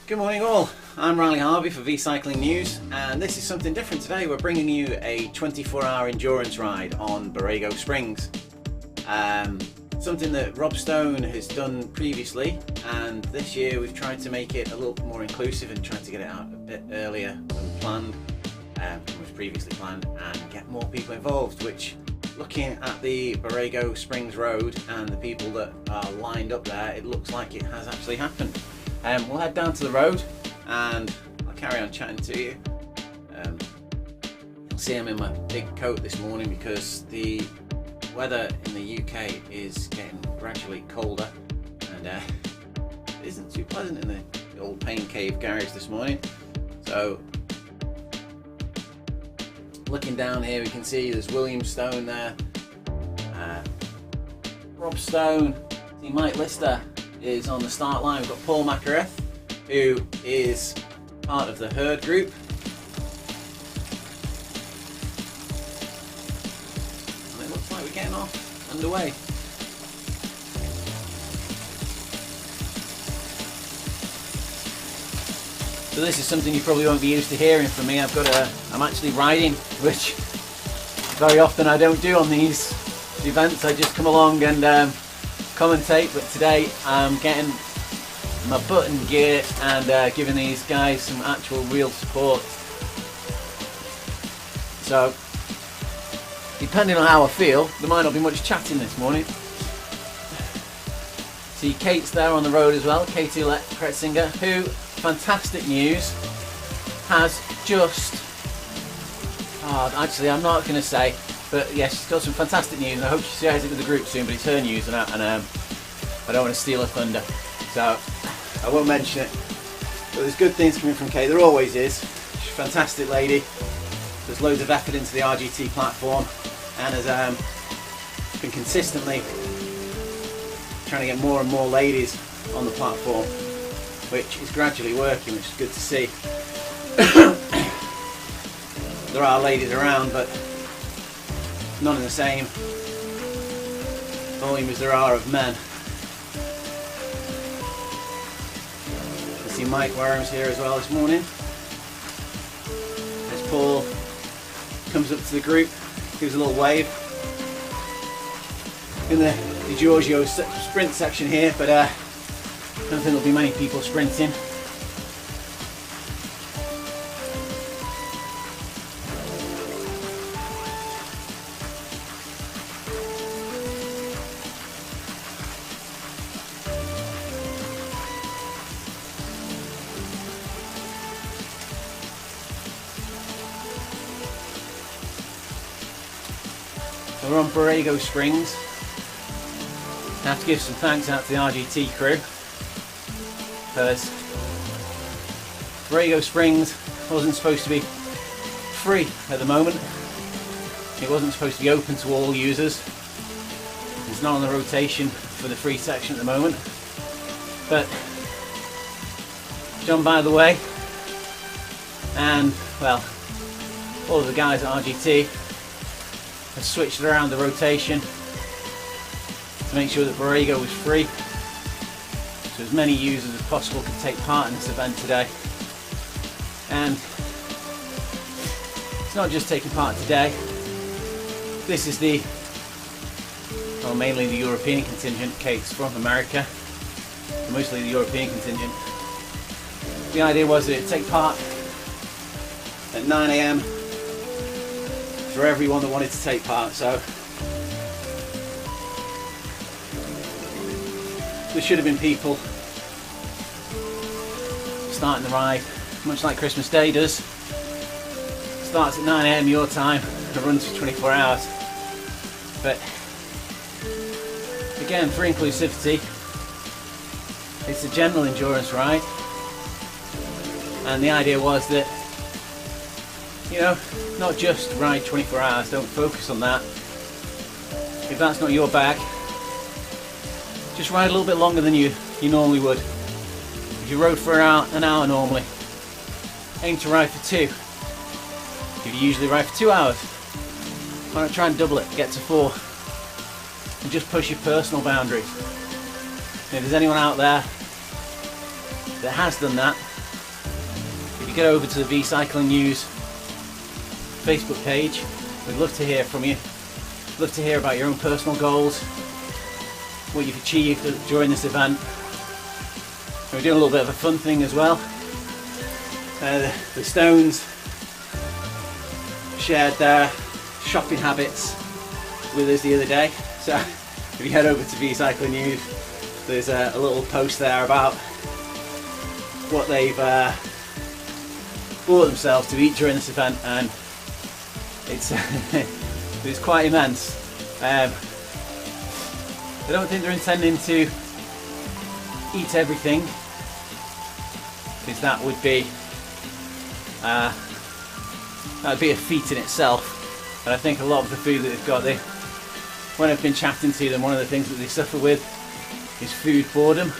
Good morning all, I'm Riley Harvey for V-Cycling News, and this is something different today. We're bringing you a 24-hour endurance ride on Borrego Springs. Something that Rob Stone has done previously, and this year we've tried to make it a little more inclusive and tried to get it out a bit earlier than planned, was previously planned, and get more people involved, which, looking at the Borrego Springs Road and the people that are lined up there, it looks like it has actually happened. We'll head down to the road and I'll carry on chatting to you. You'll see I'm in my big coat this morning because the weather in the UK is getting gradually colder, and it isn't too pleasant in the old pain cave garage this morning. So looking down here, we can see there's William Stone there, Rob Stone, see Mike Lister is on the start line. We've got Paul Macareth, who is part of the herd group. And it looks like we're getting off underway. So this is something you probably won't be used to hearing from me. I'm actually riding, which very often I don't do on these events. I just come along and commentate, but today I'm getting my butt in gear and giving these guys some actual real support. So depending on how I feel, there might not be much chatting this morning. See Kate's there on the road as well, Katie Kretzinger, who, fantastic news, has just, actually I'm not going to say, but yes, she's got some fantastic news, and I hope she shares it with the group soon, but it's her news, and I don't want to steal her thunder, so I won't mention it. But there's good things coming from Kate, there always is. She's a fantastic lady, there's loads of effort into the RGT platform, and has been consistently trying to get more and more ladies on the platform, which is gradually working, which is good to see. There are ladies around, but none in the same volume as there are of men. You see Mike Warham's here as well this morning. As Paul comes up to the group, gives a little wave. In the Giorgio sprint section here, but I don't think there'll be many people sprinting. So we're on Borrego Springs. I have to give some thanks out to the RGT crew, because Borrego Springs wasn't supposed to be free at the moment. It wasn't supposed to be open to all users. It's not on the rotation for the free section at the moment. But John, by the way, and well, all of the guys at RGT have switched around the rotation to make sure that Borrego was free, so as many users as possible could take part in this event today. And it's not just taking part today, this is mainly the European contingent. Kate's from America, mostly the European contingent. The idea was that it'd take part at 9 AM for everyone that wanted to take part, so there should have been people starting the ride, much like Christmas Day does. It starts at 9 AM your time and runs for 24 hours. But again, for inclusivity, it's a general endurance ride, and the idea was that, you know, not just ride 24 hours, don't focus on that. If that's not your bag, just ride a little bit longer than you normally would. If you rode for an hour normally, aim to ride for 2. If you usually ride for 2 hours, why not try and double it, get to 4, and just push your personal boundaries. And if there's anyone out there that has done that, you get over to the V Cycling News Facebook page, we'd love to hear from you. Love to hear about your own personal goals, what you've achieved during this event. And we're doing a little bit of a fun thing as well. The Stones shared their shopping habits with us the other day, so if you head over to V Cycling News, there's a little post there about what they've bought themselves to eat during this event, and it's quite immense. I don't think they're intending to eat everything, because that would be a feat in itself. But I think a lot of the food that they've got, when I've been chatting to them, one of the things that they suffer with is food boredom,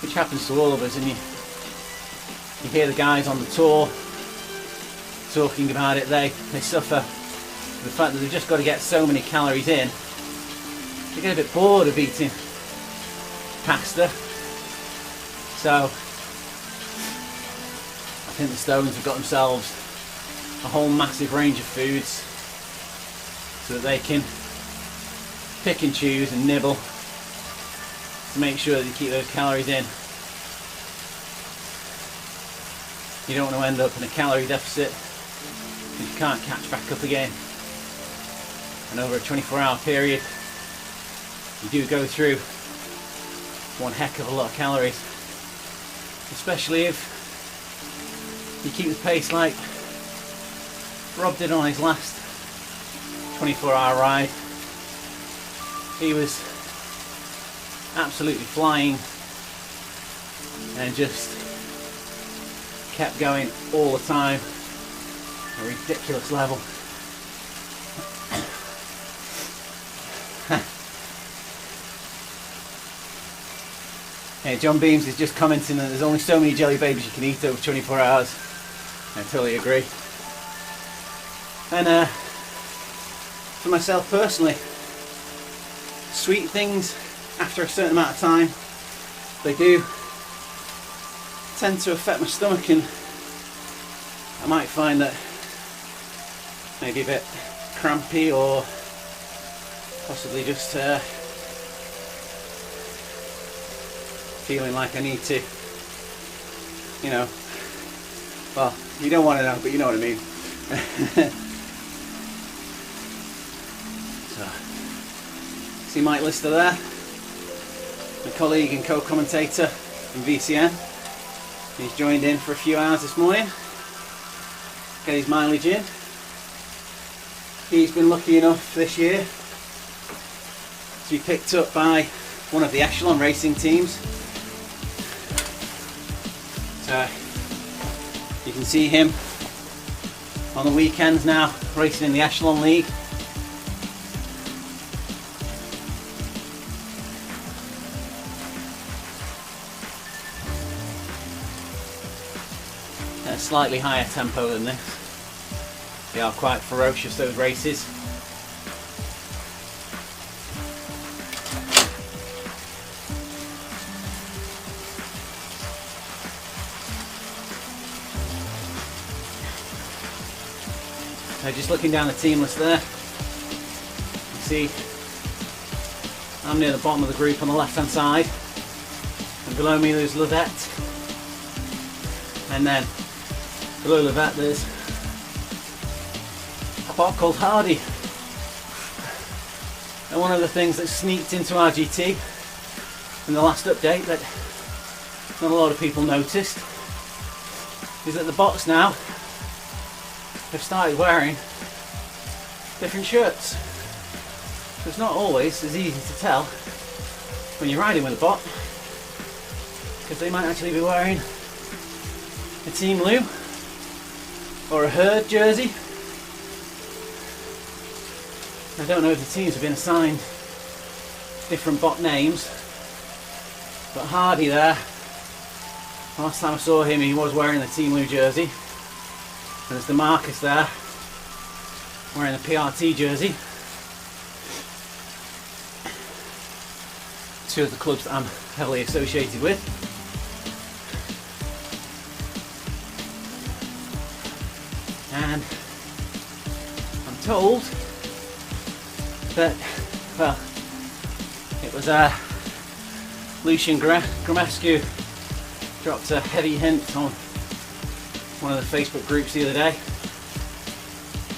which happens to all of us, and you hear the guys on the tour talking about it. They suffer the fact that they've just got to get so many calories in. They get a bit bored of eating pasta. So I think the Stones have got themselves a whole massive range of foods so that they can pick and choose and nibble to make sure that you keep those calories in. You don't want to end up in a calorie deficit because you can't catch back up again. And over a 24-hour period, you do go through one heck of a lot of calories, especially if you keep the pace like Rob did on his last 24-hour ride. He was absolutely flying and just kept going all the time, a ridiculous level. Hey, John Beams is just commenting that there's only so many jelly babies you can eat over 24 hours. I totally agree. And for myself personally, sweet things after a certain amount of time, they do tend to affect my stomach, and I might find that maybe a bit crampy, or possibly just feeling like I need to, you know, well, you don't want to know, but you know what I mean. So, see Mike Lister there, my colleague and co-commentator from VCN. He's joined in for a few hours this morning, get his mileage in. He's been lucky enough this year to be picked up by one of the Echelon racing teams. So you can see him on the weekends now racing in the Echelon League. At a slightly higher tempo than this. They are quite ferocious, those races. So just looking down the team list there, you see I'm near the bottom of the group on the left hand side, and below me there's Levette, and then below Levette there's a bot called Hardy. And one of the things that sneaked into RGT in the last update that not a lot of people noticed is that the bots now have started wearing different shirts. So it's not always as easy to tell when you're riding with a bot, because they might actually be wearing a Team Lou or a Herd jersey. I don't know if the teams have been assigned different bot names, but Hardy there, last time I saw him he was wearing the Team Lou jersey. And there's the Marcus there, wearing the PRT jersey. Two of the clubs that I'm heavily associated with. and I'm told that, well, it was Lucian Gramescu dropped a heavy hint on one of the Facebook groups the other day,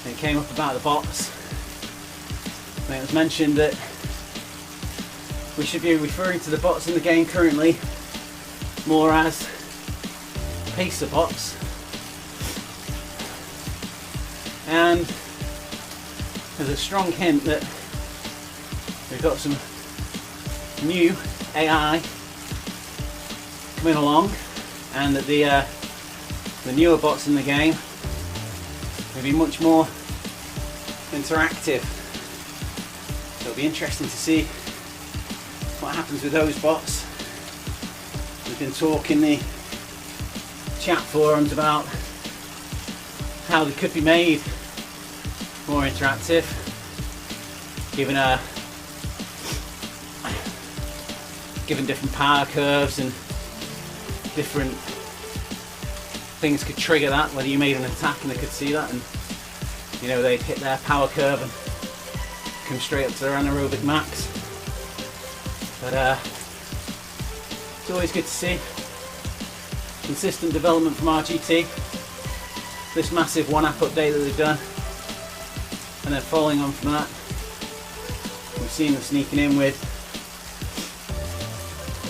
and it came up about the bots, and it was mentioned that we should be referring to the bots in the game currently more as pacer bots, and there's a strong hint that we've got some new AI coming along, and that the newer bots in the game will be much more interactive. So it'll be interesting to see what happens with those bots. We've been talking in the chat forums about how they could be made more interactive, given different power curves, and different things could trigger that, whether you made an attack and they could see that, and you know, they'd hit their power curve and come straight up to their anaerobic max. But it's always good to see consistent development from RGT. This massive one app update that they've done, and then following on from that, we've seen them sneaking in with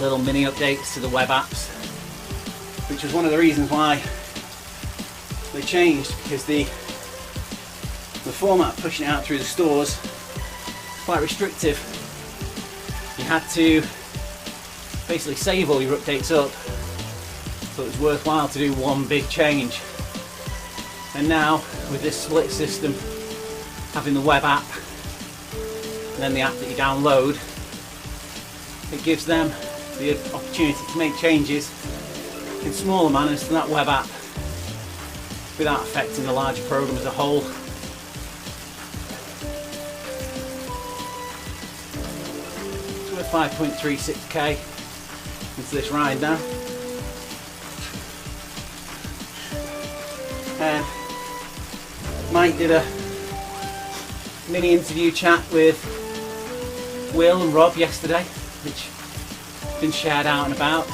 little mini updates to the web apps, which was one of the reasons why they changed, because the format pushing it out through the stores is quite restrictive. You had to basically save all your updates up, so it was worthwhile to do one big change. And now with this split system, having the web app and then the app that you download, it gives them the opportunity to make changes in smaller manners to that web app without affecting the larger program as a whole. So we're 5.36k into this ride now, and Mike did a mini interview chat with Will and Rob yesterday, which has been shared out and about.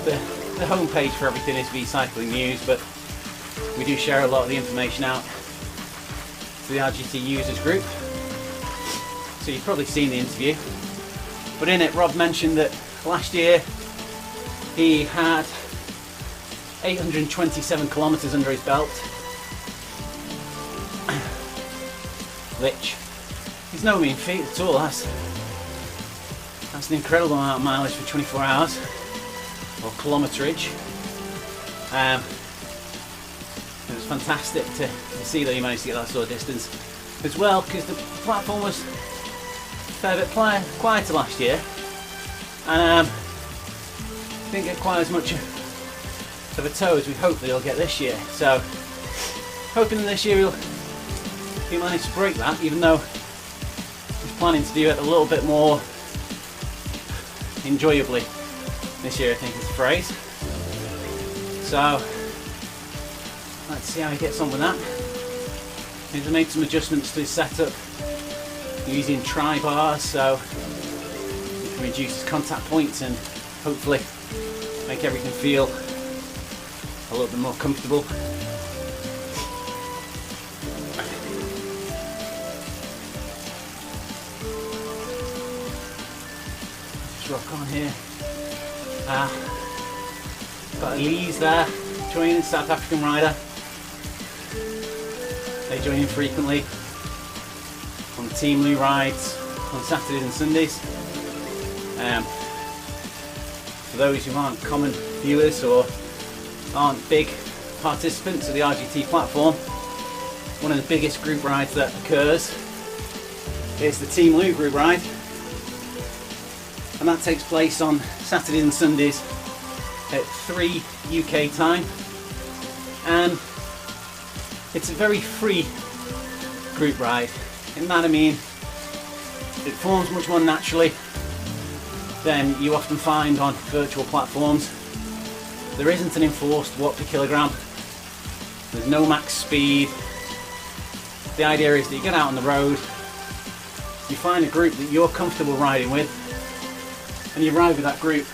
The homepage for everything is V-Cycling News, but we do share a lot of the information out to the RGT users group, so you've probably seen the interview. But in it, Rob mentioned that last year he had 827 kilometers under his belt, which is no mean feat at all. That's an incredible amount of mileage for 24 hours, or kilometerage. It was fantastic to see that he managed to get that sort of distance as well, because the platform was a fair bit quieter last year, and didn't get quite as much of a tow as we hoped that he'll get this year. So hoping that this year he'll manage to break that, even though he's planning to do it a little bit more enjoyably this year, I think is the phrase. So let's see how he gets on with that. He's made some adjustments to his setup using tri-bars, so he can reduce his contact points and hopefully make everything feel a little bit more comfortable. Just rock on here. Got Elise there joining, South African rider. They join in frequently on the Team Lou rides on Saturdays and Sundays. For those who aren't common viewers or aren't big participants of the RGT platform, one of the biggest group rides that occurs is the Team Lou group ride, and that takes place on Saturdays and Sundays at 3 UK time, and it's a very free group ride. In that, I mean, it forms much more naturally than you often find on virtual platforms. There isn't an enforced watt per kilogram There's no max speed. The idea is that you get out on the road, you find a group that you're comfortable riding with, and you ride with that group.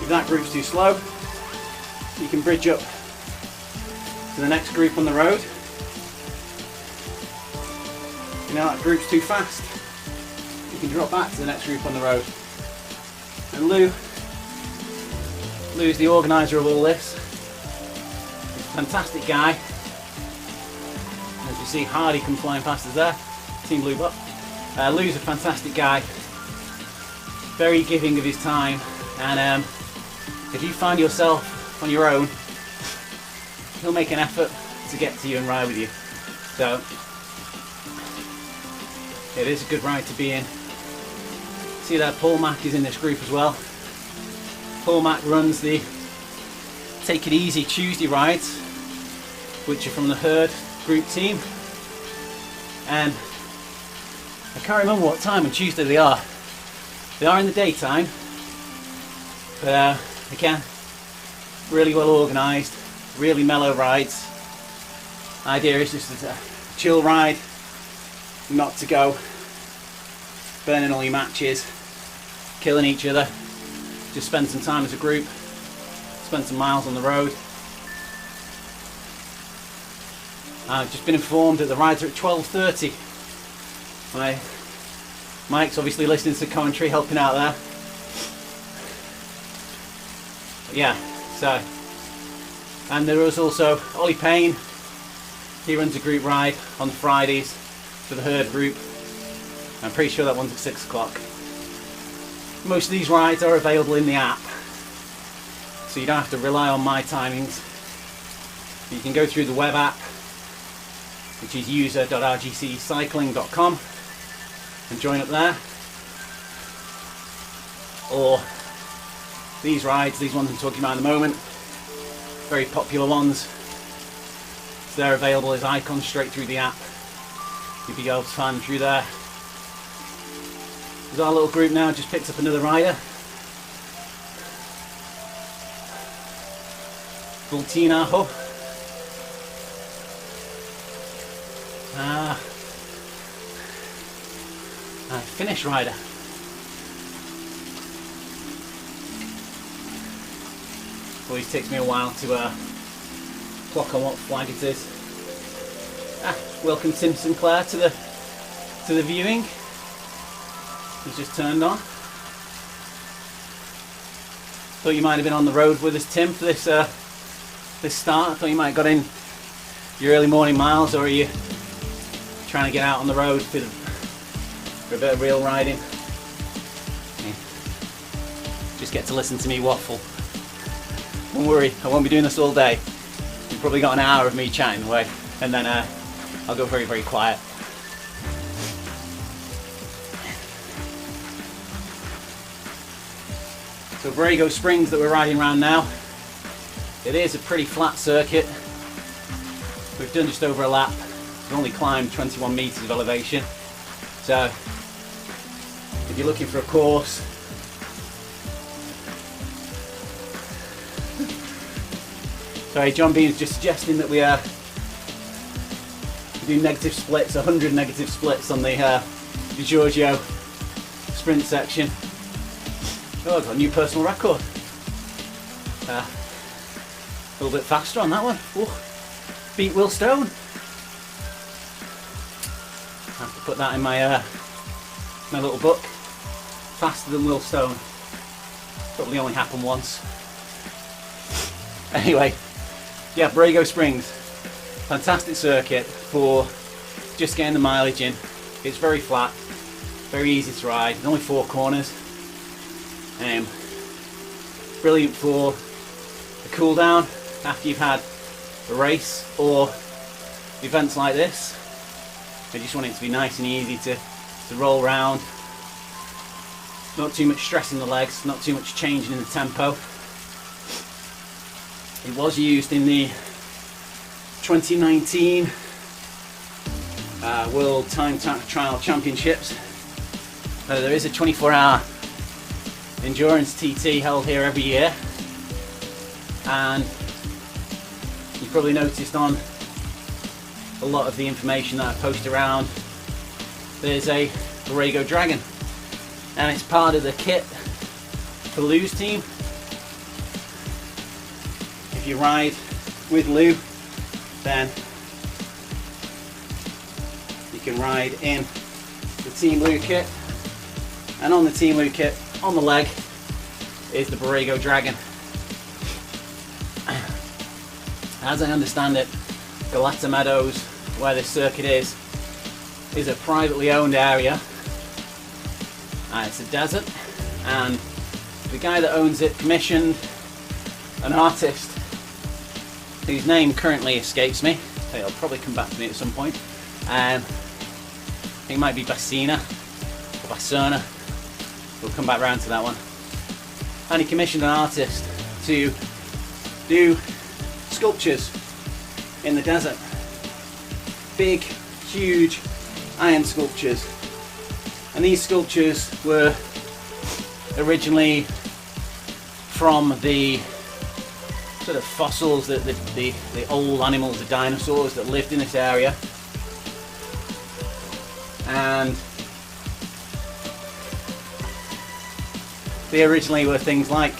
If that group's too slow, you can bridge up to the next group on the road. You know, that group's too fast, you can drop back to the next group on the road. And Lou's the organiser of all this. He's a fantastic guy. As you see, Hardy comes flying past us there. Team Blue Buck. Lou's a fantastic guy. Very giving of his time. And if you find yourself on your own, he'll make an effort to get to you and ride with you. So it is a good ride to be in. See there, Paul Mack is in this group as well. Paul Mack runs the Take It Easy Tuesday rides, which are from the Herd group team. And I can't remember what time on Tuesday they are. They are in the daytime, but again, really well organised, really mellow rides. Idea is just a chill ride, not to go burning all your matches, killing each other. Just spend some time as a group, spend some miles on the road. I've just been informed that the rides are at 12:30. Mike's obviously listening to commentary, helping out there. But yeah, so. And there is also Ollie Payne. He runs a group ride on Fridays for the Herd group. I'm pretty sure that one's at 6 o'clock. Most of these rides are available in the app, so you don't have to rely on my timings. You can go through the web app, which is user.rgccycling.com, and join up there. Or these rides, these ones I'm talking about at the moment, very popular ones. So they're available as icons straight through the app. You'll be able to find them through there. There's our little group now, just picked up another rider. Voltinaho. Finnish rider. Always takes me a while to clock on what flag it is. Welcome Tim Sinclair to the viewing. He's just turned on. Thought you might have been on the road with us, Tim, for this this start. I thought you might have got in your early morning miles, or are you trying to get out on the road for a bit of real riding? Yeah. Just get to listen to me waffle. Don't worry, I won't be doing this all day. You've probably got an hour of me chatting away, and then I'll go very, very quiet. So Borrego Springs that we're riding around now, it is a pretty flat circuit. We've done just over a lap. We've only climbed 21 metres of elevation. So if you're looking for a course, sorry, John Bean's just suggesting that we do negative splits, 100 negative splits on the Giorgio sprint section. Oh, I've got a new personal record. A little bit faster on that one. Ooh, beat Will Stone. I have to put that in my my little book. Faster than Will Stone. Probably only happened once. Anyway, yeah, Borrego Springs. Fantastic circuit for just getting the mileage in. It's very flat, very easy to ride. There's only 4 corners. Brilliant for a cool down after you've had a race or events like this. I just want it to be nice and easy to roll around. Not too much stress in the legs, not too much changing in the tempo. It was used in the 2019 World Time Trial Championships. There is a 24-hour endurance TT held here every year, and You've probably noticed on a lot of the information that I post around, there's a Borrego Dragon, and it's part of the kit for Lou's team. If you ride with Lou, then you can ride in the Team Lou kit, and on the Team Lou kit, on the leg, is the Borrego Dragon. As I understand it, Galata Meadows, where this circuit is a privately owned area. It's a desert, and the guy that owns it commissioned an artist whose name currently escapes me. He'll probably come back to me at some point. I think it might be Bassina or Bassona. We'll come back round to that one. And he commissioned an artist to do sculptures in the desert. Big, huge iron sculptures. And these sculptures were originally from the sort of fossils, the old animals, the dinosaurs that lived in this area. And they originally were things like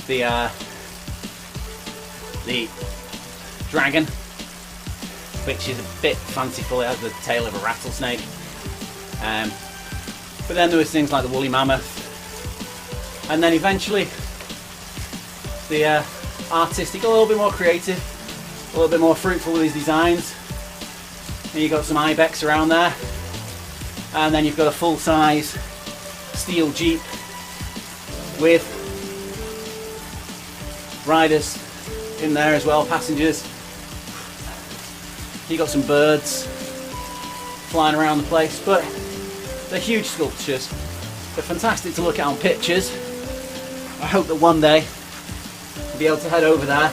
the dragon, which is a bit fanciful. It has the tail of a rattlesnake. But then there was things like the woolly mammoth, and then eventually the artist, he got a little bit more creative, a little bit more fruitful with his designs. And you got some ibex around there, and then you've got a full-size steel jeep with riders in there as well, passengers. You got some birds flying around the place, but they're huge sculptures. They're fantastic to look at on pictures. I hope that one day I'll be able to head over there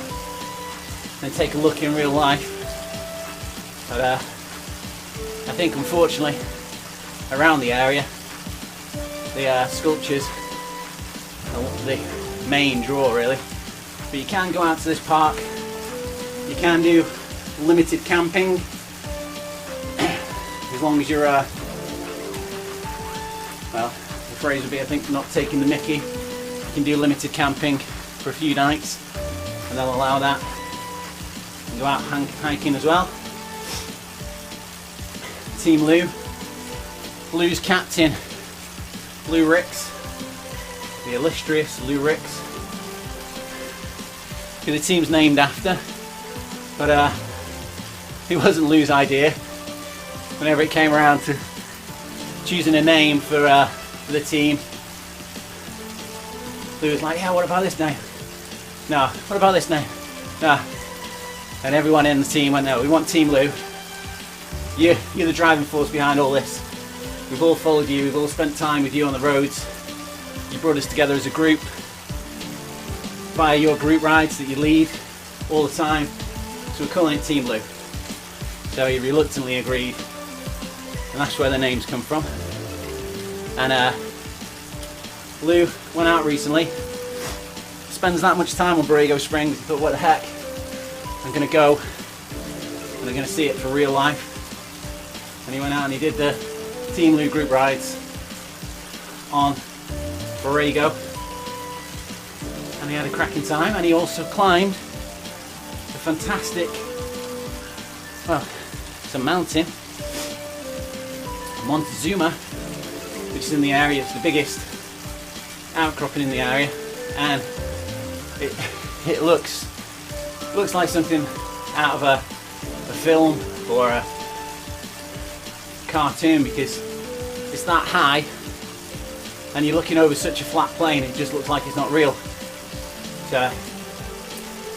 and take a look in real life. But I think unfortunately around the area the sculptures are the main draw really. But you can go out to this park, you can do limited camping as long as you're well, the phrase would be, I think, not taking the mickey. You can do limited camping for a few nights and they'll allow that. You can go out hiking as well. Team Lou. Lou's captain, Lou Ricks, the illustrious Lou Ricks, who the team's named after, but it wasn't Lou's idea. Whenever it came around to choosing a name for the team, Lou was like, yeah, what about this name? No, what about this name? No. And everyone in the team went, no, we want Team Lou. You're the driving force behind all this. We've all followed you, we've all spent time with you on the roads. You brought us together as a group via your group rides that you lead all the time. So we're calling it Team Lou. So he reluctantly agreed, and that's where the names come from. And Lou went out recently, spends that much time on Borrego Springs, he thought, what the heck, I'm going to go and I'm going to see it for real life. And he went out and he did the Team Lou group rides on Borrego, and he had a cracking time. And he also climbed a fantastic, well, it's a mountain, Montezuma, which is in the area. It's the biggest outcropping in the area, and it looks like something out of a film or a cartoon, because it's that high and you're looking over such a flat plane, it just looks like it's not real. So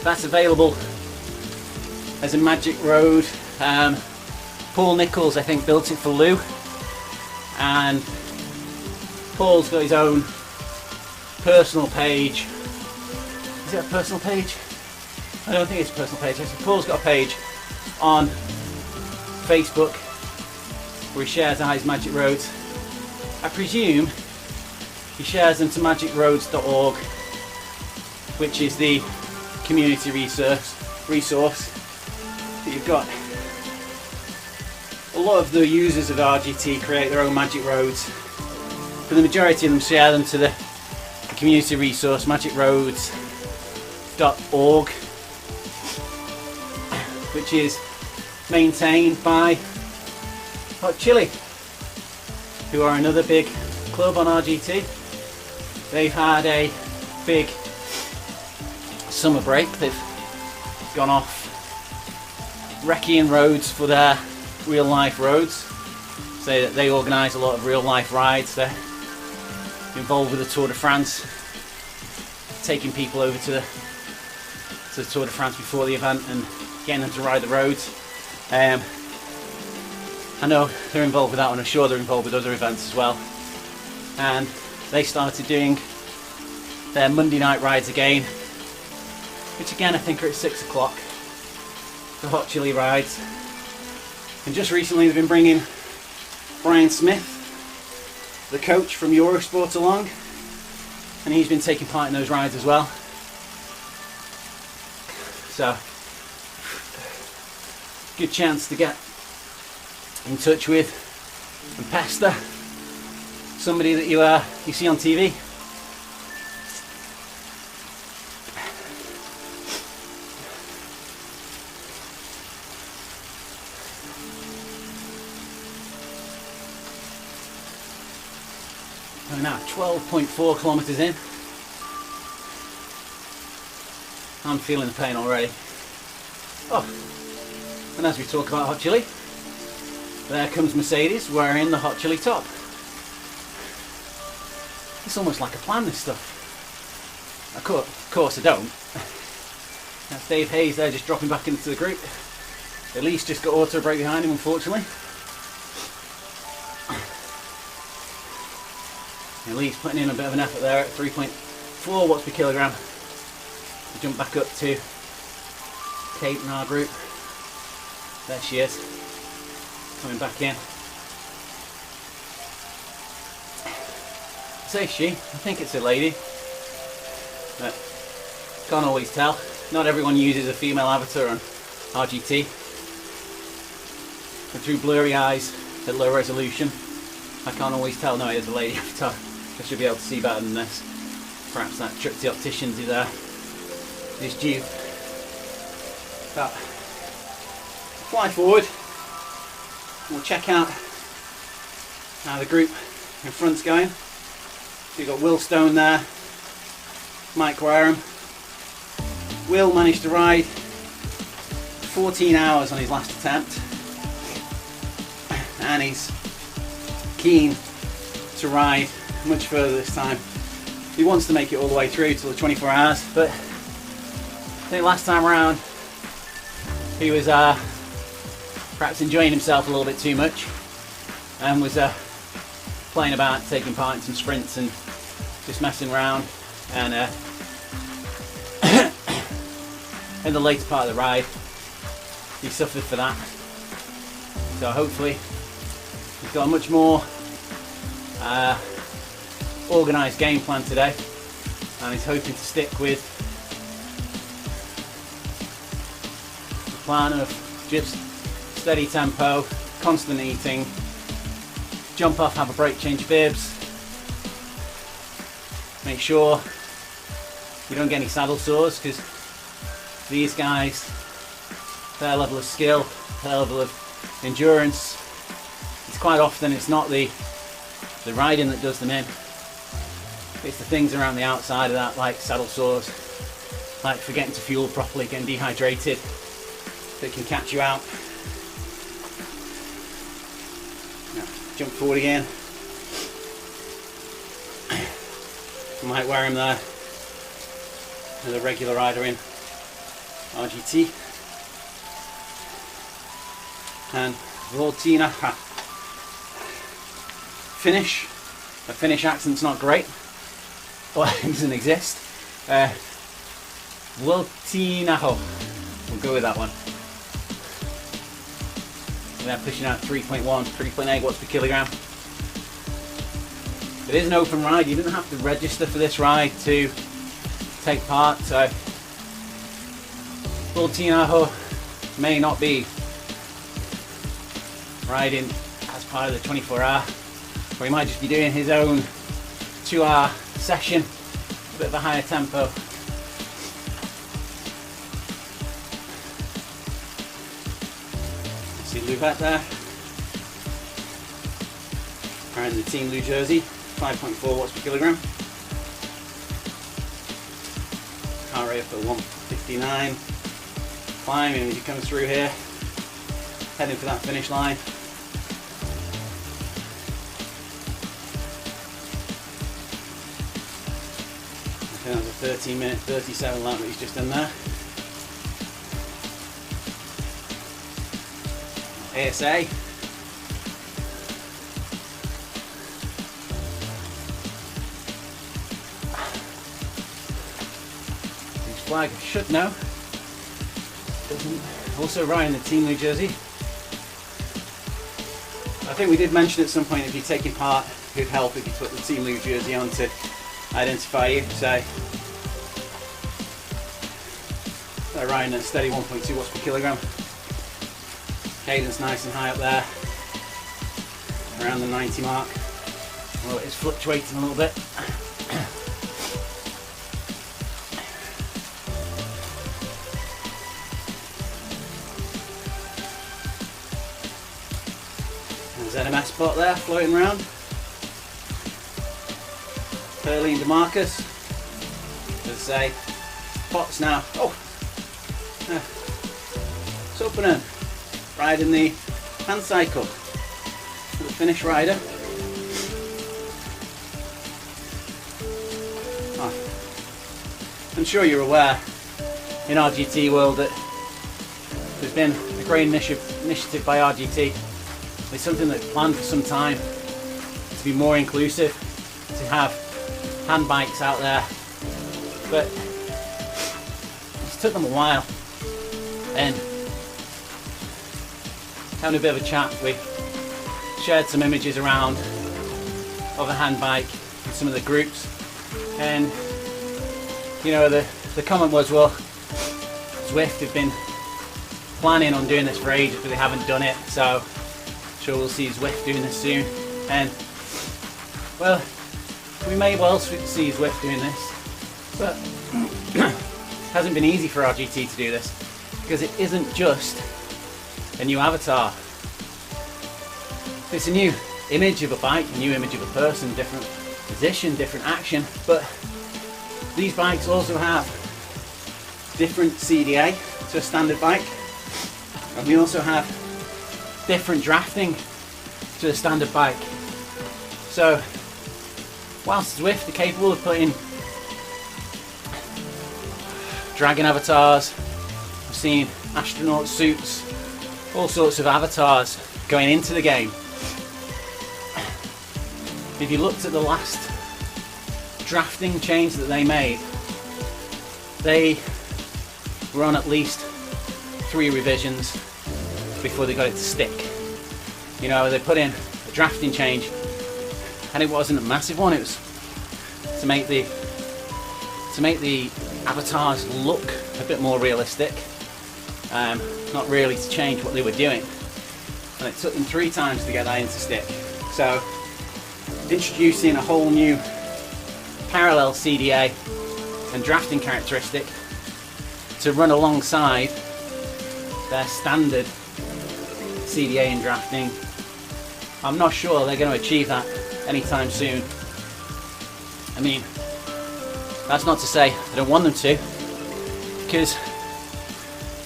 that's available as a magic road. Paul Nichols, I think, built it for Lou, and Paul's got his own personal page. Is it a personal page? I don't think it's a personal page. Actually, Paul's got a page on Facebook where he shares out his magic roads. I presume he shares them to magicroads.org, which is the community resource you've got a lot of the users of RGT create their own magic roads, but the majority of them share them to the community resource magicroads.org, which is maintained by Hot Chili, who are another big club on RGT. They've had a big summer break. They've gone off wrecking roads for their real life roads. So they organise a lot of real life rides. They're involved with the Tour de France, taking people over to the Tour de France before the event and getting them to ride the roads. I know they're involved with that one. I'm sure they're involved with other events as well. And they started doing their Monday night rides again, which again I think are at 6 o'clock. The Hot Chili rides. And just recently they've been bringing Brian Smith, the coach from Eurosport, along, and he's been taking part in those rides as well. So, good chance to get in touch with and pester somebody that you see on TV. We're now 12.4 kilometers in. I'm feeling the pain already. Oh, and as we talk about Hot Chili, there comes Mercedes wearing the Hot Chili top. It's almost like a plan, this stuff. Of course I don't. That's Dave Hayes there, just dropping back into the group. Elise just got auto brake behind him, unfortunately. Elise putting in a bit of an effort there at 3.4 watts per kilogram. We jump back up to Kate in our group. There she is, coming back in. Say she, I think it's a lady, but can't always tell. Not everyone uses a female avatar on RGT. And through blurry eyes at low resolution, I can't always tell. No, it is a lady avatar. I should be able to see better than this. Perhaps that trip to the opticians is due. But fly forward. We'll check out how the group in front's going. So you've got Will Stone there, Mike Wareham. Will managed to ride 14 hours on his last attempt, and he's keen to ride much further this time. He wants to make it all the way through till the 24 hours, but I think last time around he was perhaps enjoying himself a little bit too much and was playing about, taking part in some sprints and just messing around, and in the later part of the ride he suffered for that. So hopefully he's got a much more organised game plan today, and he's hoping to stick with the plan of just steady tempo, constant eating, jump off, have a break, change bibs, make sure you don't get any saddle sores, because these guys, their level of skill, their level of endurance, it's quite often it's not the riding that does them in. It's the things around the outside of that, like saddle sores, like forgetting to fuel properly, getting dehydrated, that can catch you out. Now, jump forward again. I might wear him there as a regular rider in RGT. And Voltina Finnish. The Finnish accent's not great. Well, it doesn't exist. Voltinaho. We'll go with that one. And they're pushing out 3.1, 3.8 watts per kilogram. It is an open ride. You didn't have to register for this ride to take part. So, Voltinaho may not be riding as part of the 24-hour, or he might just be doing his own 2-hour session, a bit of a higher tempo. See Lou back there, wearing the Team Lou jersey, 5.4 watts per kilogram. Heart rate up at 159. Climbing as he comes through here, heading for that finish line. I think that was a 13-minute 37 lap that he's just done there. ASA. His flag should know. Also riding the Team Lou jersey. I think we did mention at some point if you're taking part, it would help if you put the Team Lou jersey on to identify you. So they're riding at a steady 1.2 watts per kilogram. Cadence nice and high up there, around the 90 mark. Well, it is fluctuating a little bit. There's NMS spot there floating around. Hurley and DeMarcus. As I say, Potts now. Oh! Sopanen riding the hand cycle. The Finnish rider. I'm sure you're aware in RGT world that there's been a great initiative by RGT. It's something that's planned for some time to be more inclusive, to have hand bikes out there, but it's took them a while. And having a bit of a chat, we shared some images around of a hand bike in some of the groups, and you know, the comment was, well, Zwift have been planning on doing this for ages but they haven't done it, so sure we'll see Zwift doing this soon. And well, we may well see Zwift doing this, but it hasn't been easy for RGT to do this because it isn't just a new avatar. It's a new image of a bike, a new image of a person, different position, different action, but these bikes also have different CDA to a standard bike, and we also have different drafting to a standard bike. So whilst Zwift are capable of putting dragon avatars, I've seen astronaut suits, all sorts of avatars going into the game. If you looked at the last drafting change that they made, they were on at least 3 revisions before they got it to stick. You know, they put in a drafting change and it wasn't a massive one. It was to make the avatars look a bit more realistic, not really to change what they were doing, and it took them 3 times to get that in to stick. So introducing a whole new parallel CDA and drafting characteristic to run alongside their standard CDA and drafting, I'm not sure they're going to achieve that anytime soon. I mean, that's not to say I don't want them to, because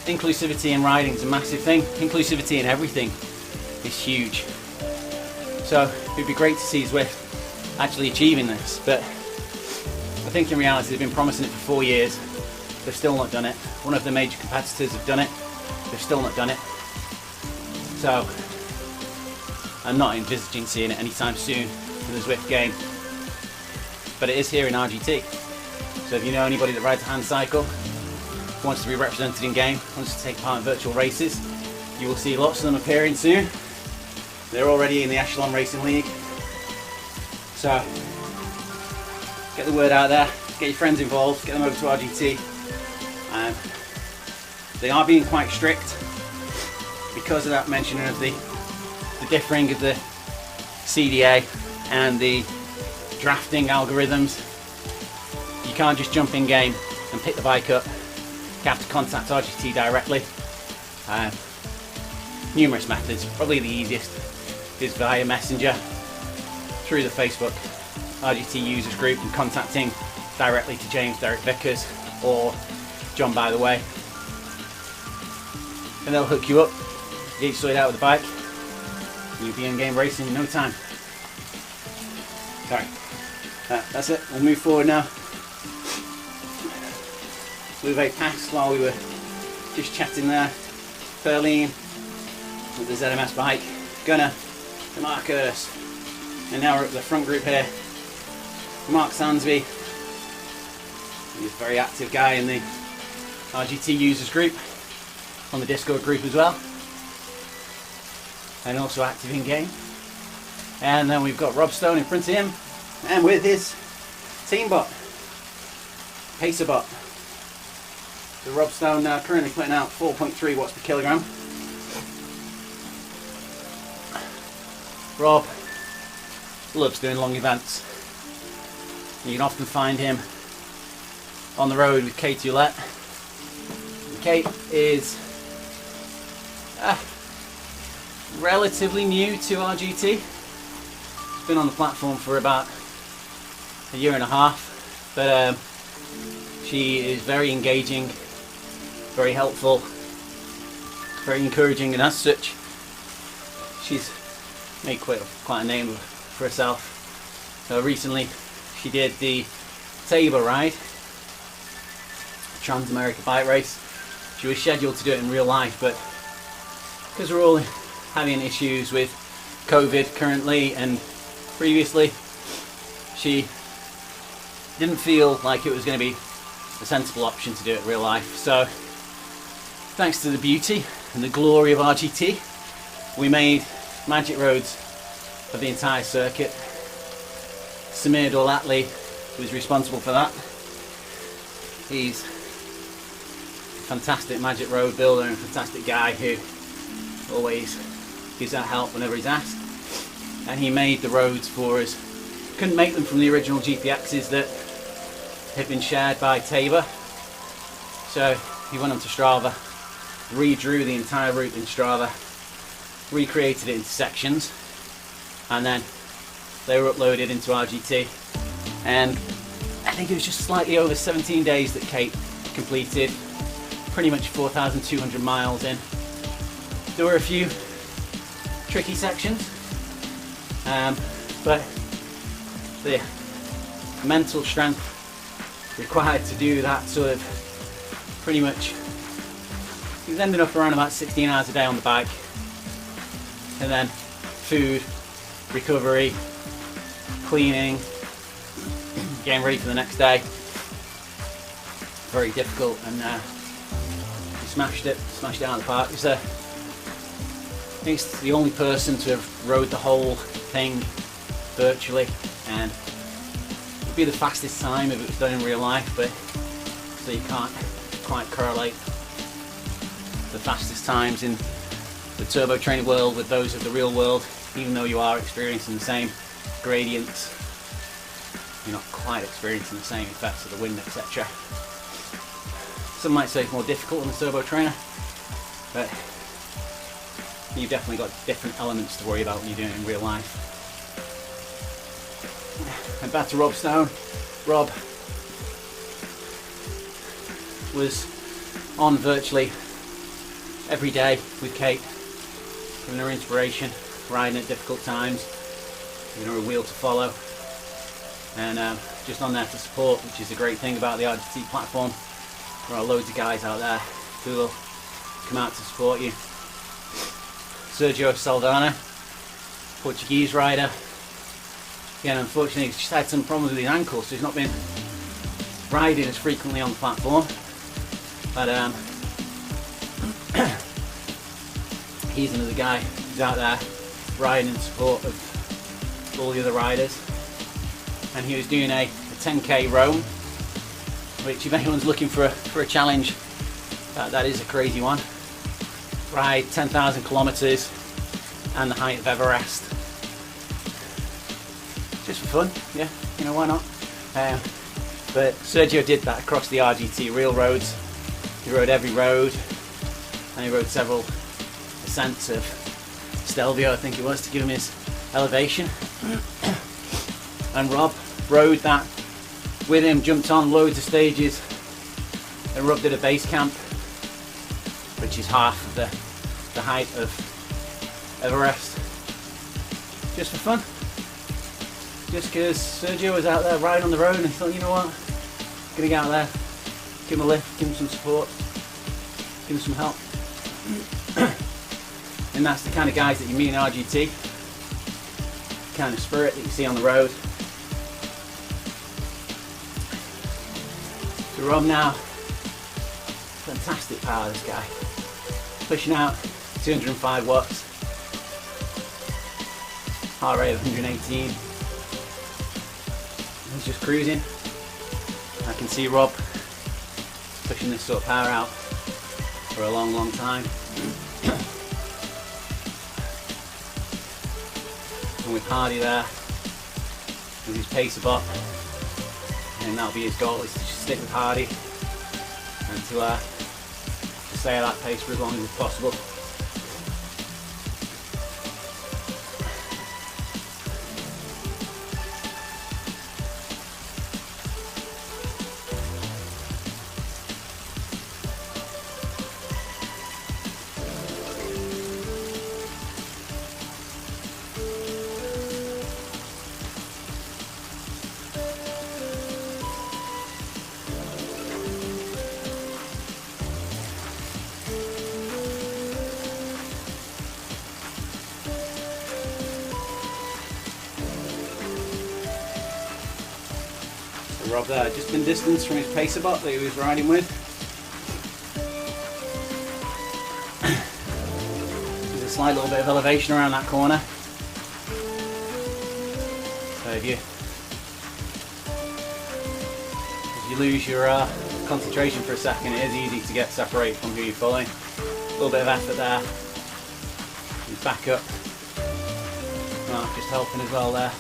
inclusivity in riding is a massive thing. Inclusivity in everything is huge. So it'd be great to see Zwift actually achieving this, but I think in reality they've been promising it for 4 years. They've still not done it. One of the major competitors have done it. They've still not done it. So I'm not envisaging seeing it anytime soon in the Zwift game. But it is here in RGT. So if you know anybody that rides a hand cycle, wants to be represented in game, wants to take part in virtual races, you will see lots of them appearing soon. They're already in the Echelon Racing League. So get the word out there, get your friends involved, get them over to RGT. They are being quite strict because of that mentioning of the differing of the CDA and the drafting algorithms, you can't just jump in game and pick the bike up. You have to contact RGT directly. Numerous methods, probably the easiest is via Messenger, through the Facebook RGT users group, and contacting directly to James Derek Vickers or John By The Way, and they'll hook you up, get you sorted out with the bike, and you'll be in game racing in no time. Sorry, that's it. We'll move forward now. We've passed while we were just chatting there. Perline with the ZMS bike, Gunnar, Marcus, and now we're at the front group here. Mark Sansby, he's a very active guy in the RGT users group, on the Discord group as well, and also active in game. And then we've got Rob Stone in front of him, and with his team bot, Pacerbot. So Rob Stone now currently putting out 4.3 watts per kilogram. Rob loves doing long events. You can often find him on the road with Kate Hewlett. Kate is relatively new to RGT. She's been on the platform for about a year and a half, but she is very engaging, very helpful, very encouraging, and as such she's made quite a name for herself. So recently she did the Tabor ride, Trans-America bike race. She was scheduled to do it in real life, but because we're all having issues with COVID currently and previously, she didn't feel like it was going to be a sensible option to do it in real life. So thanks to the beauty and the glory of RGT, we made magic roads of the entire circuit. Samir Dolatli was responsible for that. He's a fantastic magic road builder and a fantastic guy who always gives out help whenever he's asked. And he made the roads for us. Couldn't make them from the original GPXs that had been shared by Tabor. So he went onto Strava, redrew the entire route in Strava, recreated it into sections, and then they were uploaded into RGT. And I think it was just slightly over 17 days that Kate completed pretty much 4,200 miles in. There were a few tricky sections, but the mental strength required to do that sort of pretty much, he was ending up around about 16 hours a day on the bike, and then food, recovery, cleaning, getting ready for the next day. Very difficult, and he smashed it out of the park. He's the only person to have rode the whole thing virtually, and it'd be the fastest time if it was done in real life, but so you can't quite correlate the fastest times in the turbo training world with those of the real world, even though you are experiencing the same gradients. You're not quite experiencing the same effects of the wind, etc. Some might say it's more difficult on the turbo trainer, but you've definitely got different elements to worry about when you're doing it in real life. And back to Rob Stone. Rob was on virtually every day with Kate, giving her inspiration, riding at difficult times, giving her a wheel to follow, and just on there to support, which is the great thing about the RGT platform. There are loads of guys out there who will come out to support you. Sergio Saldana, Portuguese rider. Again, unfortunately, he's just had some problems with his ankle, so he's not been riding as frequently on the platform. But he's another guy who's out there riding in support of all the other riders. And he was doing a 10k Rome, which if anyone's looking for a challenge, that is a crazy one. ride 10,000 kilometers and the height of Everest. Just for fun, yeah, you know, why not? But Sergio did that across the RGT real roads. He rode every road, and he rode several ascents of Stelvio, I think it was, to give him his elevation. And Rob rode that with him, jumped on loads of stages, and Rob did a base camp, which is half of the height of Everest. Just for fun. Just because Sergio was out there riding on the road and I thought, you know what, I'm gonna get out there, give him a lift, give him some support, give him some help. And that's the kind of guys that you meet in RGT, the kind of spirit that you see on the road. So Rob now, fantastic power, this guy, pushing out 205 watts, heart rate of 118. He's just cruising. I can see Rob pushing this sort of power out for a long, long time. And with Hardy there, with his pacer bot, and that'll be his goal, is to just stick with Hardy and to stay at that pace for as long as possible. Rob there, just in distance from his pacer bot that he was riding with. There's a slight little bit of elevation around that corner. So if you lose your concentration for a second, it is easy to get separated from who you're following. A little bit of effort there. And back up. Mark just helping as well there.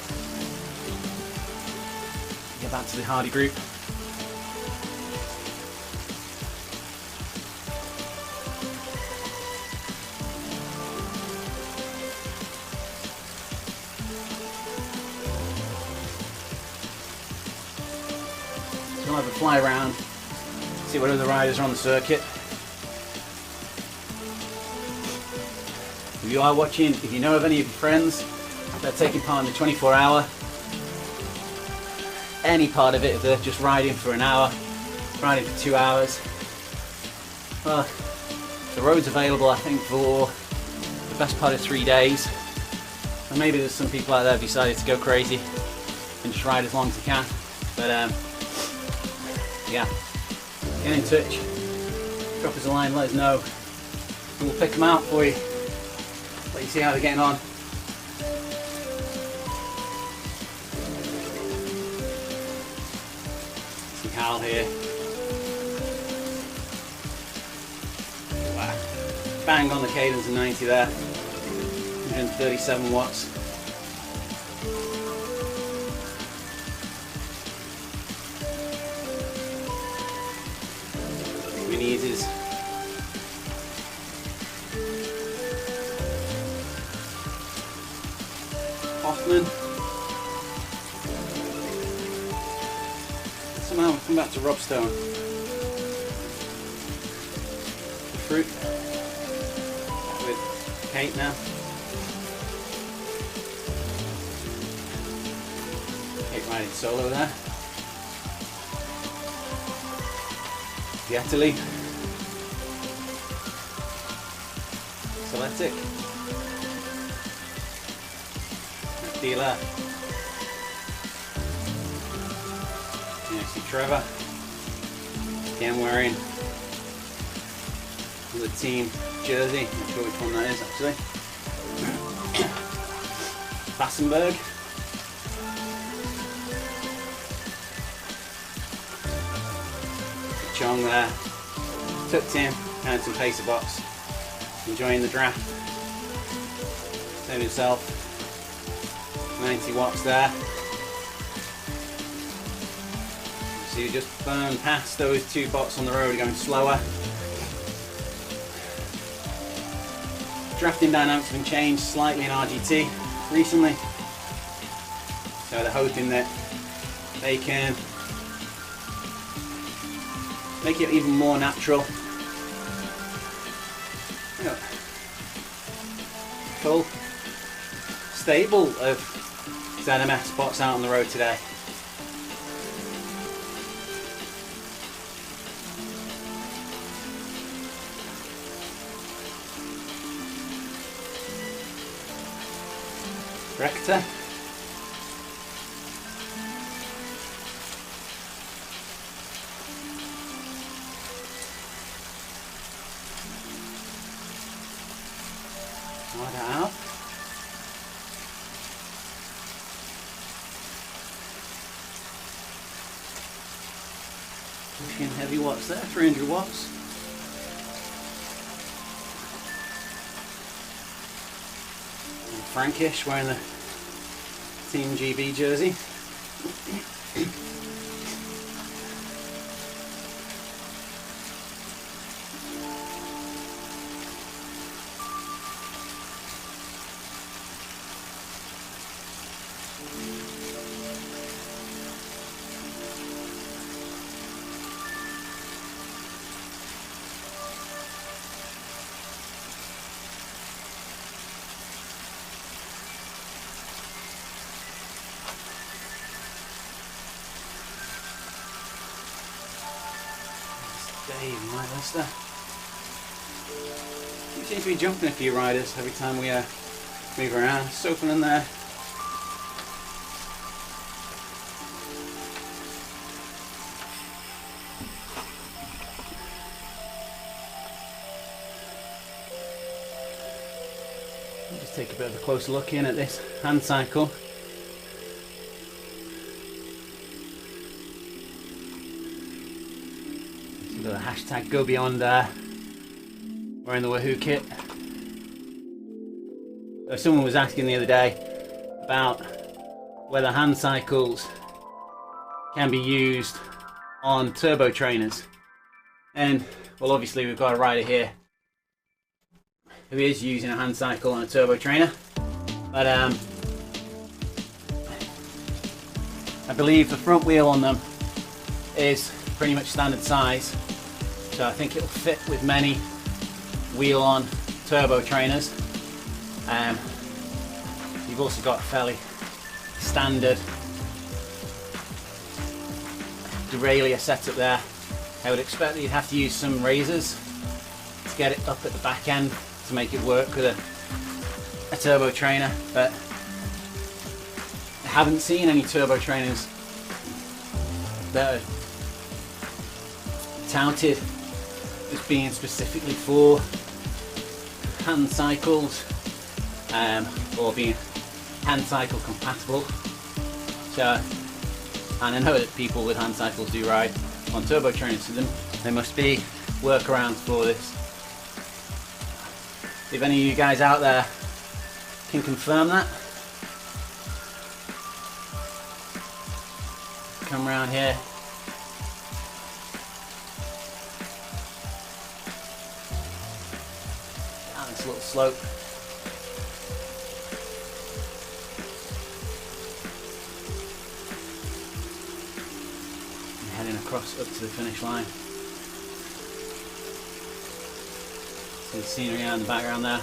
Get back to the Hardy group. So we'll have a fly around, see what other riders are on the circuit. If you are watching, if you know of any of your friends that are taking part in the 24-hour, any part of it, if they're just riding for an hour, riding for 2 hours, well, the road's available, I think, for the best part of 3 days. And maybe there's some people out there who decided to go crazy and just ride as long as they can. But yeah, get in touch, drop us a line, let us know, and we'll pick them out for you, let you see how they're getting on. Cal here. Wow. Bang on the cadence of 90 there. 137 watts. We need is Hoffman. Somehow we'll come back to Rob Stone. The fruit with Kate now. Kate riding solo there. Italy. Celtic. Dealer. You see Trevor. Again wearing the team jersey. Not sure which one that is actually. Bassenberg. Chong there. Tucked in, and some pacer box. enjoying the draft. Save himself 90 watts there. So you just burn past those two bots on the road going slower. Drafting dynamics have been changed slightly in RGT recently. So they're hoping that they can make it even more natural. Full stable of ZMS bots out on the road today. Rector. Slide that out. Pushing heavy watts there, 300 watts. And Frankish wearing the Team GB jersey. Dave, my Lister. You seem to be jumping a few riders every time we move around. So fun in there. I'll just take a bit of a closer look in at this hand cycle. The hashtag go beyond wearing the Wahoo kit. Someone was asking the other day about whether hand cycles can be used on turbo trainers, and well, obviously we've got a rider here who is using a hand cycle on a turbo trainer, but I believe the front wheel on them is pretty much standard size. So I think it'll fit with many wheel-on turbo trainers. You've also got a fairly standard derailleur setup there. I would expect that you'd have to use some razors to get it up at the back end to make it work with a turbo trainer, but I haven't seen any turbo trainers that are touted as being specifically for hand cycles or being hand cycle compatible. So, and I know that people with hand cycles do ride on turbo trainers, so there must be workarounds for this. If any of you guys out there can confirm that, come around here. Down this little slope. And heading across up to the finish line. See the scenery out in the background there. I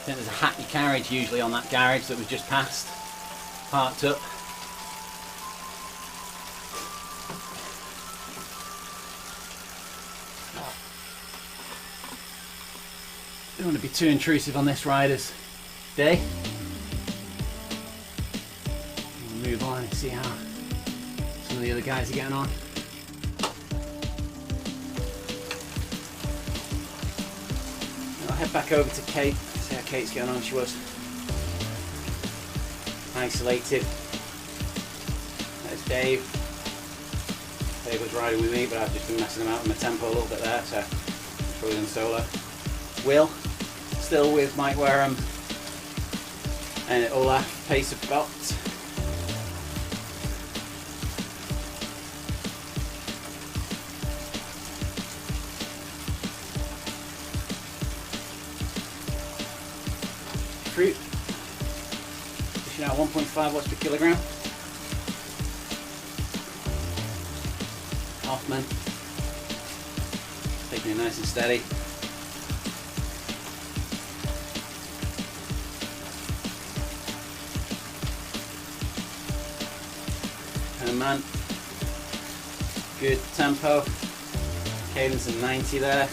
think there's a hackney carriage usually on that garage that we've just passed, parked up. Don't want to be too intrusive on this rider's day. We'll move on and see how some of the other guys are getting on. I'll head back over to Kate, see how Kate's getting on. She was isolated. There's Dave. Dave was riding with me, but I've just been messing him out with my tempo a little bit there, so fully done solo. Will, still with Mike Wareham and Ola Pace of Bot. Fruit, pushing out 1.5 watts per kilogram. Hoffman, taking it nice and steady. Man, good tempo, cadence of 90 there.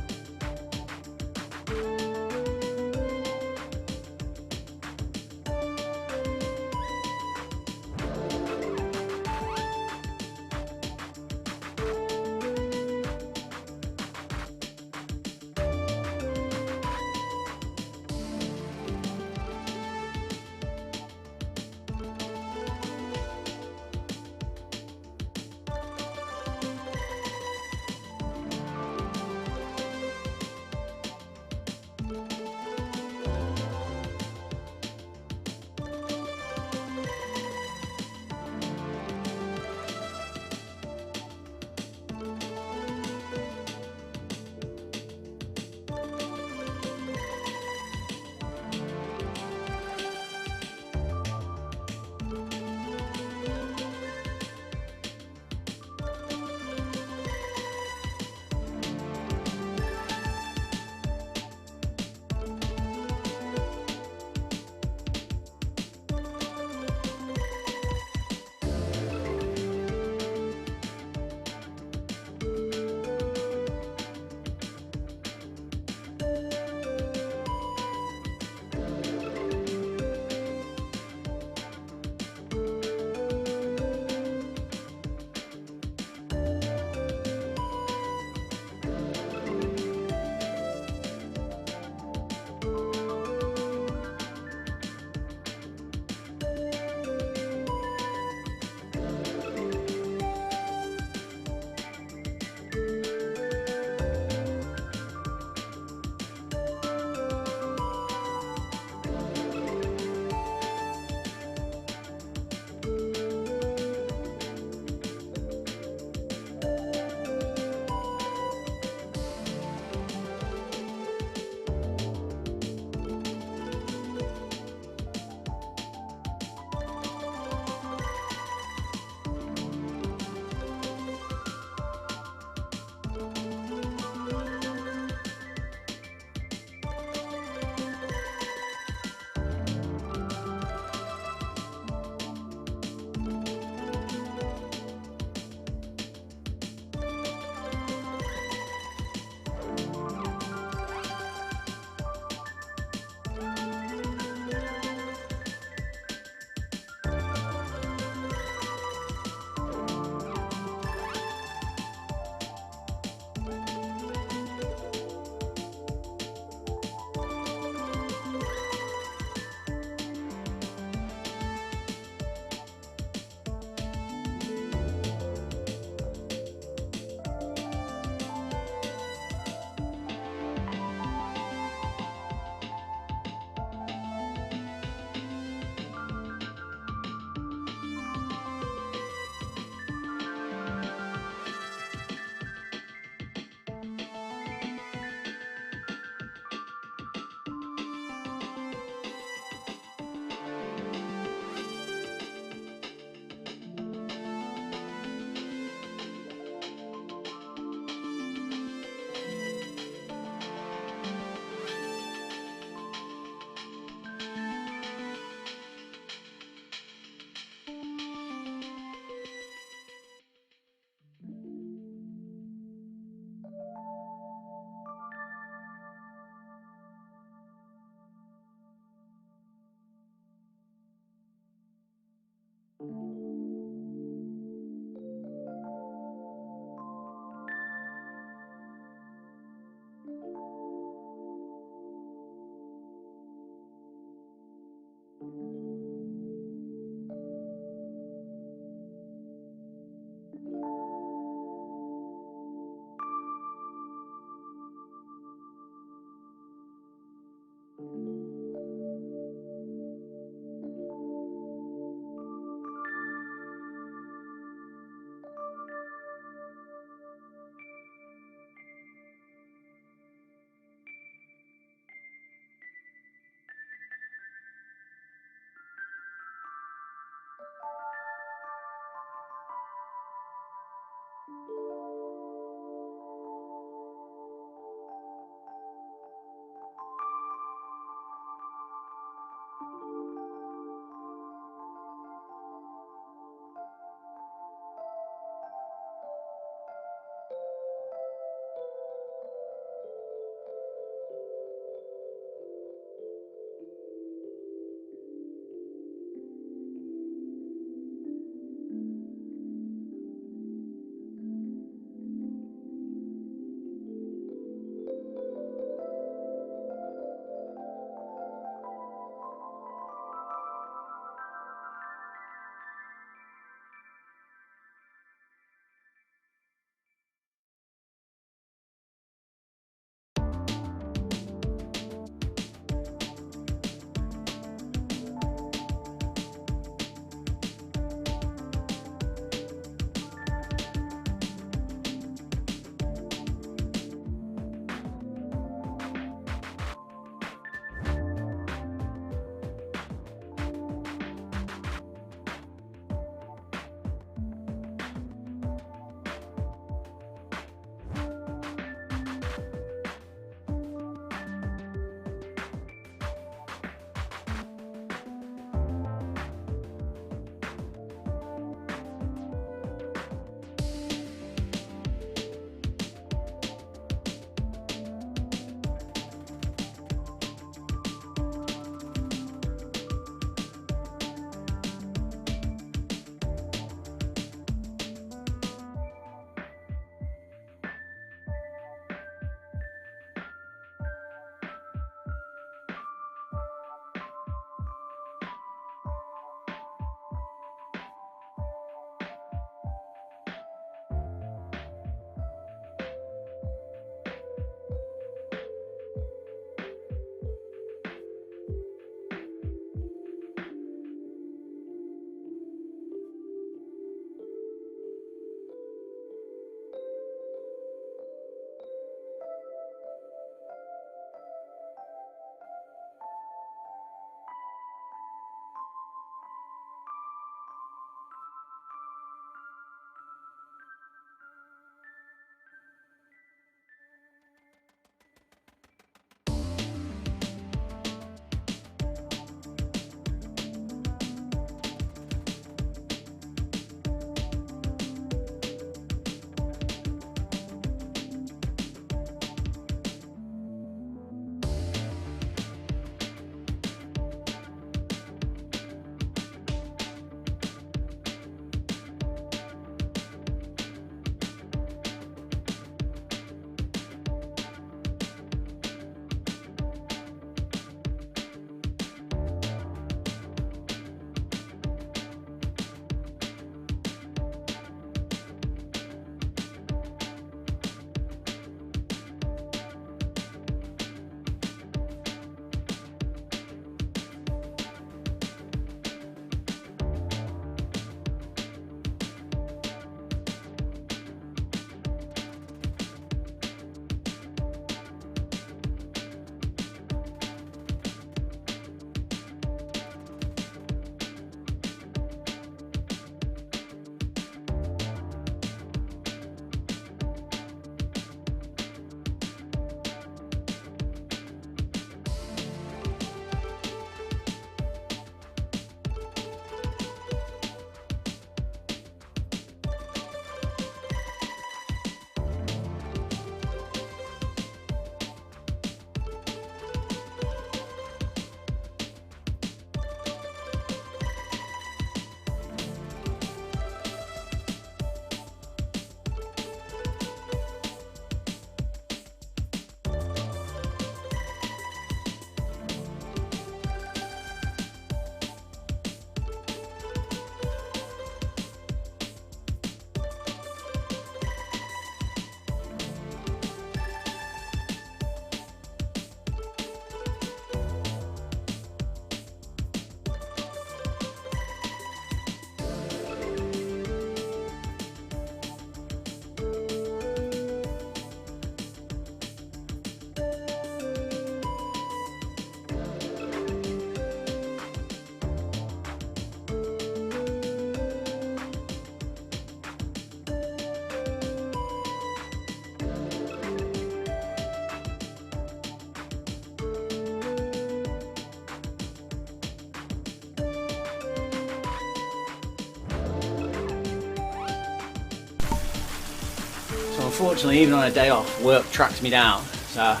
So unfortunately, even on a day off, work tracks me down. So I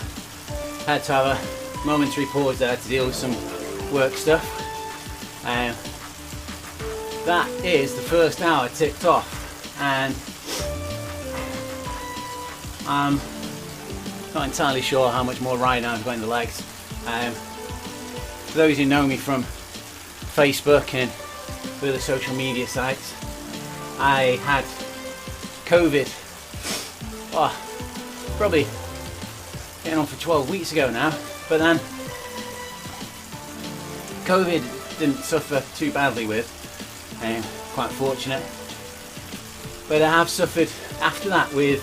had to have a momentary pause there to deal with some work stuff. That is the first hour ticked off, and I'm not entirely sure how much more riding I've got in the legs. For those who know me from Facebook and other social media sites, I had COVID, probably getting on for 12 weeks ago now, but then COVID didn't suffer too badly with, quite fortunate, but I have suffered after that with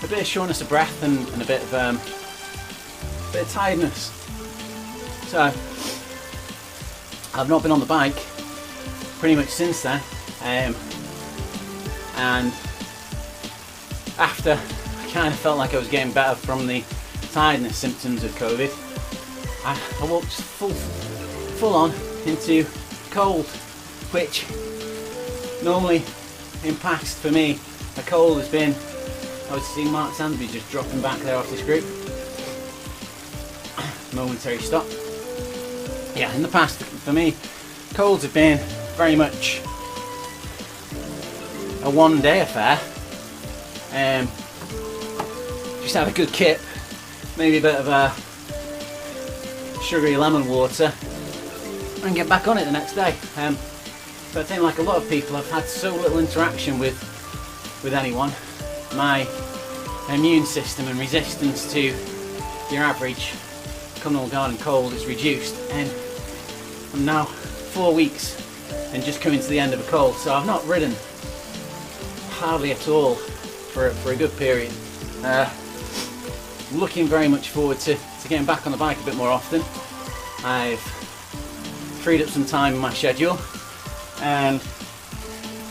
a bit of shortness of breath and a bit of tiredness. So I've not been on the bike pretty much since then, and after I kind of felt like I was getting better from the tiredness symptoms of COVID, I walked full on into cold, which normally in past for me a cold has been, I would see Mark Sandby just dropping back there off this group. Momentary stop. Yeah, in the past for me, colds have been very much a one-day affair. Just have a good kip, maybe a bit of a sugary lemon water, and get back on it the next day. But I think, like a lot of people, I've had so little interaction with anyone. My immune system and resistance to your average communal garden cold is reduced, and I'm now 4 weeks and just coming to the end of a cold, so I've not ridden hardly at all for a good period. Looking very much forward to getting back on the bike a bit more often. I've freed up some time in my schedule and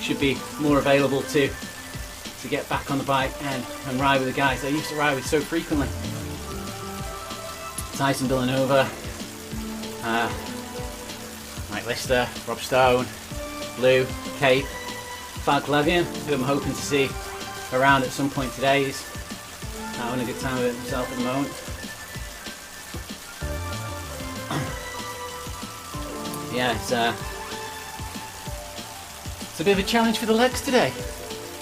should be more available to get back on the bike and ride with the guys I used to ride with so frequently. Tyson Villanova, Mike Lister, Rob Stone, Lou, Cape, Falk Levian, who I'm hoping to see around at some point today. He's having a good time with it himself at the moment. Yeah, it's a bit of a challenge for the legs today,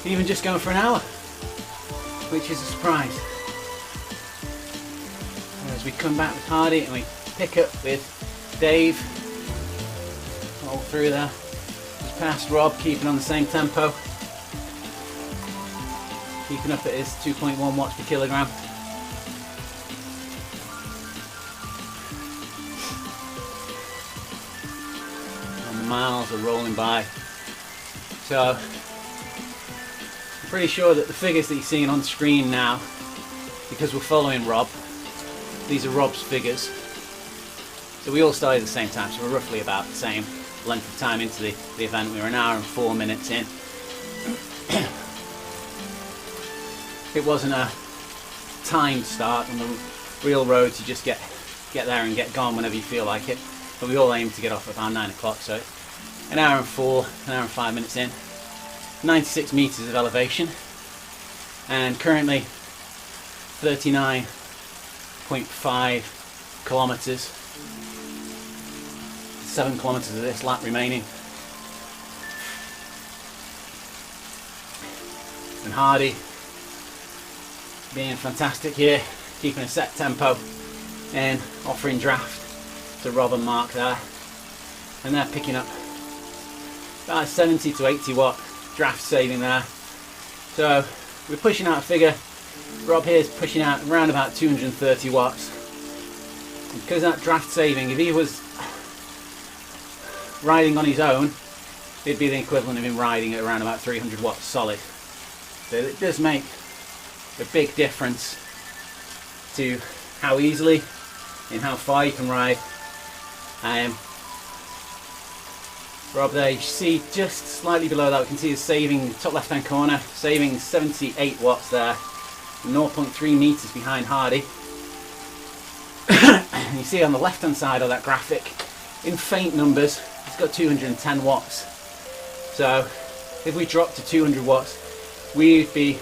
even just going for an hour, which is a surprise. As we come back with Hardy and we pick up with Dave all through there, just past Rob, keeping on the same tempo, keeping up at his 2.1 watts per kilogram. And the miles are rolling by. So I'm pretty sure that the figures that you're seeing on screen now, because we're following Rob, these are Rob's figures. So we all started at the same time, so we're roughly about the same length of time into the event. We were an hour and 4 minutes in. It wasn't a timed start. On the real roads, you just get there and get gone whenever you feel like it. But we all aim to get off about 9 o'clock, so an hour and 5 minutes in. 96 meters of elevation, and currently 39.5 kilometers. 7 kilometers of this lap remaining. And Hardy being fantastic here, keeping a set tempo and offering draft to Rob and Mark there, and they're picking up about a 70 to 80 watt draft saving there. So we're pushing out a figure. Rob here is pushing out around about 230 watts. And because that draft saving, if he was riding on his own, it'd be the equivalent of him riding at around about 300 watts solid. So it does make a big difference to how easily and how far you can ride. Rob there, you see just slightly below that, we can see the saving, top left hand corner, saving 78 watts there, 0.3 meters behind Hardy. And you see on the left hand side of that graphic, in faint numbers, it's got 210 watts. So if we drop to 200 watts, we'd be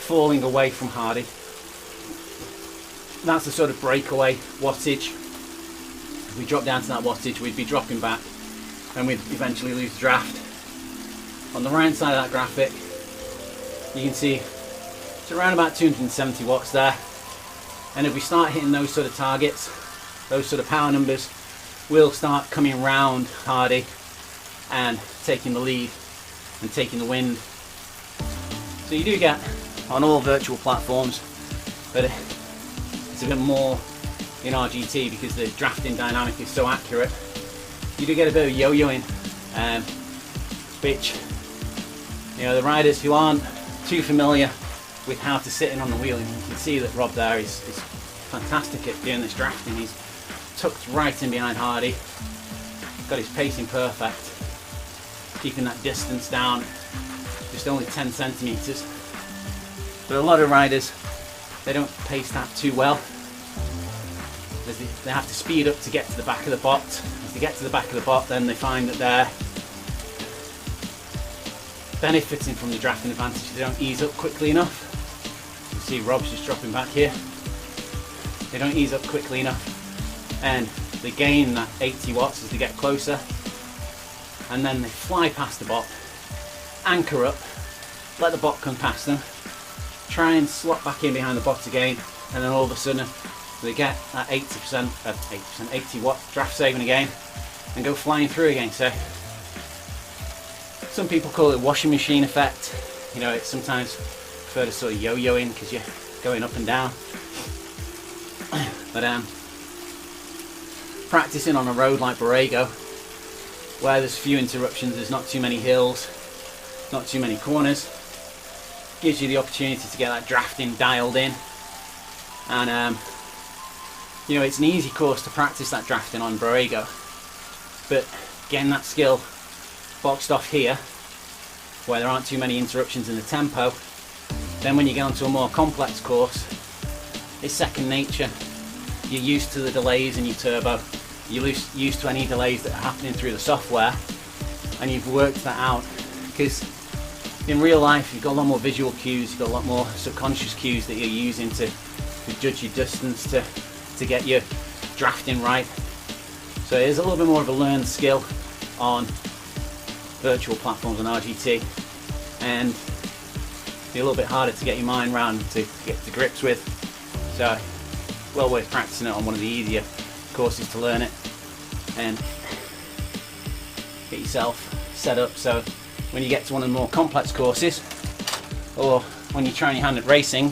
falling away from Hardy. That's the sort of breakaway wattage. If we drop down to that wattage, we'd be dropping back and we'd eventually lose the draft. On the right side of that graphic, you can see it's around about 270 watts there. And if we start hitting those sort of targets, those sort of power numbers, we'll start coming round Hardy and taking the lead and taking the wind. So you do get on all virtual platforms, but it's a bit more in RGT because the drafting dynamic is so accurate. You do get a bit of yo-yoing, which, you know, the riders who aren't too familiar with how to sit in on the wheel, and you can see that Rob there is fantastic at doing this drafting. He's tucked right in behind Hardy, got his pacing perfect, keeping that distance down, just only 10 centimeters. But a lot of riders, they don't pace that too well. They have to speed up to get to the back of the bot. As they get to the back of the bot, then they find that they're benefiting from the drafting advantage. They don't ease up quickly enough. You see Rob's just dropping back here. They don't ease up quickly enough, and they gain that 80 watts as they get closer, and then they fly past the bot, anchor up, let the bot come past them, try and slot back in behind the bot again, and then all of a sudden they get that 80 watt draft saving again and go flying through again. So some people call it washing machine effect. You know, it's sometimes prefer to sort of yo-yoing because you're going up and down. But practicing on a road like Borrego, where there's few interruptions, there's not too many hills, not too many corners, gives you the opportunity to get that drafting dialed in. And you know, it's an easy course to practice that drafting on Borrego, but getting that skill boxed off here, where there aren't too many interruptions in the tempo, then when you get onto a more complex course, it's second nature. You're used to the delays in your turbo, you're used to any delays that are happening through the software, and you've worked that out. Because in real life you've got a lot more visual cues, you've got a lot more subconscious cues that you're using to judge your distance, to get your drafting right. So it is a little bit more of a learned skill on virtual platforms on RGT, and be a little bit harder to get your mind around to get to grips with. So well worth practicing it on one of the easier courses to learn it and get yourself set up so when you get to one of the more complex courses, or when you're trying your hand at racing,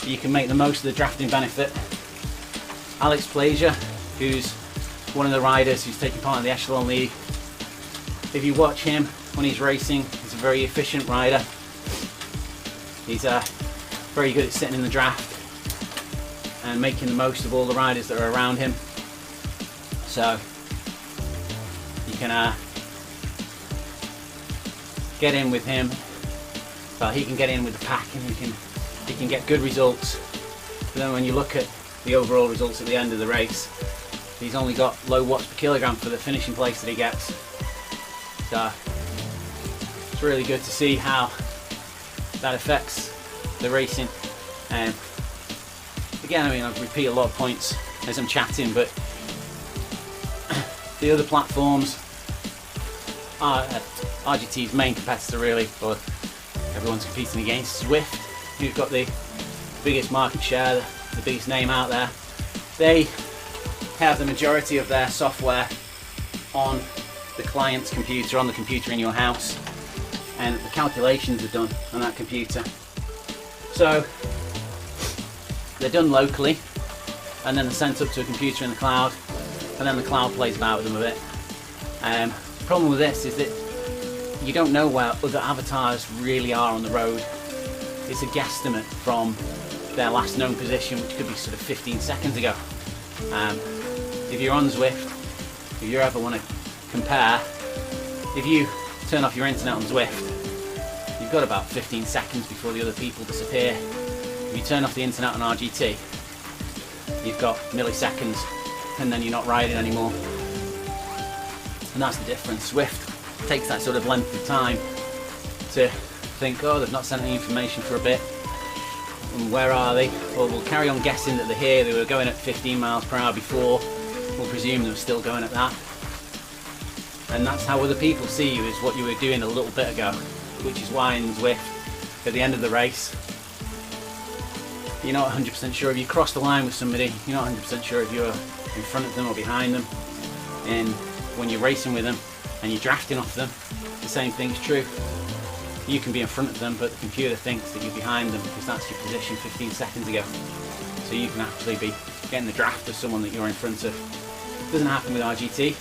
you can make the most of the drafting benefit. Alex Plaisir, who's one of the riders who's taking part in the Echelon League, if you watch him when he's racing, he's a very efficient rider. He's very good at sitting in the draft and making the most of all the riders that are around him. So you can get in with him. Well, he can get in with the pack, and he can get good results. But then when you look at the overall results at the end of the race, he's only got low watts per kilogram for the finishing place that he gets. So it's really good to see how that affects the racing. And again, I mean, I repeat a lot of points as I'm chatting, but the other platforms are RGT's main competitor, really, or everyone's competing against. Zwift, who've got the biggest market share, the biggest name out there. They have the majority of their software on the client's computer, on the computer in your house, and the calculations are done on that computer. So they're done locally, and then they're sent up to a computer in the cloud, and then the cloud plays about with them a bit. The problem with this is that you don't know where other avatars really are on the road. It's a guesstimate from their last known position, which could be sort of 15 seconds ago. If you're on Zwift, if you ever want to compare, if you turn off your internet on Zwift, you've got about 15 seconds before the other people disappear. If you turn off the internet on RGT, you've got milliseconds, and then you're not riding anymore. And that's the difference. Zwift takes that sort of length of time to think, oh, they've not sent any information for a bit, And where are they? Well, we'll carry on guessing that they're here. They were going at 15 miles per hour before. We'll presume they're still going at that. And that's how other people see you, is what you were doing a little bit ago, which is why in Zwift, at the end of the race, you're not 100% sure if you cross the line with somebody, you're not 100% sure if you're in front of them or behind them. And when you're racing with them and you're drafting off them, the same thing's true. You can be in front of them, but the computer thinks that you're behind them because that's your position 15 seconds ago. So you can actually be getting the draft of someone that you're in front of. It doesn't happen with RGT.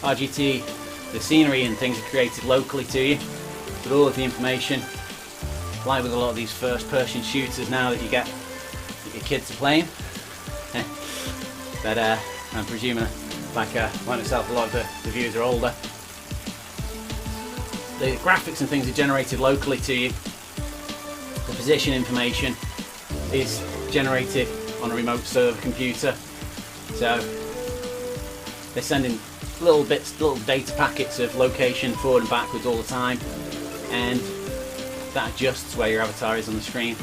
RGT, the scenery and things are created locally to you, but all of the information, like with a lot of these first-person shooters now that you get that your kids are playing, that I'm presuming, like myself, a lot of the viewers are older. The graphics and things are generated locally to you. The position information is generated on a remote server computer. So they're sending little bits, little data packets of location forward and backwards all the time, and that adjusts where your avatar is on the screen.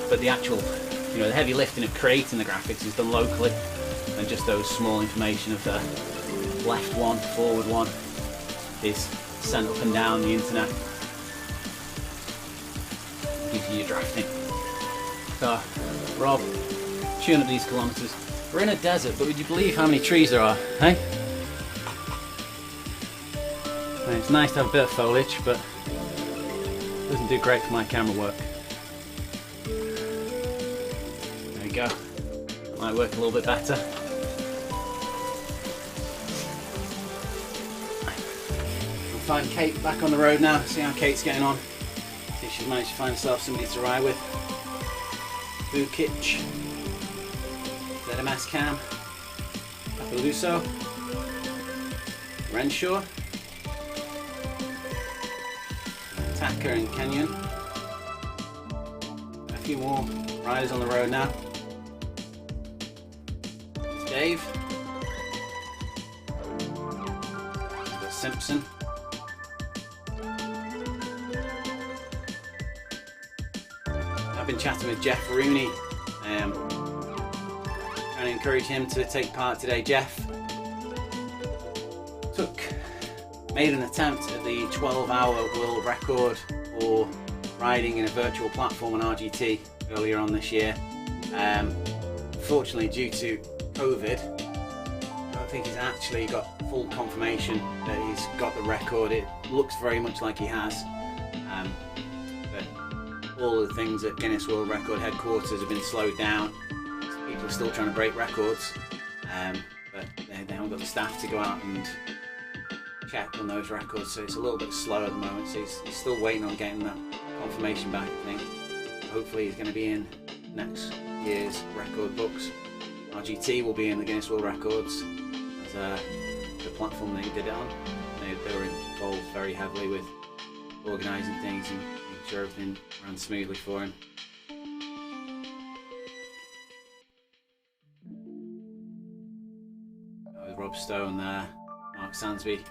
But the actual, the heavy lifting of creating the graphics is done locally, and just those small information of the left one, forward one is sent up and down the internet. Gives you your drafting. So, Rob, chewing up these kilometres. We're in a desert, but would you believe how many trees there are, hey? And it's nice to have a bit of foliage, but it doesn't do great for my camera work. There we go. Might work a little bit better. We'll find Kate back on the road now, see how Kate's getting on. See if she's managed to find herself somebody to ride with. Bukic, ZMS Cam, Papaluso, Renshaw, Taka and Kenyon. A few more riders on the road now. It's Dave. We've got Simpson. I've been chatting with Jeff Rooney, trying to encourage him to take part today. Jeff made an attempt at the 12-hour world record for riding in a virtual platform on RGT earlier on this year. Unfortunately, due to COVID, I don't think he's actually got full confirmation that he's got the record. It looks very much like he has. But all of the things at Guinness World Record headquarters have been slowed down. People are still trying to break records, but they haven't got the staff to go out and check on those records, so it's a little bit slow at the moment. So he's still waiting on getting that confirmation back, I think. Hopefully he's going to be in next year's record books. RGT will be in the Guinness World Records as the platform that he did it on. They were involved very heavily with organising things and making sure everything ran smoothly for him. With Rob Stone there, Mark Sansby,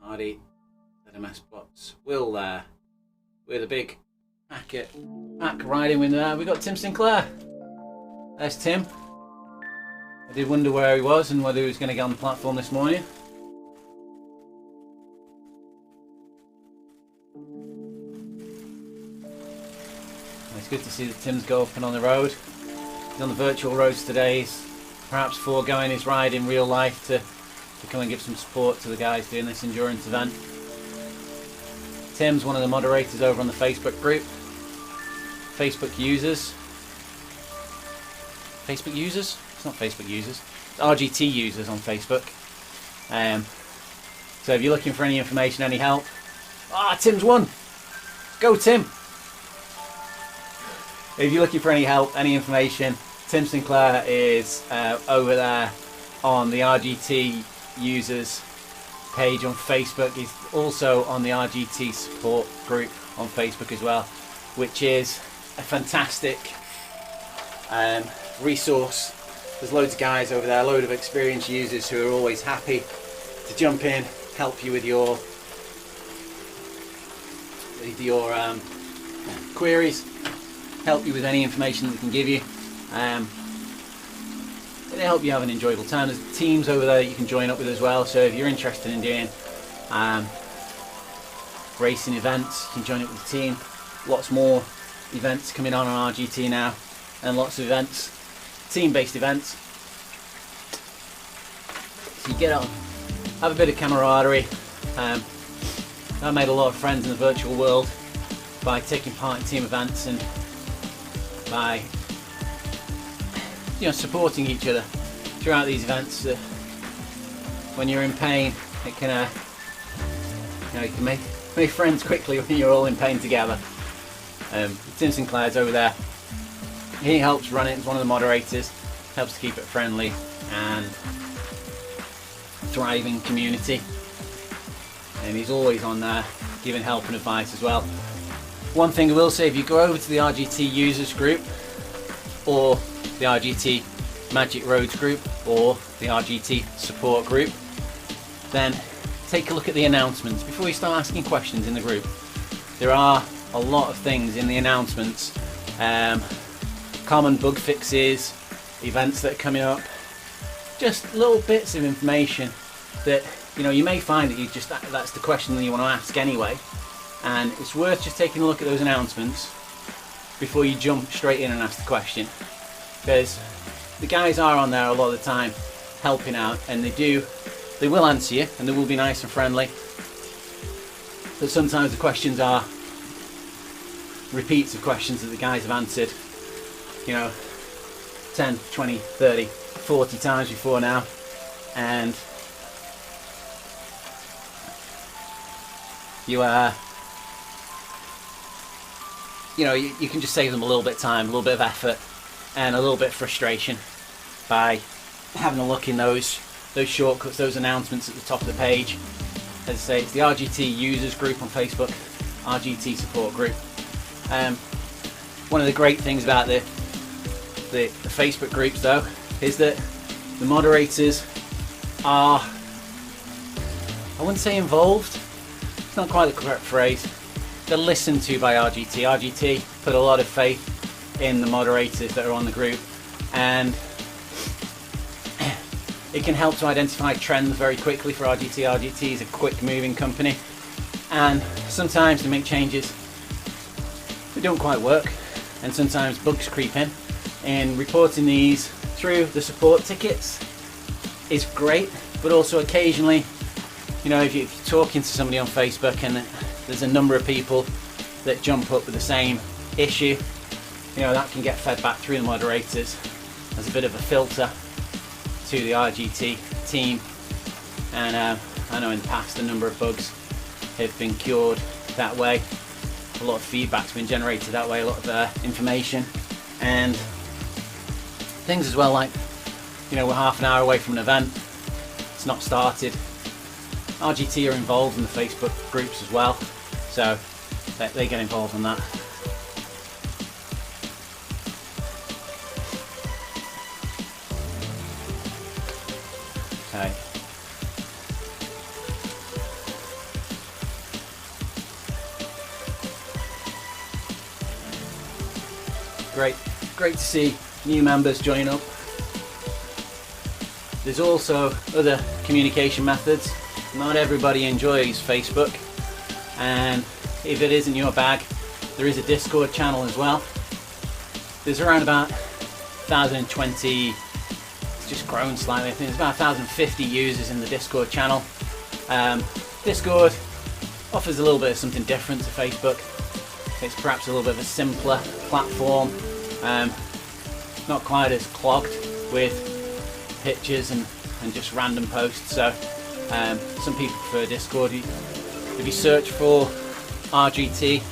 Hardy, ZMS Bots, Will there, with a big pack riding with there. We've got Tim Sinclair. There's Tim. I did wonder where he was and whether he was going to get on the platform this morning. It's good to see that Tim's go up and on the road. He's on the virtual roads today. He's perhaps foregoing his ride in real life to come and give some support to the guys doing this endurance event. Tim's one of the moderators over on the Facebook group. Facebook users? It's not Facebook users. It's RGT users on Facebook. So if you're looking for any information, any help, Tim's won! Go Tim! If you're looking for any help, any information, Tim Sinclair is over there on the RGT users page on Facebook. He's also on the RGT support group on Facebook as well, which is a fantastic resource. There's loads of guys over there, a load of experienced users who are always happy to jump in, help you with your queries, help you with any information that we can give you. They help you have an enjoyable time. There's teams over there you can join up with as well, so if you're interested in doing racing events, you can join up with the team. Lots more events coming on RGT now, and lots of events, team-based events. So you get on, have a bit of camaraderie. I made a lot of friends in the virtual world by taking part in team events and by supporting each other throughout these events. When you're in pain, it can you can make friends quickly when you're all in pain together. Tim Sinclair's over there. He helps run it. He's one of the moderators. Helps to keep it friendly and thriving community. And he's always on there giving help and advice as well. One thing I will say, if you go over to the RGT users group or the RGT Magic Roads group or the RGT support group, then take a look at the announcements before you start asking questions in the group. There are a lot of things in the announcements, common bug fixes, events that are coming up, just little bits of information that you may find that that's the question that you want to ask anyway, and it's worth just taking a look at those announcements before you jump straight in and ask the question, because the guys are on there a lot of the time helping out, and they will answer you and they will be nice and friendly, but sometimes the questions are repeats of questions that the guys have answered 10, 20, 30, 40 times before now, and you can just save them a little bit of time, a little bit of effort, and a little bit of frustration by having a look in those shortcuts, those announcements at the top of the page. As I say, it's the RGT users group on Facebook, RGT support group. One of the great things about the Facebook groups though is that the moderators are, I wouldn't say involved, it's not quite the correct phrase, they're listened to by RGT. RGT put a lot of faith in the moderators that are on the group, and it can help to identify trends very quickly for RGT. RGT is a quick moving company, and sometimes to make changes they don't quite work, and sometimes bugs creep in, and reporting these through the support tickets is great, but also occasionally if you're talking to somebody on Facebook and there's a number of people that jump up with the same issue, that can get fed back through the moderators as a bit of a filter to the RGT team, and I know in the past a number of bugs have been cured that way. A lot of feedback's been generated that way, a lot of information, and things as well, like we're half an hour away from an event, it's not started. RGT are involved in the Facebook groups as well, so they get involved in that. Okay. Great to see new members join up. There's also other communication methods. Not everybody enjoys Facebook, and if it isn't your bag, there is a Discord channel as well. There's around about 1,020, it's just grown slightly, I think there's about 1,050 users in the Discord channel. Discord offers a little bit of something different to Facebook. It's perhaps a little bit of a simpler platform, not quite as clogged with pictures and just random posts, so some people prefer Discord. If you search for RGT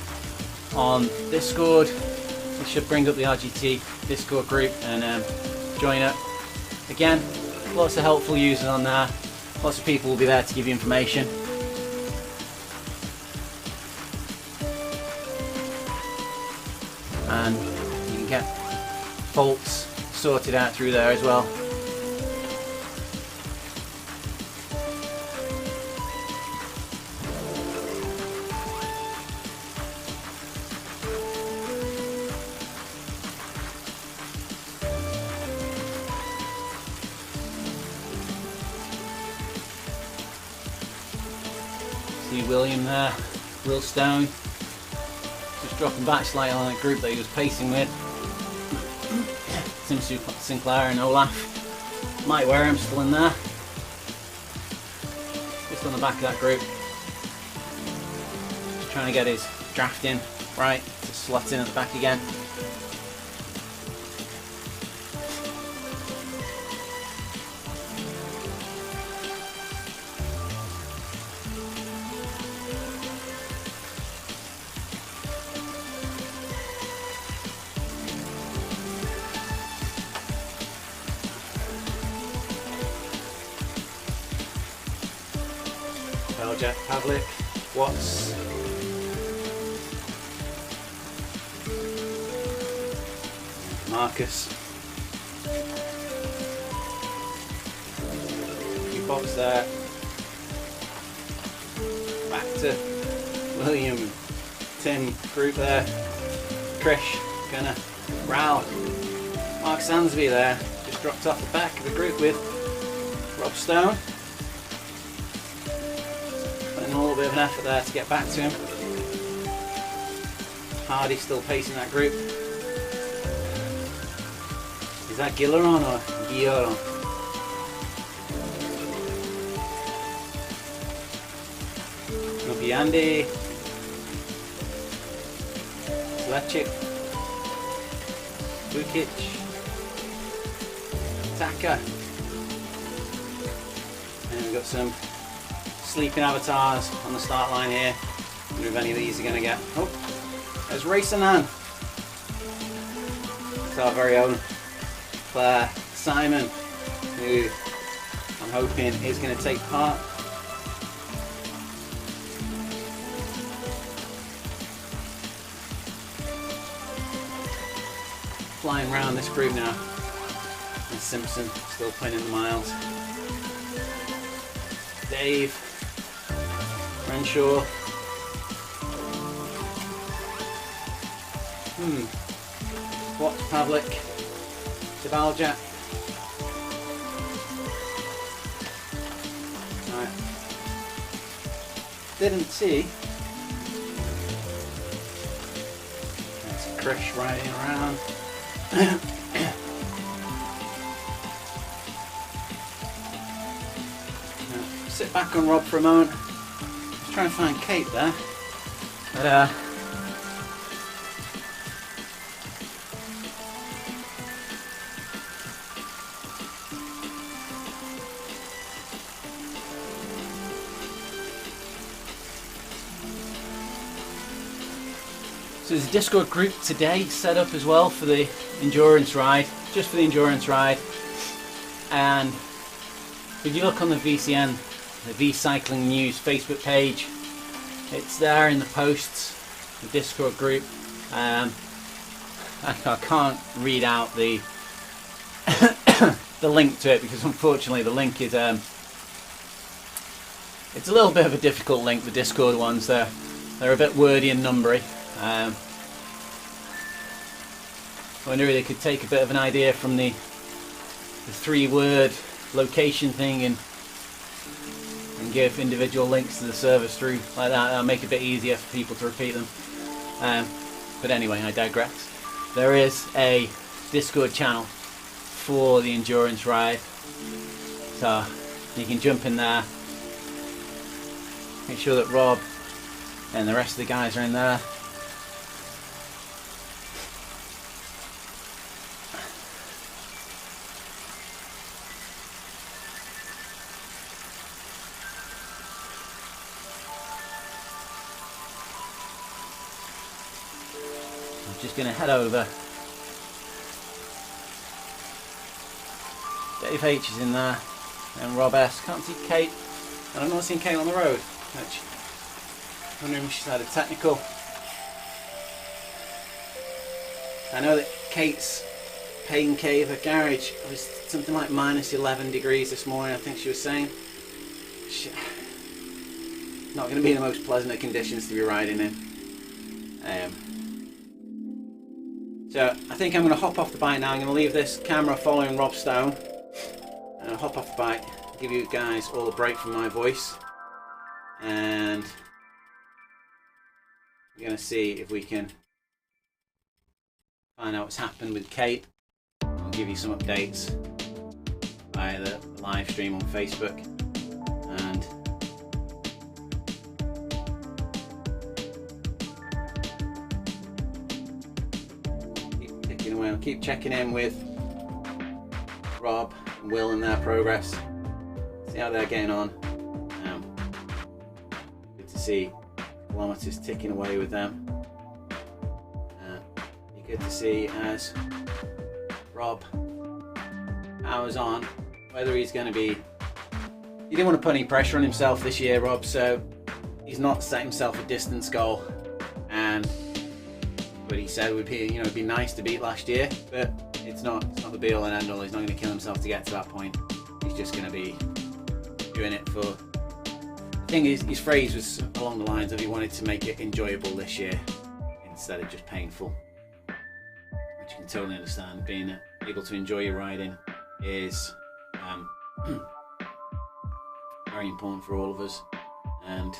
on Discord, it should bring up the RGT Discord group and join it. Again, lots of helpful users on there, lots of people will be there to give you information. And you can get faults sorted out through there as well. See William there, Will Stone, just dropping back slightly on that group that he was pacing with. Tim Sinclair and Olaf. Mike Wareham still in there. Just on the back of that group. Just trying to get his draft in right, to slot in at the back again. Beljack, Pavlik, Watts, Marcus, few pops there, back to William, Tim, group there, Krish, Gunnar, Ral, Mark Sansby there, just dropped off the back of the group with Rob Stone. A little bit of an effort there to get back to him. Hardy still pacing that group. Is that Gilleron or Guilleron? Andy, Lechik, Vukic, Taka, and we've got some sleeping avatars on the start line here. I wonder if any of these are going to get. Oh, there's Raceanan. It's our very own Claire Simon, who I'm hoping is going to take part. Flying around this group now. And Simpson still playing in the miles. Dave, Renshaw. What? Pavlik, Sabaljak. Right. Didn't see. That's Krish riding around. Sit back on Rob for a moment. Just try and find Kate there. But so there's a Discord group today set up as well for the endurance ride, just for the endurance ride. And if you look on the VCN, the V Cycling News Facebook page, it's there in the posts, the Discord group. I can't read out the the link to it because unfortunately the link is it's a little bit of a difficult link. The Discord ones, they're a bit wordy and numbery. I wonder if they could take a bit of an idea from the 3-word location thing and give individual links to the servers through like that. That'll make it a bit easier for people to repeat them. But anyway, I digress. There is a Discord channel for the endurance ride, so you can jump in there. Make sure that Rob and the rest of the guys are in there. Just going to head over. Dave H is in there, and Rob S. Can't see Kate, and I've not seen Kate on the road. Which, wondering if she's had a technical. I know that Kate's pain cave at garage was something like minus 11 degrees this morning. I think she was saying. Not going to be the most pleasant of conditions to be riding in. So I think I'm going to hop off the bike now. I'm going to leave this camera following Rob Stone and I'll hop off the bike, give you guys all a break from my voice, and we're going to see if we can find out what's happened with Kate. I'll give you some updates via the live stream on Facebook. And keep ticking away. I'll keep checking in with Rob and Will and their progress. See how they're getting on. Good to see kilometers ticking away with them. Be good to see as Rob powers on whether he's going to be. He didn't want to put any pressure on himself this year, Rob, so he's not set himself a distance goal. And what he said would be, it'd be nice to beat last year, but it's not the be all and end all. He's not going to kill himself to get to that point. He's just going to be doing it for. The thing is, his phrase was along the lines of he wanted to make it enjoyable this year instead of just painful, which you can totally understand. Being able to enjoy your riding is very important for all of us, and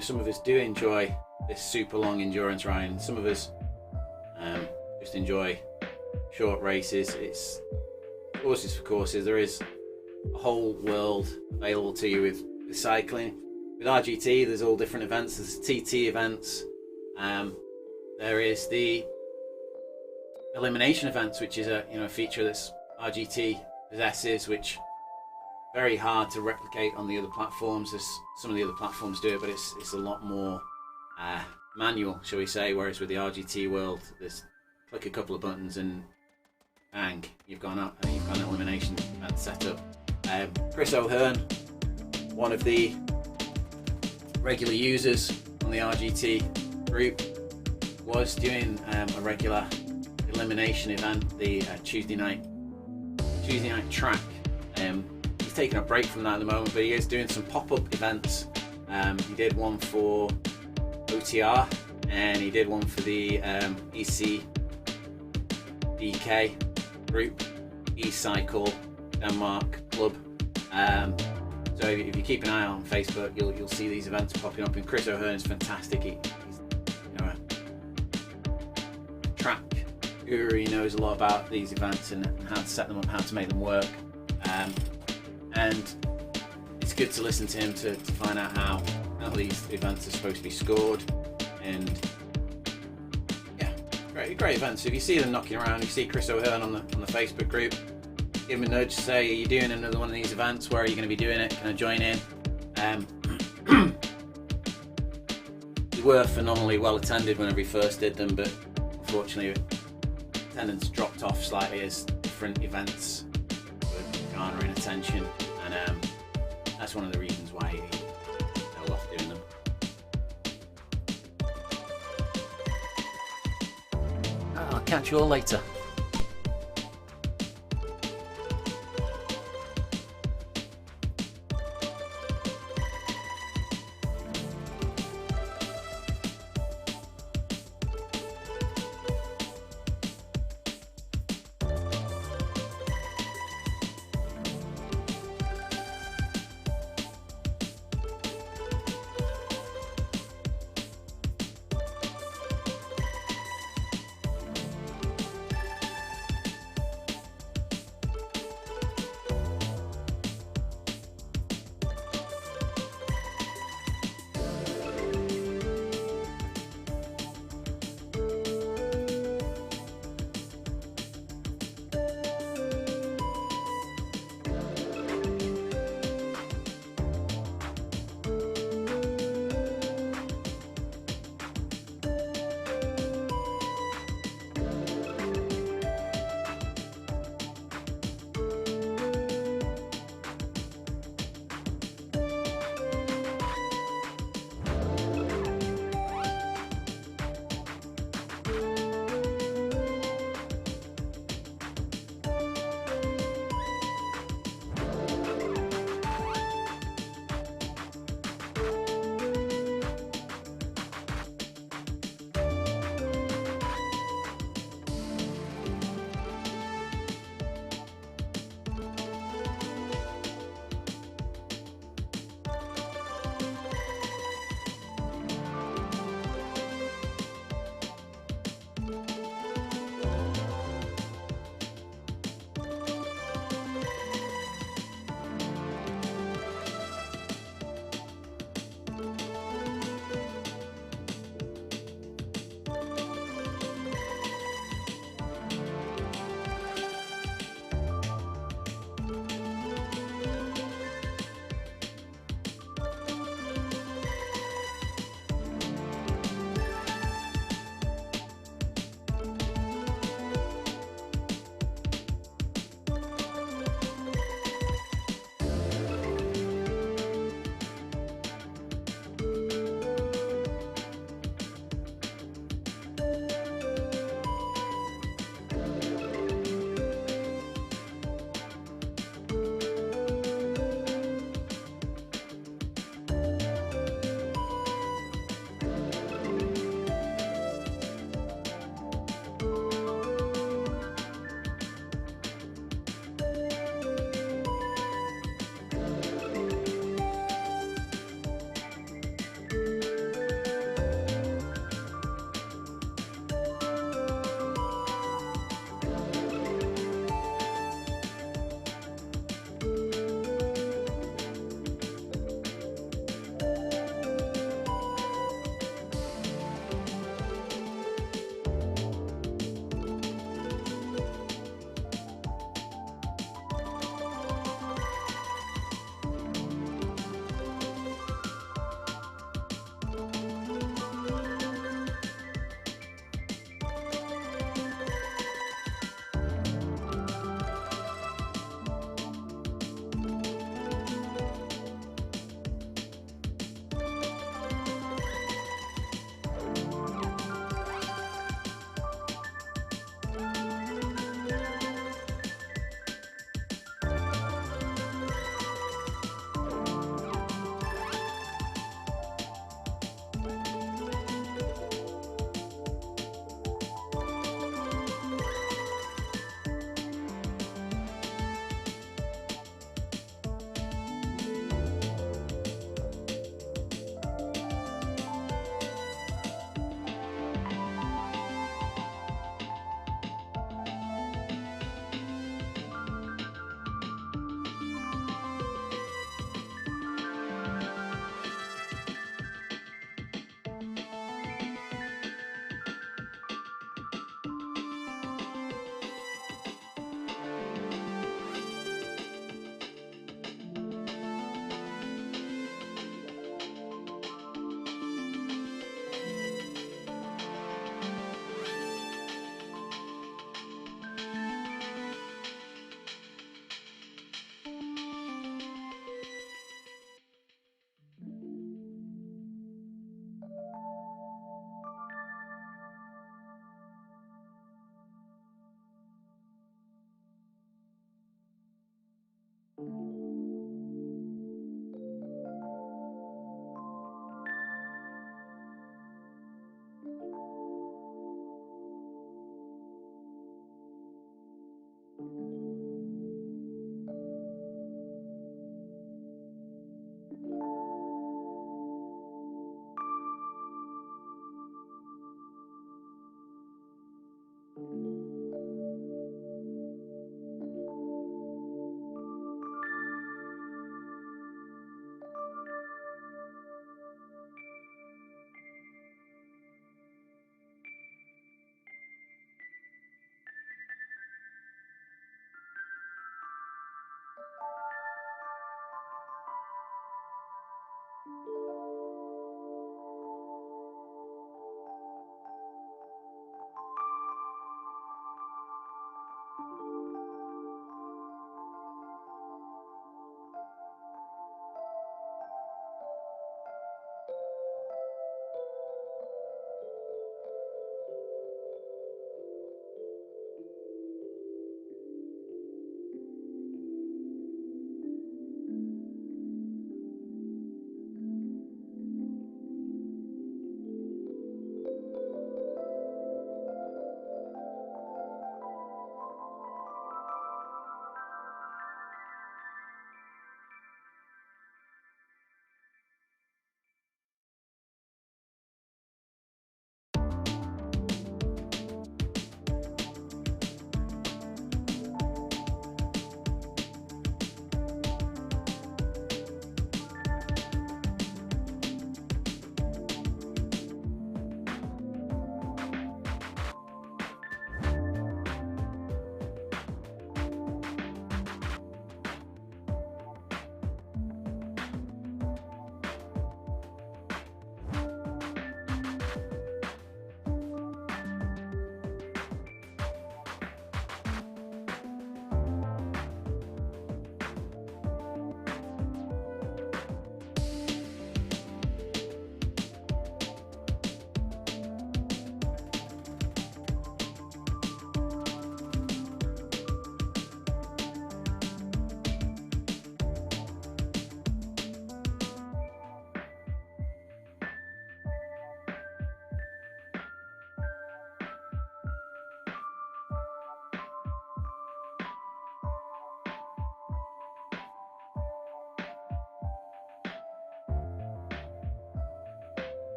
some of us do enjoy this super long endurance riding. Some of us just enjoy short races. It's courses for courses. There is a whole world available to you with cycling. With RGT, there's all different events. There's TT events. There is the elimination events, which is a feature that's RGT possesses, which very hard to replicate on the other platforms. There's some of the other platforms do it, but it's a lot more manual, shall we say. Whereas with the RGT world, there's click a couple of buttons and bang, you've got an elimination event set up. Chris O'Hearn, one of the regular users on the RGT group, was doing a regular elimination event, the Tuesday night track. He's taking a break from that at the moment, but he is doing some pop-up events. He did one for OTR, and he did one for the ECDK group, E-Cycle Denmark Club. So if you keep an eye on Facebook, you'll see these events popping up. And Chris O'Hearn is fantastic. He's a track guru. He knows a lot about these events and how to set them up, how to make them work. And it's good to listen to him to find out how these events are supposed to be scored. And yeah, great events. So if you see them knocking around, you see Chris O'Hearn on the Facebook group, give him a nudge, say, are you doing another one of these events? Where are you going to be doing it? Can I join in? They were phenomenally well attended whenever he first did them, but unfortunately attendance dropped off slightly as different events were garnering attention, and that's one of the reasons why he held off doing them. I'll catch you all later.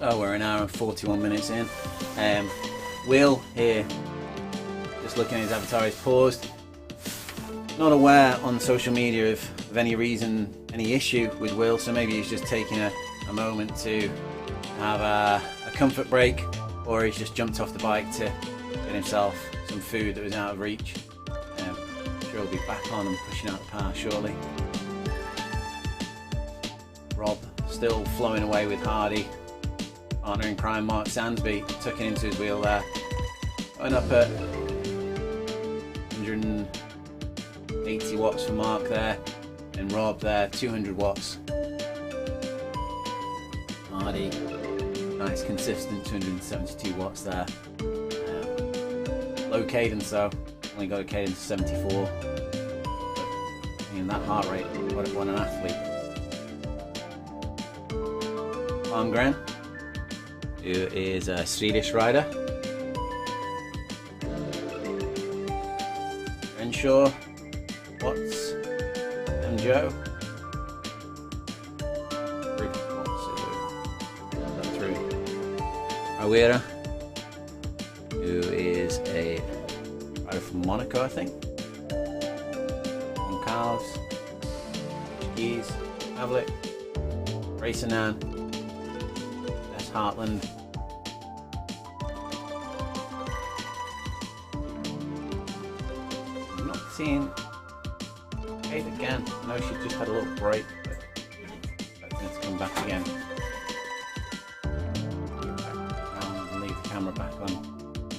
So we're an hour and 41 minutes in. Will here, just looking at his avatar, is paused. Not aware on social media of any reason, any issue with Will, so maybe he's just taking a moment to have a comfort break, or he's just jumped off the bike to get himself some food that was out of reach. I'm sure he'll be back on and pushing out the power shortly. Rob still flowing away with Hardy, partner in crime Mark Sansby, tucking into his wheel there. Going up at 180 watts for Mark there, and Rob there, 200 watts. Hardy, nice consistent 272 watts there. Low cadence though, only got a cadence of 74. But, I mean, that heart rate, what an athlete. Palmgren, who is a Swedish rider. Renshaw, Watts, and Joe. Awira, who is a rider from Monaco, I think. On Calves, Skis, Havlik, Racenan, S. Hartland. I'm not seeing Kate again. I know she just had a little break, but expecting her to come back again. Camera back on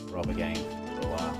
Rob again for a while.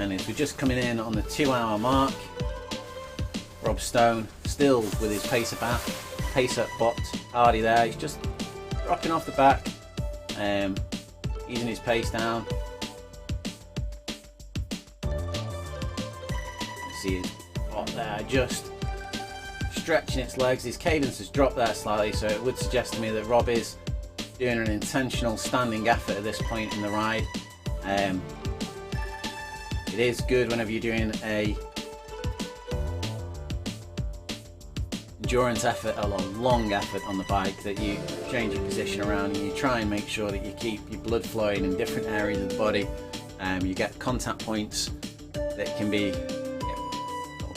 and as we're just coming in on the 2 hour mark, Rob Stone still with his pacer bath. pacer bot Hardy there. He's just dropping off the back, easing his pace down. You see his bot there just stretching its legs. His cadence has dropped there slightly, so it would suggest to me that Rob is doing an intentional standing effort at this point in the ride. It is good whenever you're doing a endurance effort, a long effort on the bike, that you change your position around and you try and make sure that you keep your blood flowing in different areas of the body. You get contact points that can be,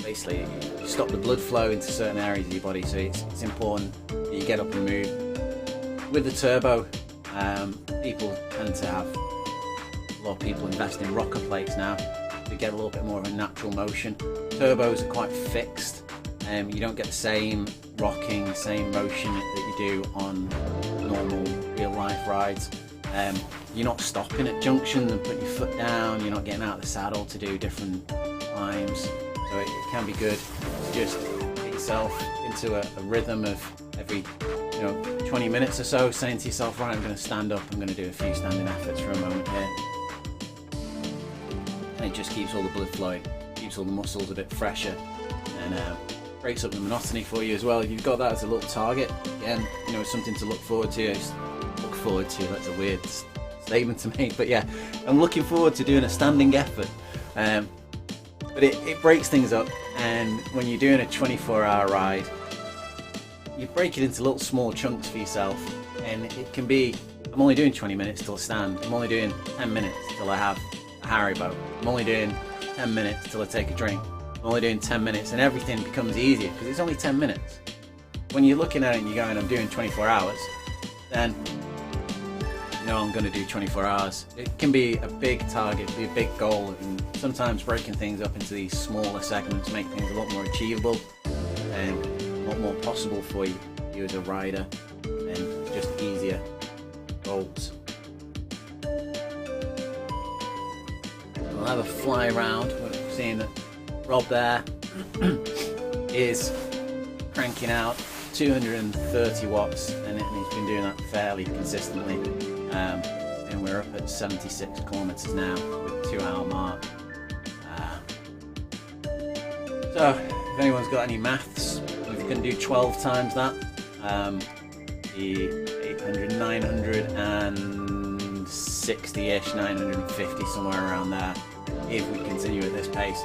basically you stop the blood flow into certain areas of your body, so it's important that you get up and move. With the turbo, people tend to have, a lot of people invest in rocker plates now to get a little bit more of a natural motion. Turbos are quite fixed, you don't get the same rocking, same motion that you do on normal real life rides. You're not stopping at junctions and putting your foot down, you're not getting out of the saddle to do different climbs, so it can be good to just get yourself into a rhythm of every 20 minutes or so, saying to yourself, right, I'm going to stand up, I'm going to do a few standing efforts for a moment here. And it just keeps all the blood flowing, keeps all the muscles a bit fresher, and breaks up the monotony for you as well. You've got that as a little target, again, something to look forward to. That's a weird statement to make, but yeah, I'm looking forward to doing a standing effort. But it breaks things up, and when you're doing a 24-hour ride, you break it into little small chunks for yourself, and it can be, I'm only doing 20 minutes till I stand, I'm only doing 10 minutes till I have a Haribo, I'm only doing 10 minutes till I take a drink, I'm only doing 10 minutes, and everything becomes easier because it's only 10 minutes. When you're looking at it and you're going, I'm doing 24 hours, then I'm going to do 24 hours. It can be a big target, be a big goal, and sometimes breaking things up into these smaller segments make things a lot more achievable and a lot more possible for you as a rider, and just easier goals. We'll have a fly around. We're seeing that Rob there is cranking out 230 watts, and he's been doing that fairly consistently, and we're up at 76 kilometers now with the 2-hour mark. So if anyone's got any maths, we can do 12 times that, the 800, 960-ish, 950, somewhere around there, if we continue at this pace.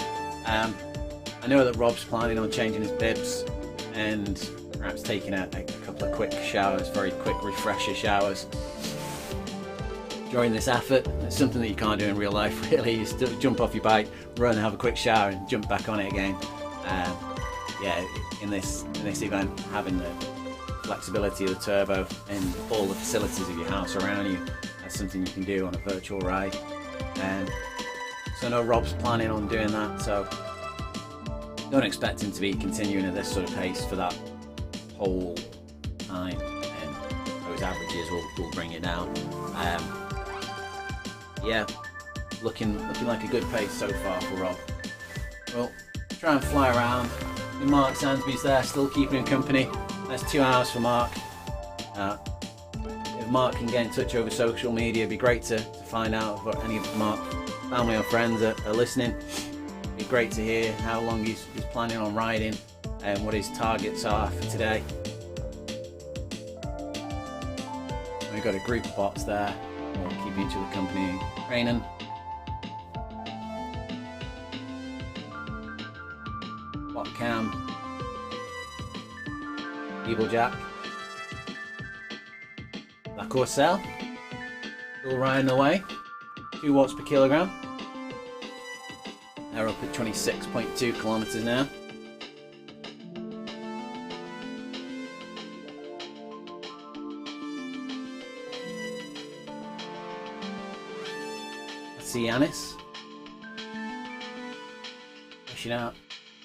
I know that Rob's planning on changing his bibs and perhaps taking a couple of quick showers, very quick refresher showers during this effort. It's something that you can't do in real life, really. You still jump off your bike, run, have a quick shower and jump back on it again. In this event, having the flexibility of the turbo and all the facilities of your house around you, that's something you can do on a virtual ride. So I know Rob's planning on doing that, so don't expect him to be continuing at this sort of pace for that whole time, and those averages will bring it down. Looking like a good pace so far for Rob. Well, try and fly around. Mark Sansby's there, still keeping him company. That's 2 hours for Mark. If Mark can get in touch over social media, it'd be great to find out if any of Mark's family or friends are listening. It'd be great to hear how long he's planning on riding and what his targets are for today. We've got a group of bots there, all keeping each other company, training. Bot Cam, Evil Jack, La Courcelle, still riding away, 2 watts per kilogram. They're up at 26.2 kilometers now. Let's see Yanis pushing out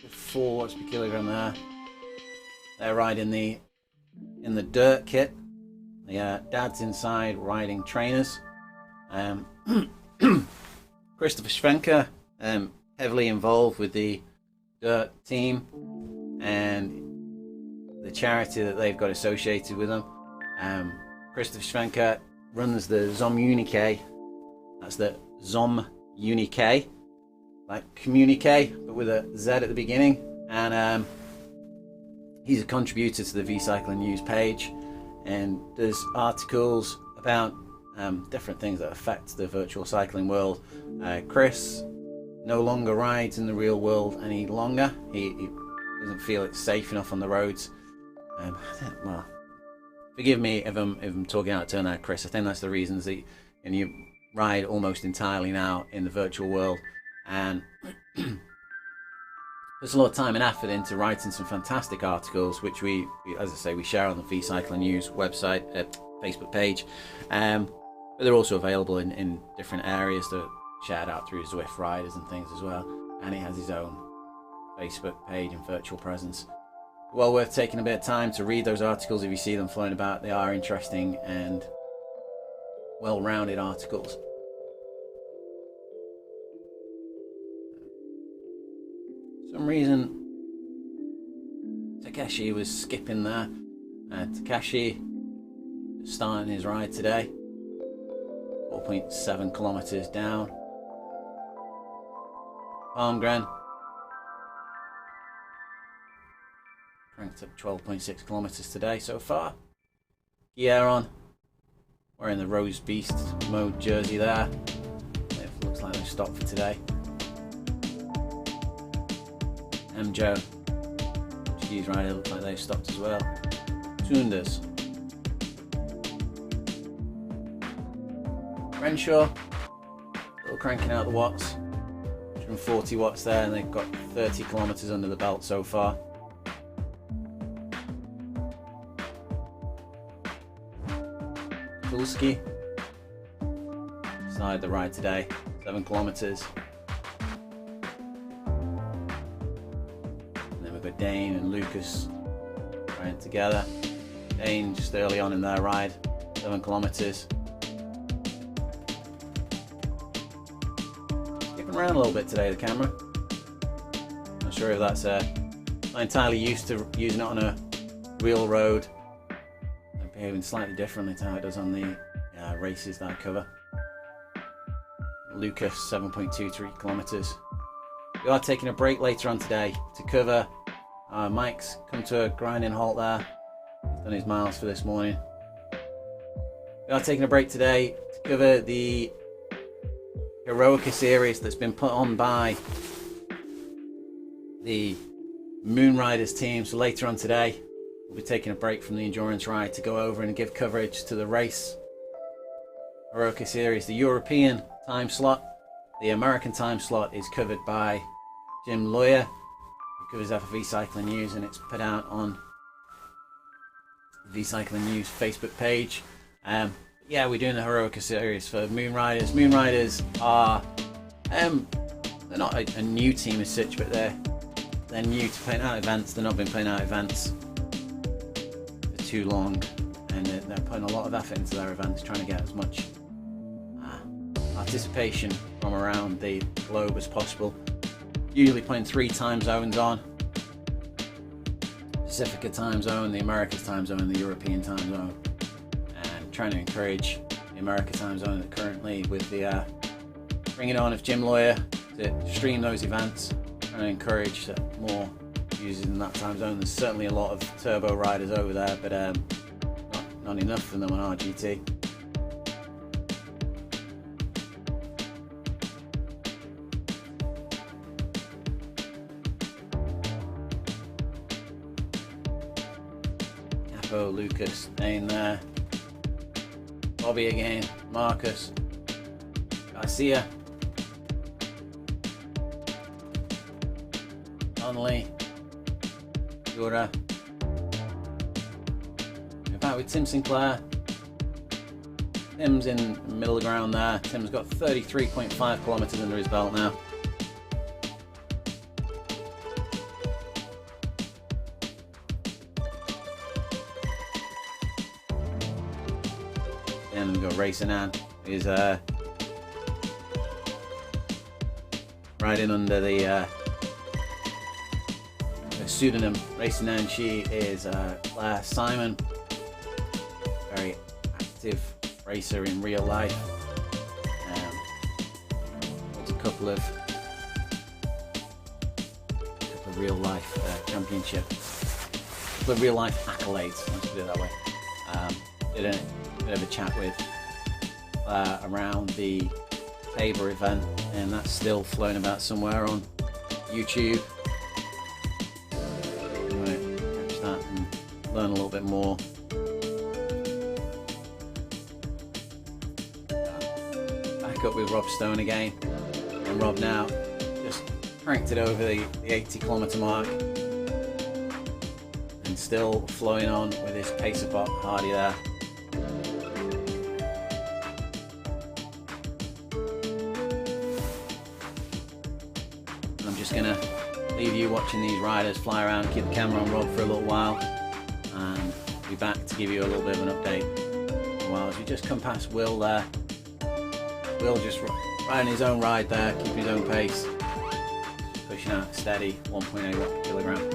with 4 watts per kilogram there. They're riding in the dirt kit. The dad's inside riding trainers. Christopher Schwenker, heavily involved with the dirt team, and the charity that they've got associated with them. Christopher Schwenker runs the Zom Unique. That's the Zom Unique, like communique, but with a Z at the beginning. And he's a contributor to the V-Cycling News page, and there's articles about different things that affect the virtual cycling world. Chris no longer rides in the real world any longer. He doesn't feel it's safe enough on the roads. Well, forgive me if I'm talking out of turn there, Chris. I think that's the reasons that you ride almost entirely now in the virtual world, and there's a lot of time and effort into writing some fantastic articles, which we, as I say, we share on the V-Cycling News website, Facebook page, but they're also available in different areas that are shared out through Zwift riders and things as well. And he has his own Facebook page and virtual presence. Well worth taking a bit of time to read those articles if you see them floating about. They are interesting and well-rounded articles. For some reason Takeshi was skipping there. Takeshi starting his ride today, 4.7 kilometers down. Palmgren ranked up 12.6 kilometers today so far. Guerron wearing the Rose Beast mode jersey there. It looks like they've stopped for today. Joe, Portuguese rider, looks like they've stopped as well. Toonders. Renshaw, still cranking out the watts. 140 watts there, and they've got 30 kilometers under the belt so far. Tulski started the ride today, 7 kilometers. And then we've got Dane and Lucas riding together. Dane just early on in their ride, 7 kilometers. Skipping around a little bit today, the camera. Not sure if that's not entirely used to using it on a real road. Behaving slightly differently to how it does on the races that I cover. Lucas, 7.23 kilometers. We are taking a break later on today to cover. Mike's come to a grinding halt there. He's done his miles for this morning. We are taking a break today to cover the Heroica series that's been put on by the Moonriders team. So later on today, we'll be taking a break from the endurance ride to go over and give coverage to the race. Heroica series, the European time slot. The American time slot is covered by Jim Lawyer, who covers that for V-Cycling News, and it's put out on the V-Cycling News Facebook page. Yeah, we're doing the Heroica series for Moonriders. Moonriders are they're not a new team as such, but they're new to playing out events. They've not been playing out events for too long, and they're putting a lot of effort into their events, trying to get as much participation from around the globe as possible. Usually playing 3 time zones on: Pacifica time zone, the Americas time zone, and the European time zone. And trying to encourage the America time zone currently with the bringing on of Jim Lawyer to stream those events, trying to encourage more users in that time zone. There's certainly a lot of turbo riders over there, but not enough of them on RGT. Capo, Lucas, Dane there. Bobby again, Marcus, Garcia, Donnelly, Jura. We're back with Tim Sinclair. Tim's in the middle of the ground there. Tim's got 33.5 kilometers under his belt now. And we've got Racing Ann, who's riding under the pseudonym racing name. She is Claire Simon, very active racer in real life. Holds a couple of real life championships, a couple of real life accolades, let's put it that way. Did a bit of a chat with around the Tabor event, and that's still floating about somewhere on YouTube. Catch that and learn a little bit more. Back up with Rob Stone again, and Rob now just cranked it over the 80-kilometer mark, and still flowing on with his pacer bot Hardy there. I'm just gonna leave you watching these riders fly around, keep the camera on Rob for a little while, and be back to give you a little bit of an update. Well, as we just come past Will there, Will just riding his own ride there, keeping his own pace, pushing out steady 1.8 watt per kilogram.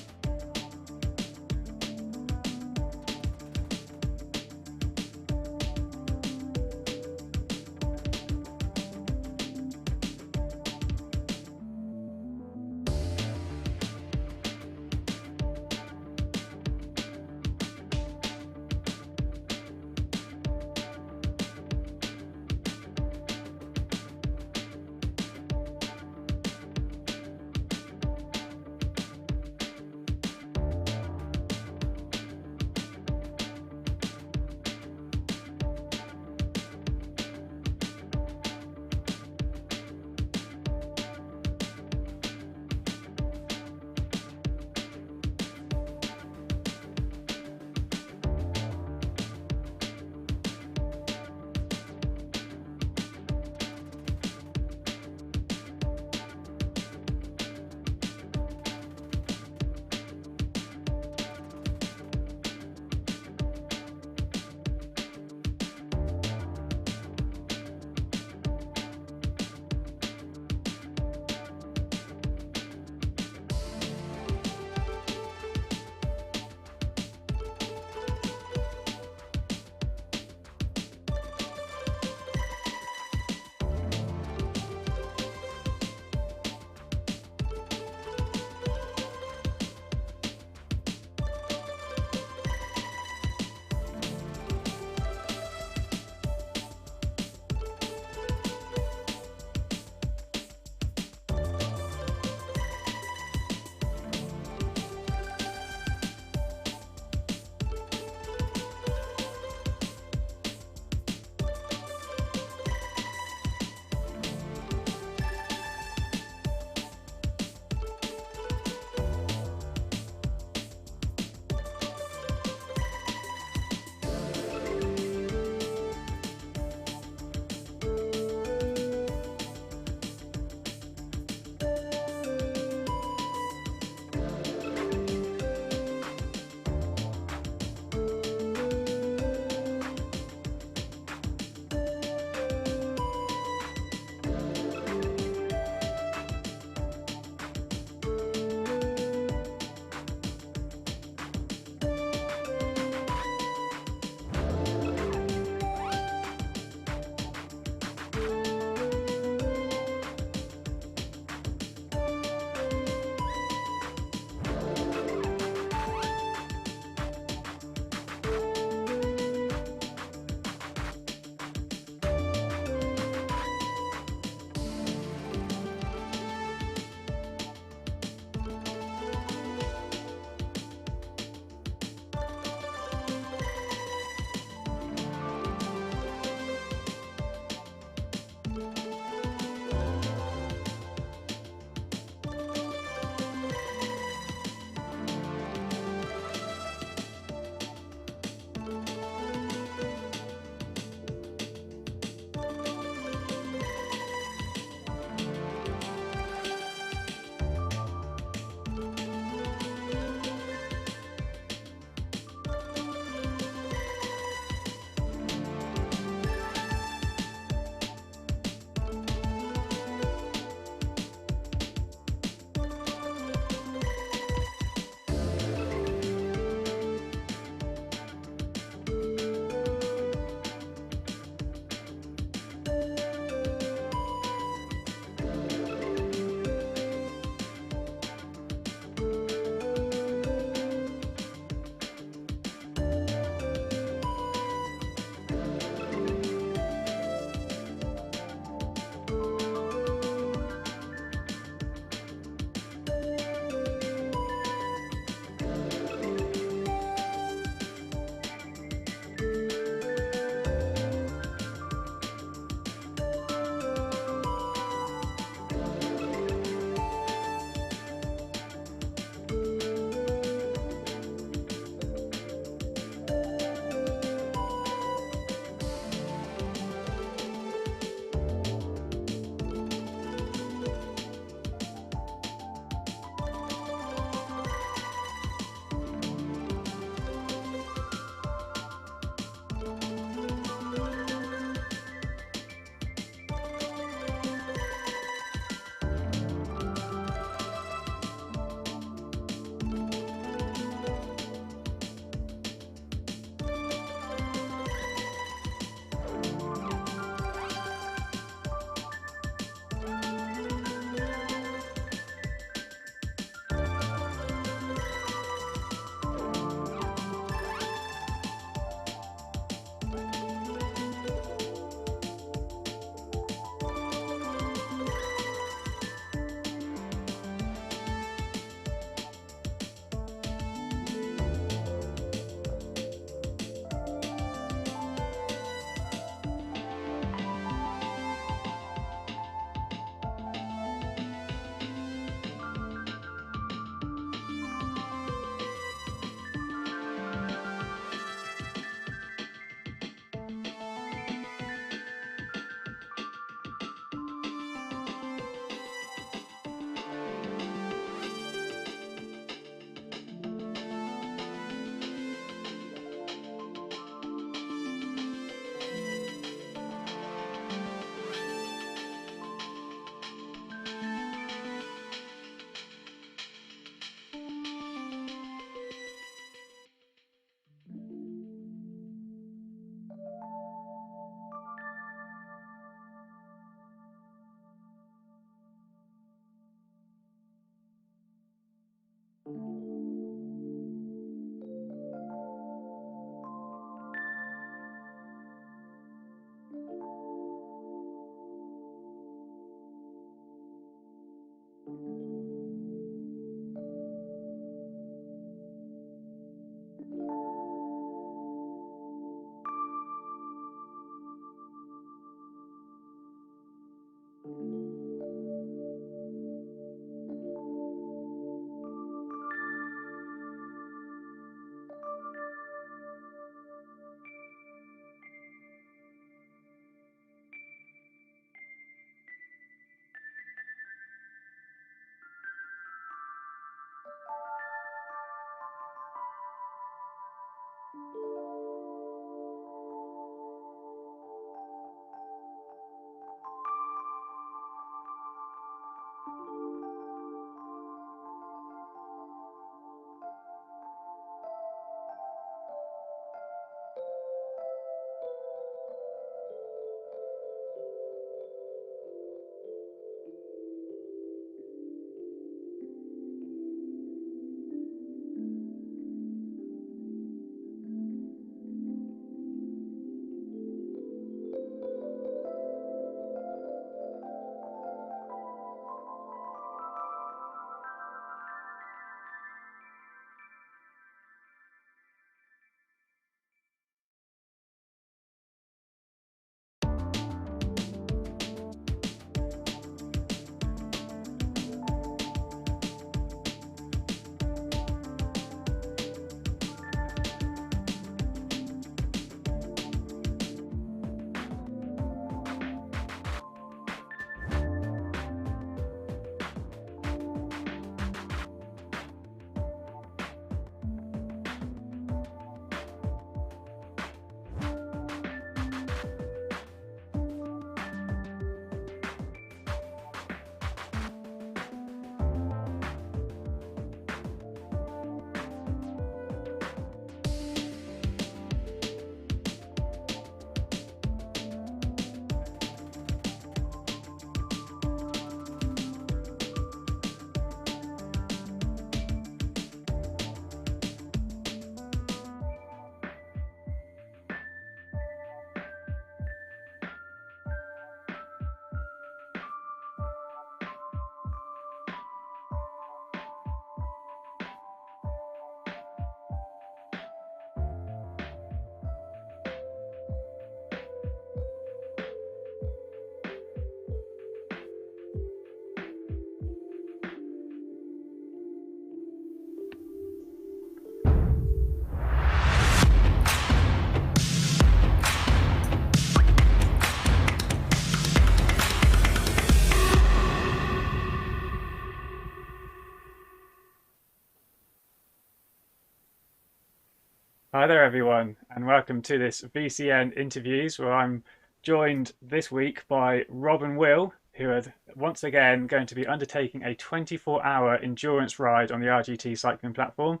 Hi there, everyone, and welcome to this VCN interviews where I'm joined this week by Rob and Will, who are once again going to be undertaking a 24-hour endurance ride on the RGT cycling platform.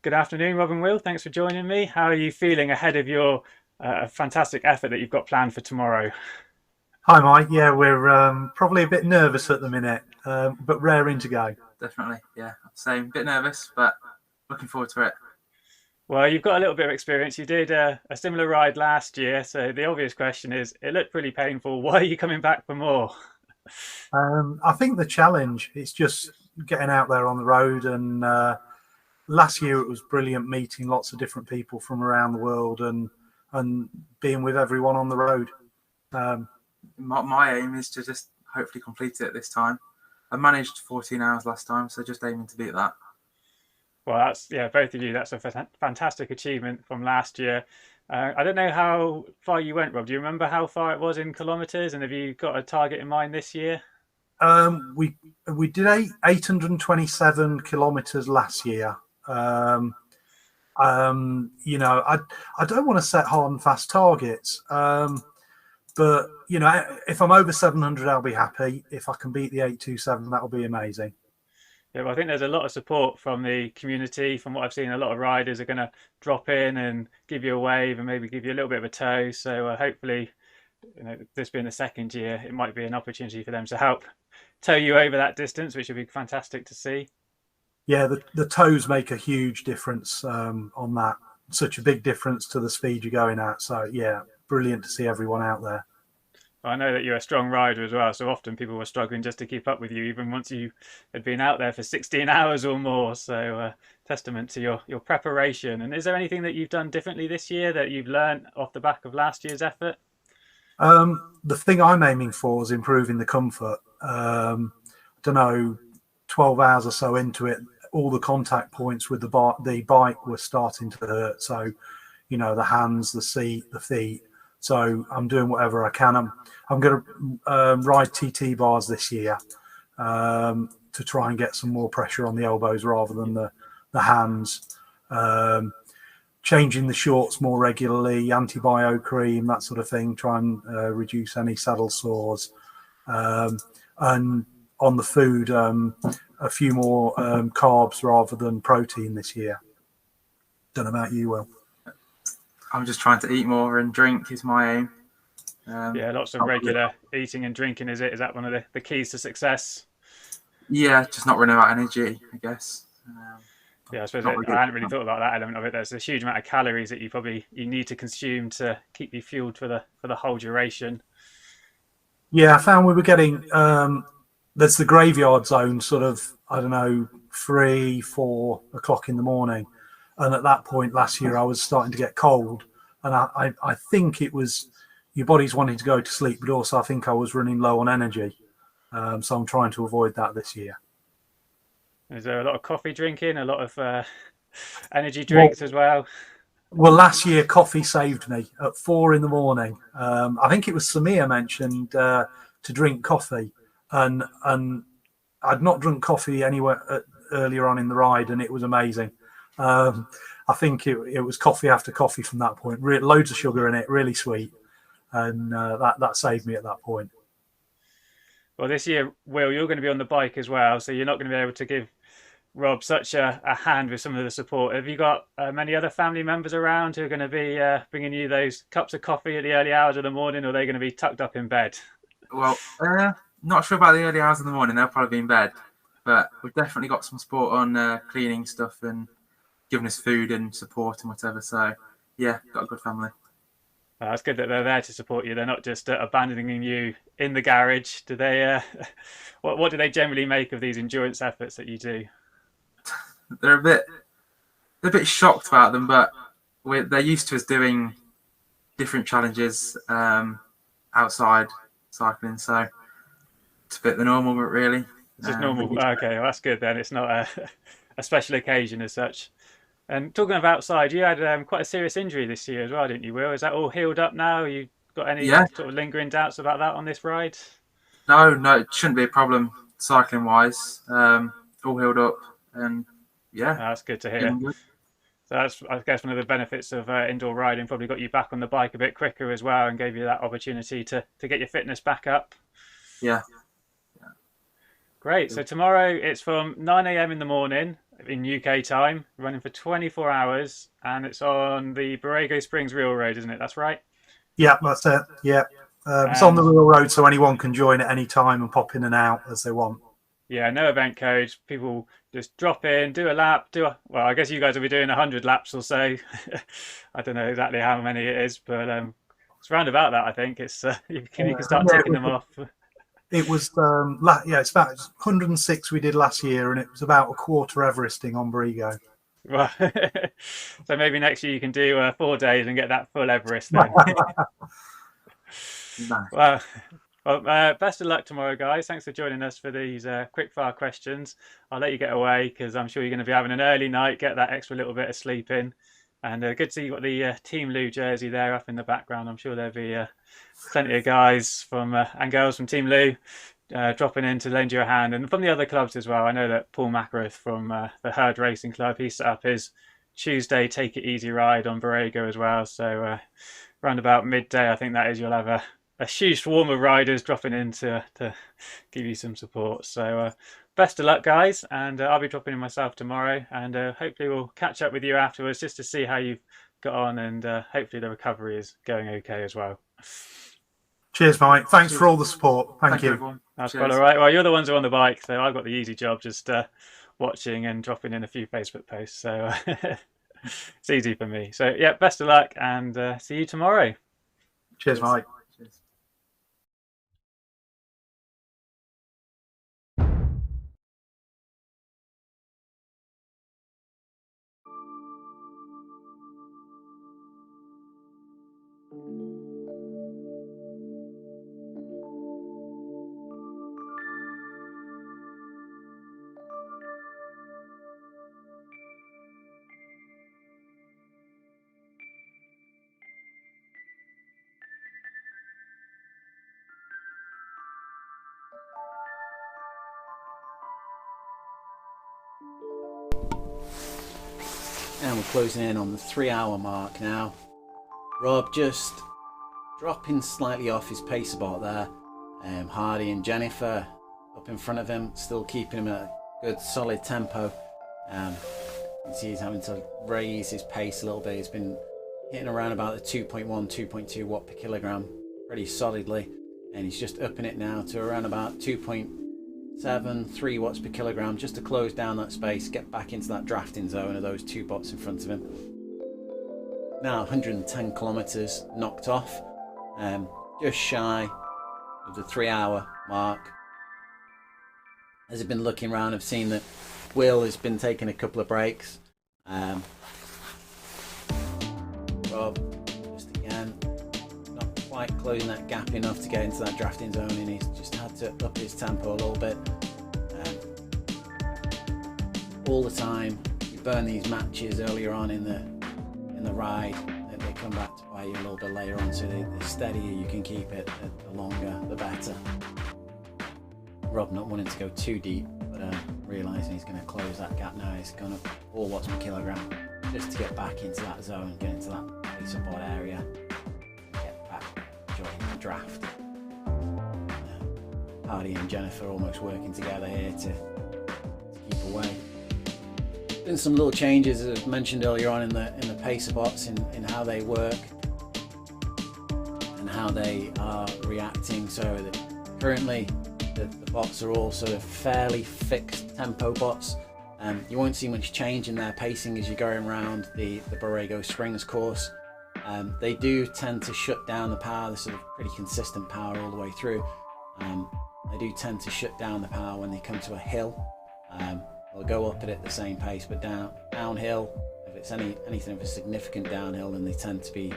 Good afternoon, Rob and Will. Thanks for joining me. How are you feeling ahead of your fantastic effort that you've got planned for tomorrow? Hi, Mike. Yeah, we're probably a bit nervous at the minute, but raring to go. Definitely, yeah. Same, bit nervous, but looking forward to it. Well, you've got a little bit of experience. You did a similar ride last year, so the obvious question is, it looked pretty painful. Why are you coming back for more? I think the challenge is just getting out there on the road. And last year it was brilliant meeting lots of different people from around the world and being with everyone on the road. My aim is to just hopefully complete it this time. I managed 14 hours last time, so just aiming to beat that. Well, that's, yeah, both of you, that's a fantastic achievement from last year. I don't know how far you went, Rob. Do you remember how far it was in kilometres? And have you got a target in mind this year? We did 827 kilometres last year. You know, I don't want to set hard and fast targets, but you know, if I'm over 700, I'll be happy. If I can beat the 827, that'll be amazing. Yeah, well, I think there's a lot of support from the community. From what I've seen, a lot of riders are going to drop in and give you a wave and maybe give you a little bit of a tow. So hopefully, you know, this being the second year, it might be an opportunity for them to help tow you over that distance, which would be fantastic to see. Yeah, the tows make a huge difference on that. Such a big difference to the speed you're going at. So yeah, brilliant to see everyone out there. I know that you're a strong rider as well, so often people were struggling just to keep up with you, even once you had been out there for 16 hours or more. So testament to your preparation. And is there anything that you've done differently this year that you've learned off the back of last year's effort? The thing I'm aiming for is improving the comfort. I don't know, 12 hours or so into it, all the contact points with the bike were starting to hurt. So, you know, the hands, the seat, the feet. So I'm doing whatever I can. I'm going to ride TT bars this year to try and get some more pressure on the elbows rather than the hands. changing the shorts more regularly, anti-bio cream, that sort of thing, try and reduce any saddle sores. And on the food, a few more carbs rather than protein this year. Don't know about you, Will. I'm just trying to eat more and drink is my aim. Yeah, lots of regular eating and drinking, is it? Is that one of the keys to success? Yeah, just not running out of energy, I guess. Yeah, I suppose Not really I good. hadn't really thought about that element of it. There's a huge amount of calories that you need to consume to keep you fueled for the whole duration. Yeah, I found we were getting there's the graveyard zone, sort of, I don't know, 3-4 o'clock in the morning, and at that point last year I was starting to get cold, and I think it was your body's wanting to go to sleep, but also I think I was running low on energy, so I'm trying to avoid that this year. Is there a lot of coffee drinking, a lot of energy drinks as well? Well, last year coffee saved me at 4 in the morning. I think it was Samir mentioned to drink coffee, and I'd not drunk coffee anywhere earlier on in the ride, and it was amazing. I think it was coffee after coffee from that point. Loads of sugar in it, really sweet, and that saved me at that point. Well, this year, Will, you're going to be on the bike as well, so you're not going to be able to give Rob such a hand with some of the support. Have you got many other family members around who are going to be bringing you those cups of coffee at the early hours of the morning, or are they going to be tucked up in bed? Well, not sure about the early hours of the morning. They'll probably be in bed. But we've definitely got some support on cleaning stuff and giving us food and support and whatever. So, yeah, got a good family. It's good that they're there to support you. They're not just abandoning you in the garage. Do they? What do they generally make of these endurance efforts that you do? They're a bit shocked about them, but they're used to us doing different challenges outside cycling. So it's a bit the normal, but really. It's just normal. Okay, well, that's good then. It's not a special occasion as such. And talking of outside, you had quite a serious injury this year as well, didn't you, Will? Is that all healed up now? You got any sort of lingering doubts about that on this ride? No, it shouldn't be a problem cycling wise. All healed up, and yeah, that's good to hear. So that's, I guess, one of the benefits of indoor riding. Probably got you back on the bike a bit quicker as well, and gave you that opportunity to get your fitness back up. Yeah. Great. So tomorrow it's from 9 a.m. in the morning in UK time, running for 24 hours, and it's on the Borrego Springs Real Road, isn't it? That's right? Yeah, that's it. Yeah. It's on the Real Road, so anyone can join at any time and pop in and out as they want. Yeah, no event code. People just drop in, do a lap, well, I guess you guys will be doing 100 laps or so. I don't know exactly how many it is, but it's round about that, I think. It's you can start ticking them off. It was, it's about 106 we did last year, and it was about a quarter Everesting on Borrego. Well, so maybe next year you can do 4 days and get that full Everest then. Nice. Well, best of luck tomorrow, guys. Thanks for joining us for these quick-fire questions. I'll let you get away because I'm sure you're going to be having an early night, get that extra little bit of sleep in. And good to see you got the Team Lou jersey there up in the background. I'm sure there'll be plenty of guys and girls from Team Lou dropping in to lend you a hand. And from the other clubs as well. I know that Paul Mackworth from the Herd Racing Club, he set up his Tuesday Take It Easy ride on Borrego as well. So around about midday, I think that is, you'll have a huge swarm of riders dropping in to give you some support. So best of luck, guys, and I'll be dropping in myself tomorrow, and hopefully we'll catch up with you afterwards just to see how you've got on, and hopefully the recovery is going okay as well. Cheers, Mike. Thanks for all the support. Thank you. Everyone. That's quite all right. Well, you're the ones who are on the bike, so I've got the easy job just watching and dropping in a few Facebook posts, so it's easy for me. So yeah, best of luck, and see you tomorrow. Cheers, Mike. we're closing in on the 3-hour mark now. Rob just dropping slightly off his pace about there. Hardy and Jennifer up in front of him, still keeping him at a good solid tempo. You can see he's having to raise his pace a little bit. He's been hitting around about the 2.1, 2.2 watt per kilogram pretty solidly, and he's just upping it now to around about 2.7, 3 watts per kilogram, just to close down that space, get back into that drafting zone of those 2 bots in front of him. Now 110 kilometers knocked off, just shy of the 3-hour mark. As I've been looking around, I've seen that Will has been taking a couple of breaks. Rob, just again, not quite closing that gap enough to get into that drafting zone, and he's just had to up his tempo a little bit. All the time, you burn these matches earlier on in the ride, that they come back to bite you a little bit later on. So the steadier you can keep it, the longer, the better. Rob not wanting to go too deep, but realising he's going to close that gap now. He's gone up 4 watts per kilogram just to get back into that zone, get into that base support area, get back enjoying the draft. Hardy and Jennifer almost working together here to keep away. Been some little changes, as mentioned earlier on, in the pacer bots, in how they work and how they are reacting. So that currently the bots are all sort of fairly fixed tempo bots. You won't see much change in their pacing as you're going around the Borrego Springs course. They do tend to shut down the power. They're sort of pretty consistent power all the way through. They do tend to shut down the power when they come to a hill. They'll go up at the same pace, but downhill, if it's anything of a significant downhill, then they tend to be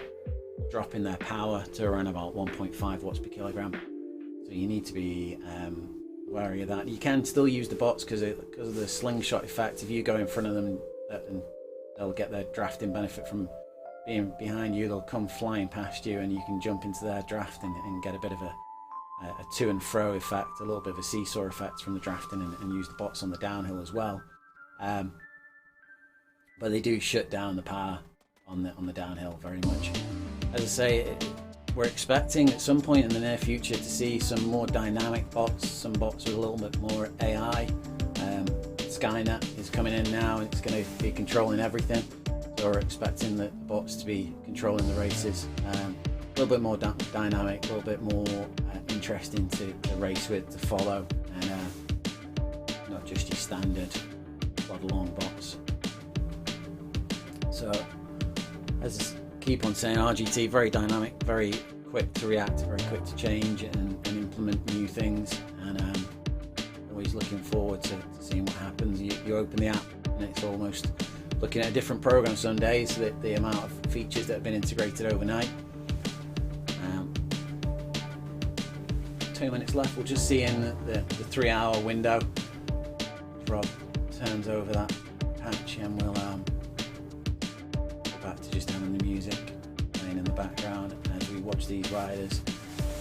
dropping their power to around about 1.5 watts per kilogram. So you need to be wary of that. You can still use the bots because of the slingshot effect. If you go in front of them, they'll get their drafting benefit from being behind you. They'll come flying past you, and you can jump into their draft and get a bit of a to and fro effect, a little bit of a seesaw effect from the drafting, and use the bots on the downhill as well. But they do shut down the power on the downhill very much. As I say, we're expecting at some point in the near future to see some more dynamic bots, some bots with a little bit more AI. Skynet is coming in now, and it's going to be controlling everything. So we're expecting the bots to be controlling the races. A little bit more dynamic, a little bit more interesting to race with, to follow, and not just your standard plod along bots. So, as I keep on saying, RGT very dynamic, very quick to react, very quick to change and implement new things, and always looking forward to seeing what happens. You open the app and it's almost looking at a different program some days, so that the amount of features that have been integrated overnight. 2 minutes left. We'll just see in the 3-hour window. Rob turns over that patch, and we'll go back to just having the music playing in the background as we watch these riders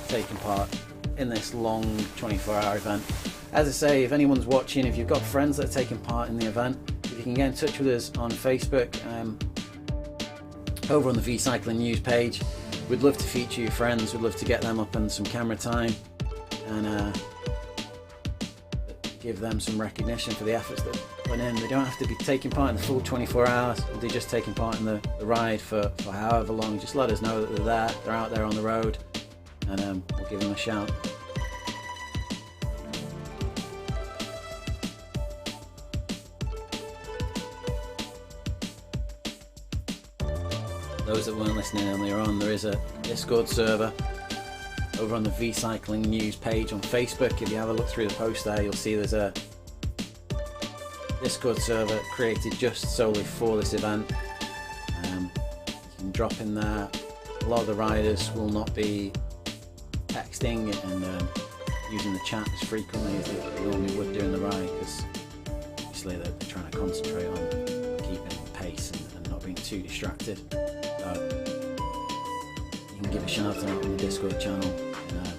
taking part in this long 24-hour event. As I say, if anyone's watching, if you've got friends that are taking part in the event, if you can get in touch with us on Facebook, over on the V Cycling News page, we'd love to feature your friends. We'd love to get them up on some camera time and give them some recognition for the efforts that went in. They don't have to be taking part in the full 24 hours. They're just taking part in the ride for however long. Just let us know that they're there. They're out there on the road, and we'll give them a shout. Those that weren't listening earlier on, there is a Discord server over on the V Cycling News page on Facebook. If you have a look through the post there, you'll see there's a Discord server created just solely for this event. You can drop in there. A lot of the riders will not be texting and using the chat as frequently as they normally would during the ride, because obviously they're trying to concentrate on keeping pace and not being too distracted. You can give a shout out on the Discord channel, and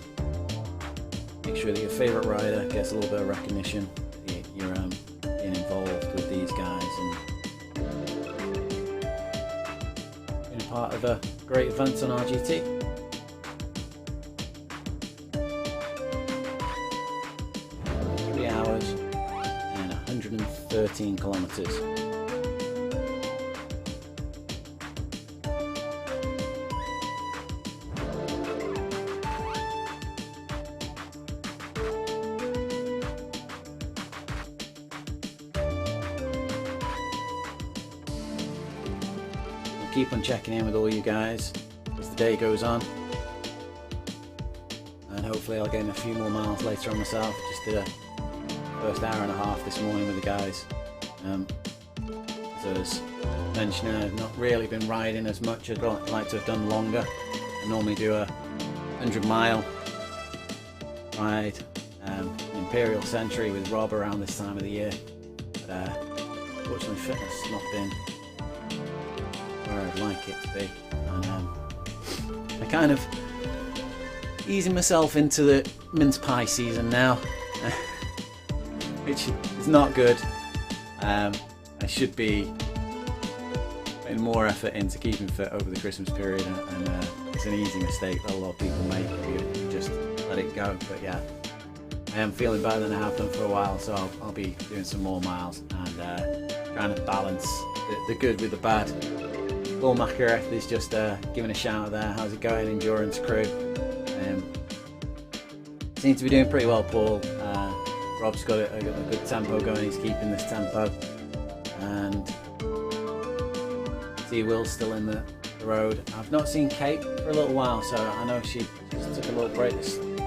make sure that your favourite rider gets a little bit of recognition. You're being involved with these guys and part of a great event on RGT. Hours and 113 kilometers. I'll keep on checking in with all you guys as the day goes on, and hopefully I'll gain a few more miles later on myself. Just did a first hour and a half this morning with the guys. As mentioned, I've not really been riding as much. I'd like to have done longer. I normally do a 100-mile ride, Imperial Century with Rob around this time of the year. But fortunately, fitness has not been where I'd like it to be. And I kind of easing myself into the mince pie season now. Which is not good. I should be putting more effort into keeping fit over the Christmas period, and it's an easy mistake that a lot of people make if you just let it go. But yeah, I am feeling better than I have done for a while, so I'll be doing some more miles and trying to balance the good with the bad. Paul Macareth is just giving a shout out there. How's it going, endurance crew? Seems to be doing pretty well, Paul. Rob's got a good tempo going, he's keeping this tempo, and see Will's still in the road. I've not seen Kate for a little while, so I know she just took a little break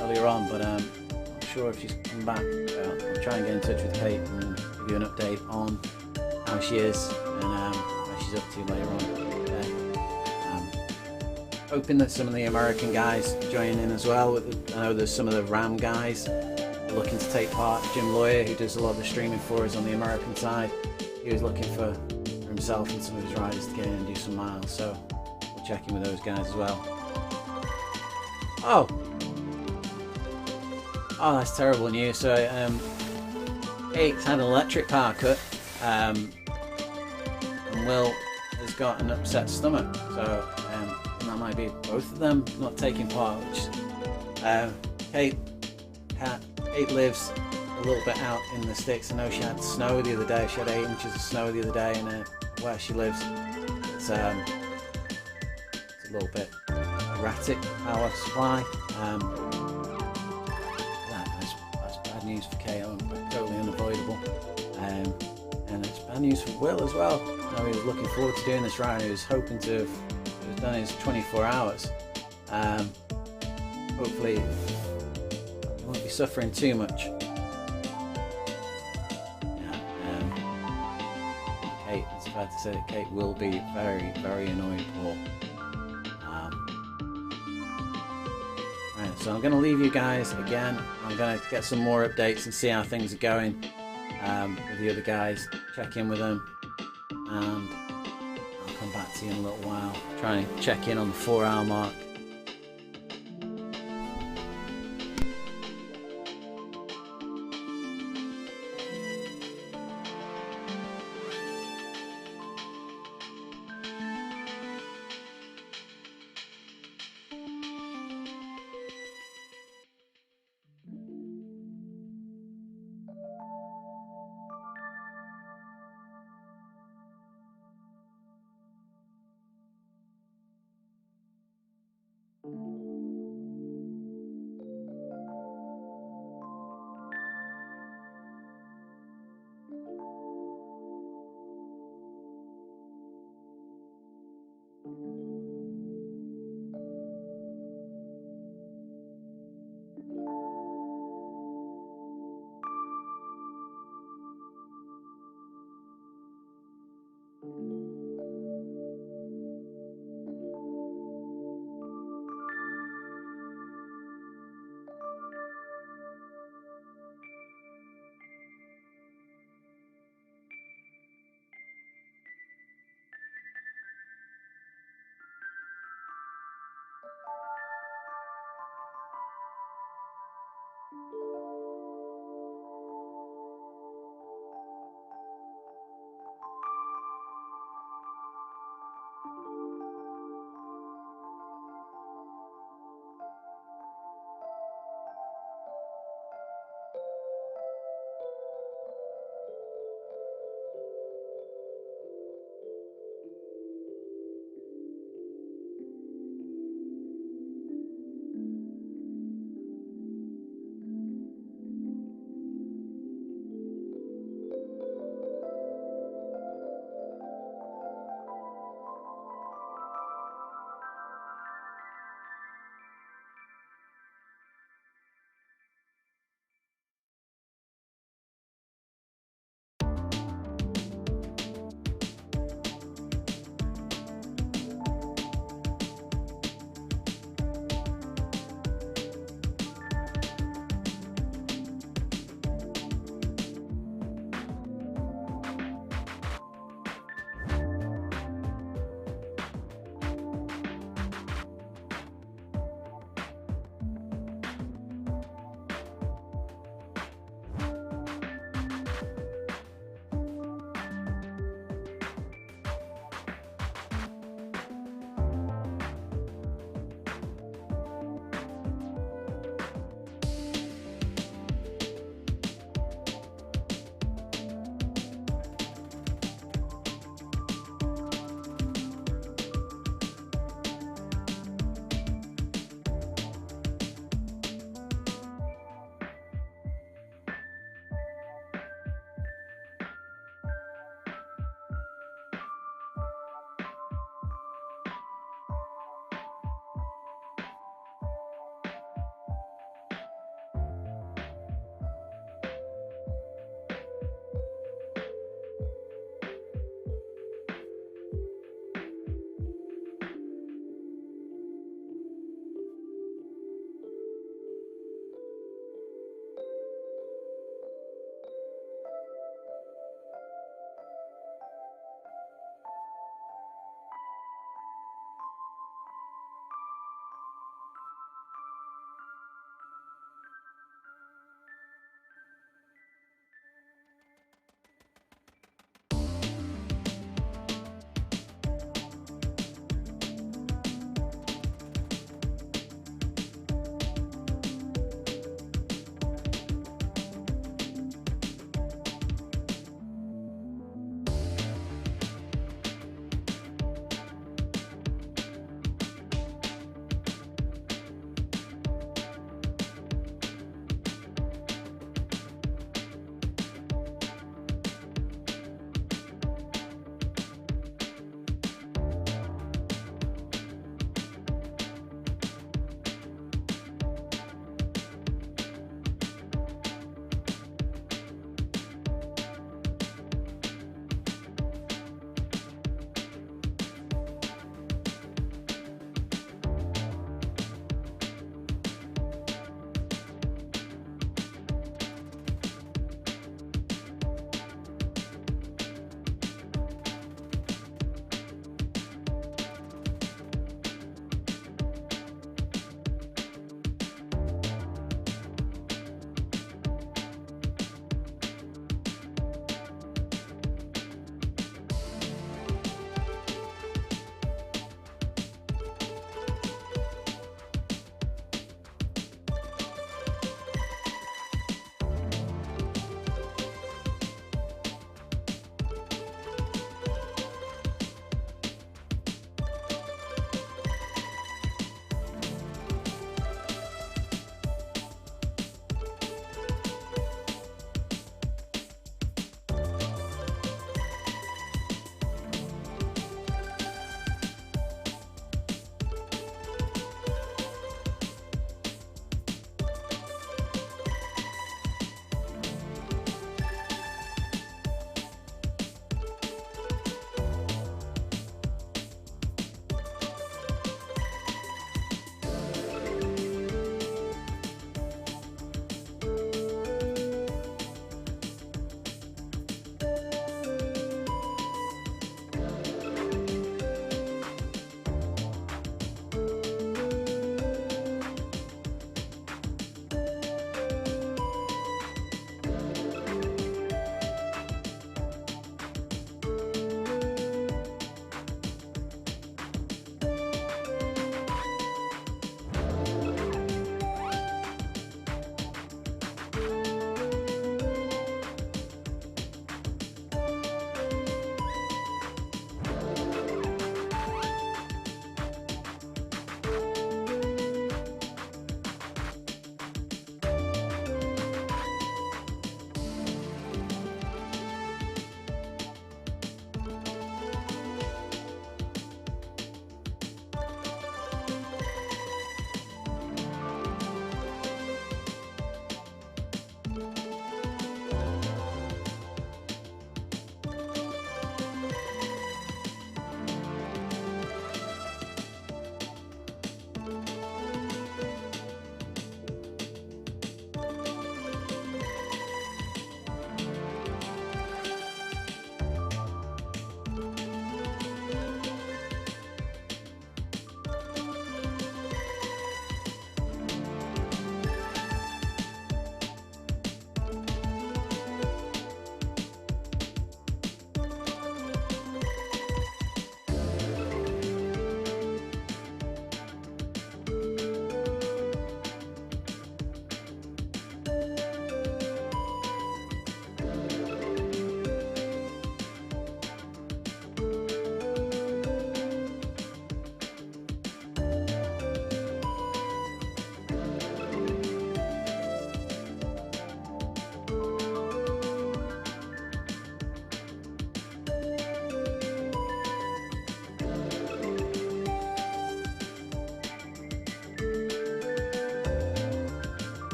earlier on, but I'm not sure if she's come back. I'll try and get in touch with Kate and give you an update on how she is and where she's up to later on today. Hoping that some of the American guys join in as well. I know there's some of the Ram guys looking to take part. Jim Lawyer, who does a lot of the streaming for us on the American side, he was looking for himself and some of his riders to get in and do some miles, so we'll check in with those guys as well. Oh, that's terrible news. So Kate's had an electric power cut, and Will has got an upset stomach, so that might be both of them not taking part, which Kate lives a little bit out in the sticks. I know she had snow the other day. She had 8 inches of snow the other day in where she lives. It's a little bit erratic power supply. That's bad news for Kate, but totally unavoidable. And it's bad news for Will as well. I know he was looking forward to doing this ride. He was hoping to have done his 24 hours. Hopefully he won't be suffering too much. Kate, it's fair to say that Kate will be very, very annoyed, Paul. Right, so I'm going to leave you guys again. I'm going to get some more updates and see how things are going with the other guys. Check in with them, and I'll come back to you in a little while. Try and check in on the 4-hour mark.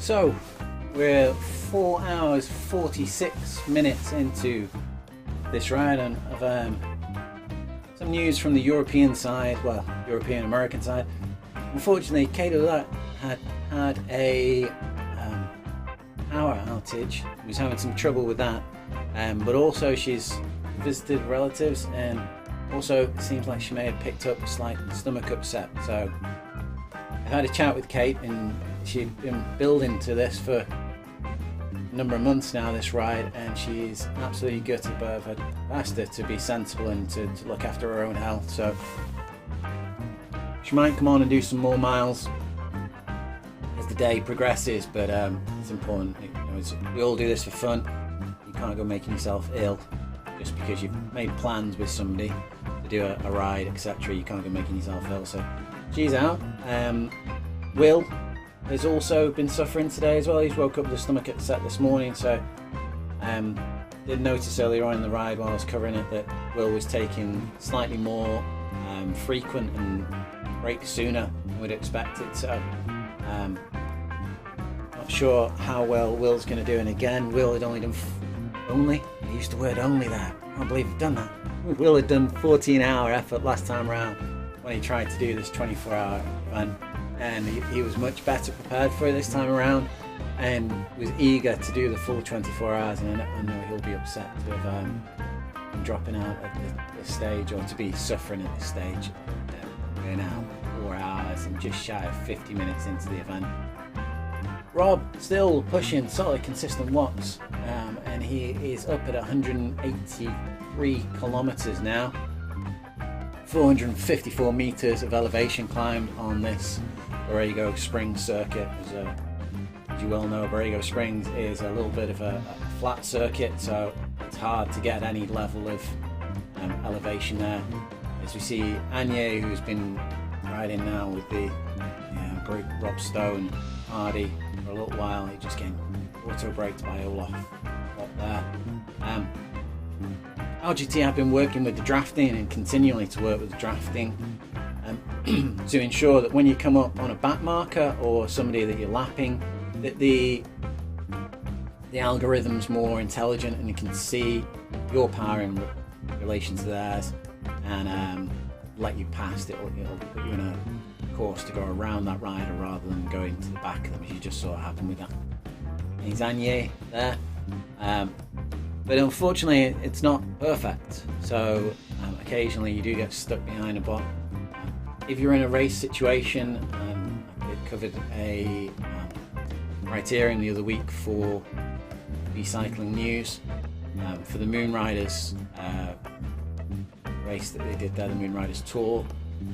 So we're 4 hours 46 minutes into this ride, and I've some news from the European side, well, European American side. Unfortunately, Kate had a power outage. Was having some trouble with that, but also she's visited relatives, and also it seems like she may have picked up a slight stomach upset. So I had a chat with Kate, and she'd been building to this for a number of months now, this ride, and she's absolutely gutted, but I've asked her to be sensible and to look after her own health. So she might come on and do some more miles as the day progresses, but it's important. We all do this for fun. You can't go making yourself ill just because you've made plans with somebody to do a ride, etc. You can't go making yourself ill. So she's out. Will has also been suffering today as well. He's woke up with a stomach upset this morning. So did notice earlier on in the ride while I was covering it that Will was taking slightly more frequent and breaks sooner than we'd expected. So not sure how well Will's going to do. And again, Will had only done I used the word only there. I can't believe he'd done that. Will had done 14-hour effort last time around when he tried to do this 24-hour event, and he was much better prepared for it this time around and was eager to do the full 24 hours. And I know he'll be upset to have been dropping out at this stage, or to be suffering at this stage. We're now 4 hours and just shy of 50 minutes into the event. Rob still pushing solid consistent watts, and he is up at 183 kilometers now, 454 meters of elevation climbed on this Borrego Springs circuit. As you well know, Borrego Springs is a little bit of a flat circuit, so it's hard to get any level of elevation there. As we see Anye, who's been riding now with the group, Rob Stone, Hardy, for a little while, he just getting auto-braked by Olaf up there. LGT have been working with the drafting and continually to work with the drafting to ensure that when you come up on a back marker or somebody that you're lapping, that the algorithm's more intelligent and you can see your power in relation to theirs and let you past it, or it'll put you in a course to go around that rider rather than going to the back of them, as you just saw happen with that. He's Anye there, but unfortunately it's not perfect, so occasionally you do get stuck behind a bot. If you're in a race situation, it covered a criterion the other week for Cycling News for the Moon Riders race that they did there, the Moon Riders Tour,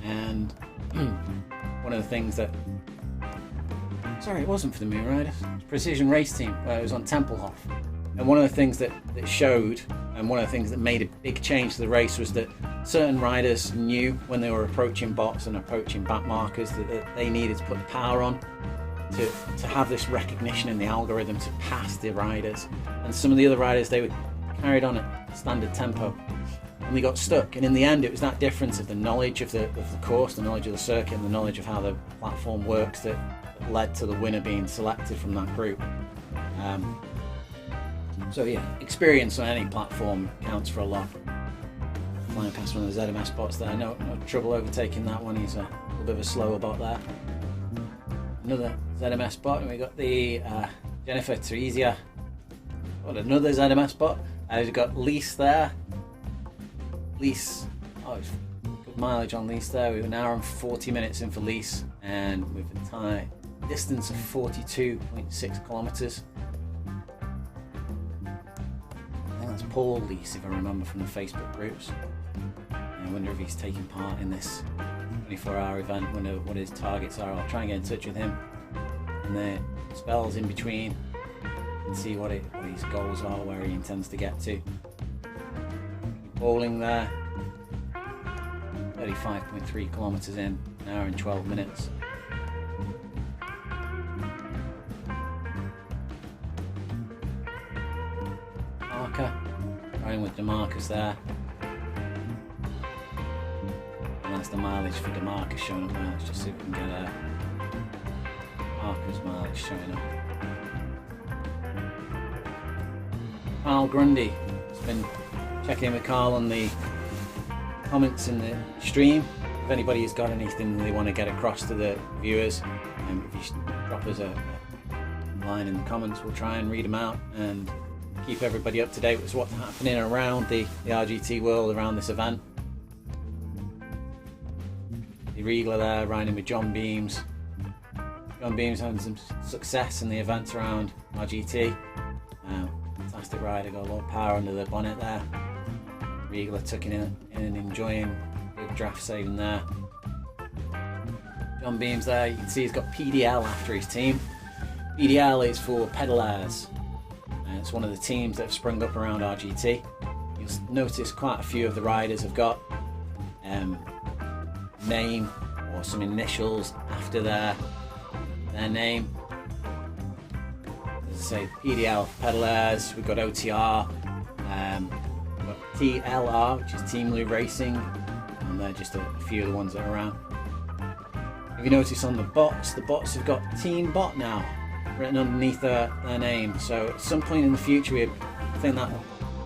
and one of the things that, sorry, it wasn't for the Moon Riders, it was Precision Race Team, it was on Tempelhof, and one of the things that showed, and one of the things that made a big change to the race, was that certain riders knew when they were approaching bots and approaching back markers that they needed to put the power on to have this recognition in the algorithm to pass the riders, and some of the other riders, they were carried on at standard tempo and they got stuck. And in the end, it was that difference of the knowledge of the course, the knowledge of the circuit, and the knowledge of how the platform works that led to the winner being selected from that group. So yeah, experience on any platform counts for a lot. Flying past one of the ZMS bots there, no trouble overtaking that one. He's a little bit of a slower bot there. Another ZMS bot, and we got the Jennifer Teresia. Got another ZMS bot. We've got Lise there. Lise, it's good mileage on Lise there. We're an hour and 40 minutes in for Lise, and with a distance of 42.6 kilometers. I think that's Paul Lise, if I remember from the Facebook groups. I wonder if he's taking part in this 24-hour event, wonder what his targets are. I'll try and get in touch with him and the spells in between and see what his goals are, where he intends to get to. Bowling there, 35.3 kilometers in, an hour and 12 minutes. Marker, riding with DeMarcus there. And that's the mileage for DeMarcus showing up there. Let's just see if we can get Parker's mark showing up. Carl Grundy has been checking in with Carl on the comments in the stream. If anybody has got anything they want to get across to the viewers, if you drop us a line in the comments, we'll try and read them out and keep everybody up to date with what's happening around the RGT world around this event. The Riegler there riding with John Beams. John Beams having some success in the events around RGT. Fantastic rider, got a lot of power under the bonnet there. Riegler tucking in and enjoying good draft saving there. John Beams there, you can see he's got PDL after his team. PDL is for pedalers. It's one of the teams that have sprung up around RGT. You'll notice quite a few of the riders have got name or some initials after their name. As I say, PDL for pedalers, we've got OTR, we've got TLR, which is Team Lou Racing, and they're just a few of the ones that are around. If you notice on the bots have got Team Bot now written underneath their name. So at some point in the future, I think that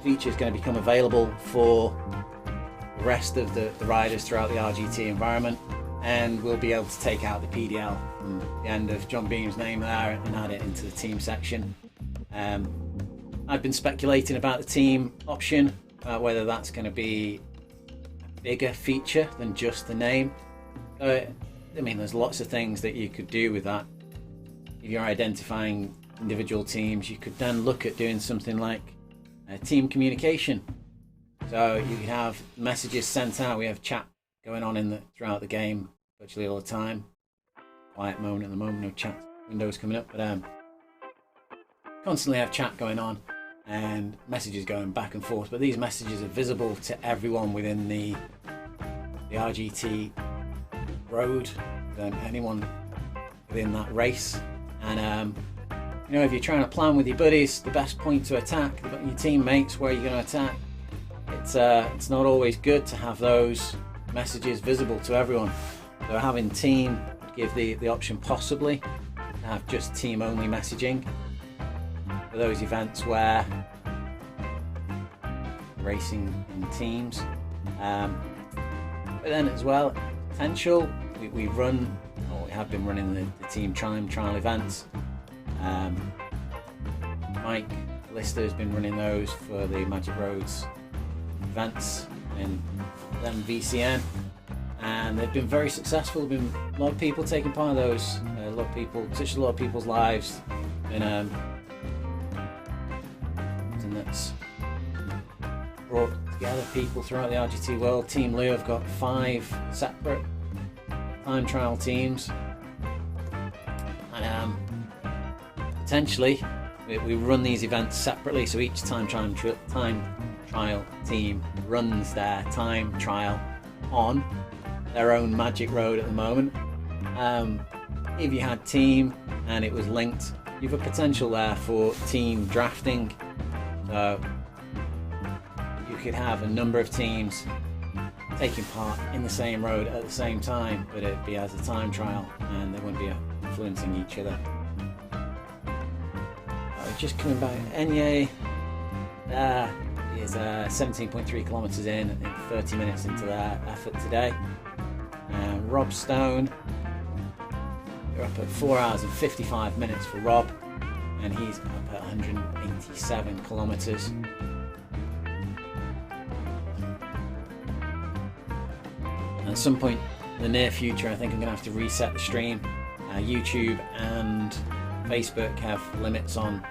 feature is going to become available for the rest of the riders throughout the RGT environment, and we'll be able to take out the PDL from the end of John Beam's name there and add it into the team section. I've been speculating about the team option, whether that's going to be a bigger feature than just the name. I mean, there's lots of things that you could do with that. If you're identifying individual teams, you could then look at doing something like team communication. So you could have messages sent out. We have chat going on throughout the game virtually all the time. Quiet moment at the moment, no chat windows coming up, but constantly have chat going on and messages going back and forth. But these messages are visible to everyone within the RGT road, anyone within that race. And you know, if you're trying to plan with your buddies the best point to attack, your teammates where you're going to attack, it's not always good to have those messages visible to everyone. So having team would give the option possibly to have just team only messaging for those events where racing in teams. But then as well, potential, we run, or we have been running the team trial events. Mike Lister has been running those for the Magic Roads events and then VCN, and they've been very successful. There've been a lot of people taking part in those, a lot of people, touched a lot of people's lives, and that's brought together people throughout the RGT world. Team Lou have got 5 separate time trial teams, and potentially we run these events separately, so each time trial team runs their time trial on their own Magic Road at the moment. If you had team and it was linked, you have a potential there for team drafting. So you could have a number of teams taking part in the same road at the same time, but it'd be as a time trial and they wouldn't be influencing each other. Just coming back, Enye is 17.3 kilometers in, I think 30 minutes into their effort today. Rob Stone, they're up at 4 hours and 55 minutes for Rob, and he's up at 187 kilometers. And at some point in the near future, I think I'm going to have to reset the stream. YouTube and Facebook have limits on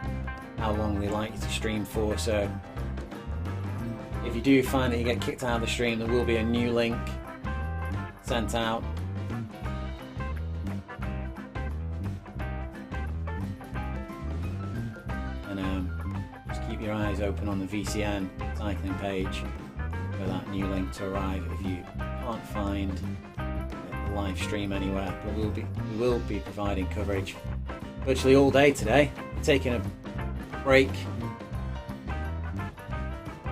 how long they like you to stream for, so if you do find that you get kicked out of the stream, there will be a new link sent out. And just keep your eyes open on the VCN cycling page for that new link to arrive if you can't find the live stream anywhere. But we will be providing coverage virtually all day today. Taking a break.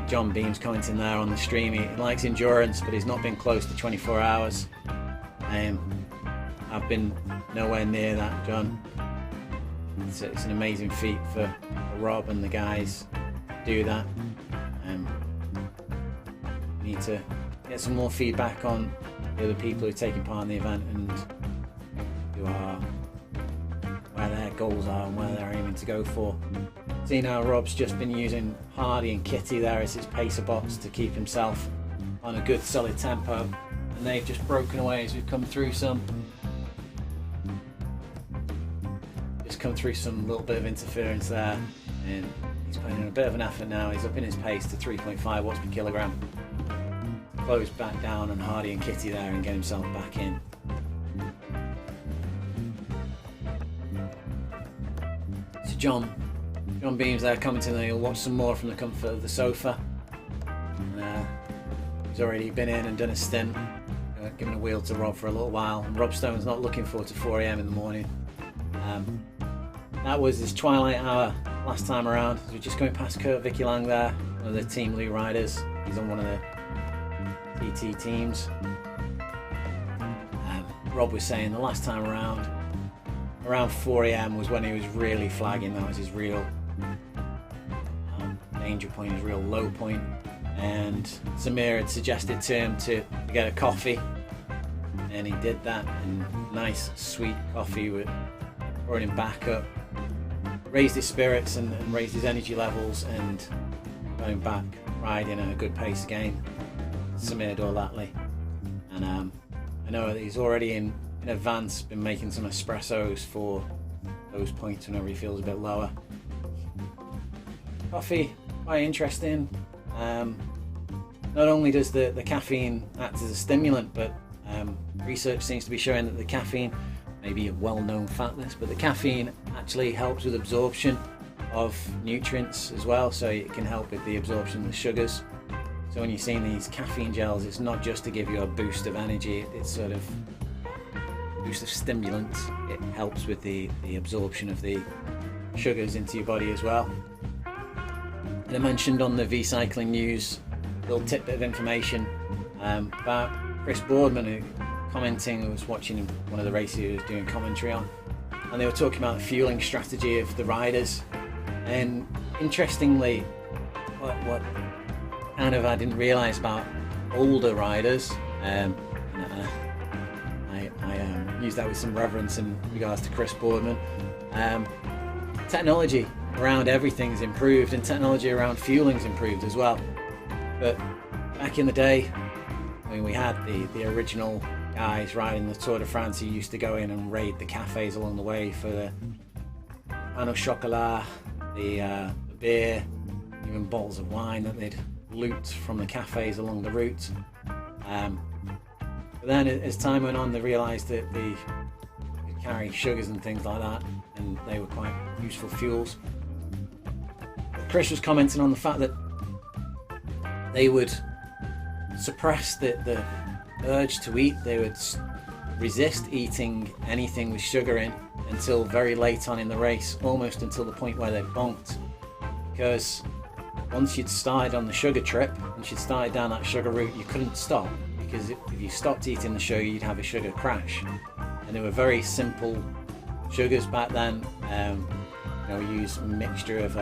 John Beam's commenting there on the stream. He likes endurance, but he's not been close to 24 hours. I've been nowhere near that, John. It's an amazing feat for Rob and the guys to do that. We need to get some more feedback on the other people who are taking part in the event and who are, where their goals are and where they're aiming to go for. See now, Rob's just been using Hardy and Kitty there as his pacer bots to keep himself on a good solid tempo, and they've just broken away as we've come through some little bit of interference there, and he's putting in a bit of an effort now. He's up in his pace to 3.5 watts per kilogram. Close back down on Hardy and Kitty there and get himself back in. So John Beams there commenting that he'll watch some more from the comfort of the sofa. He's already been in and done a stint, giving a wheel to Rob for a little while. And Rob Stone's not looking forward to 4 AM in the morning. That was his twilight hour last time around. We're just going past Kurt Vicky Lang there, one of the Team Lee riders. He's on one of the TT teams. Rob was saying the last time around 4 AM was when he was really flagging. That was his real danger point, his real low point. And Samir had suggested to him to get a coffee, and he did that. And nice sweet coffee with brought him back up, raised his spirits and raised his energy levels, and got him back riding at a good pace again. Samir Dorlatley. And I know that he's already in advance been making some espressos for those points whenever he feels a bit lower. Coffee, quite interesting. Not only does the caffeine act as a stimulant, but research seems to be showing that the caffeine, maybe a well-known fact this, but the caffeine actually helps with absorption of nutrients as well, so it can help with the absorption of the sugars. So when you're seeing these caffeine gels, it's not just to give you a boost of energy, it's sort of a boost of stimulant. It helps with the absorption of the sugars into your body as well. And I mentioned on the V-Cycling News a little tidbit of information about Chris Boardman, who commenting, who was watching one of the races he was doing commentary on, and they were talking about the fueling strategy of the riders. And interestingly, what kind of I didn't realise about older riders, and I use that with some reverence in regards to Chris Boardman, technology around everything's improved, and technology around fueling's improved as well. But back in the day, when we had the original guys riding the Tour de France who used to go in and raid the cafes along the way for the pain au chocolat, the beer, even bottles of wine that they'd loot from the cafes along the route. But then as time went on, they realised that they could carry sugars and things like that, and they were quite useful fuels. Chris was commenting on the fact that they would suppress the urge to eat. They would resist eating anything with sugar in until very late on in the race, almost until the point where they bonked. Because once you'd started on the sugar trip, once you'd started down that sugar route, you couldn't stop, because if you stopped eating the sugar, you'd have a sugar crash. And they were very simple sugars back then. We use a mixture of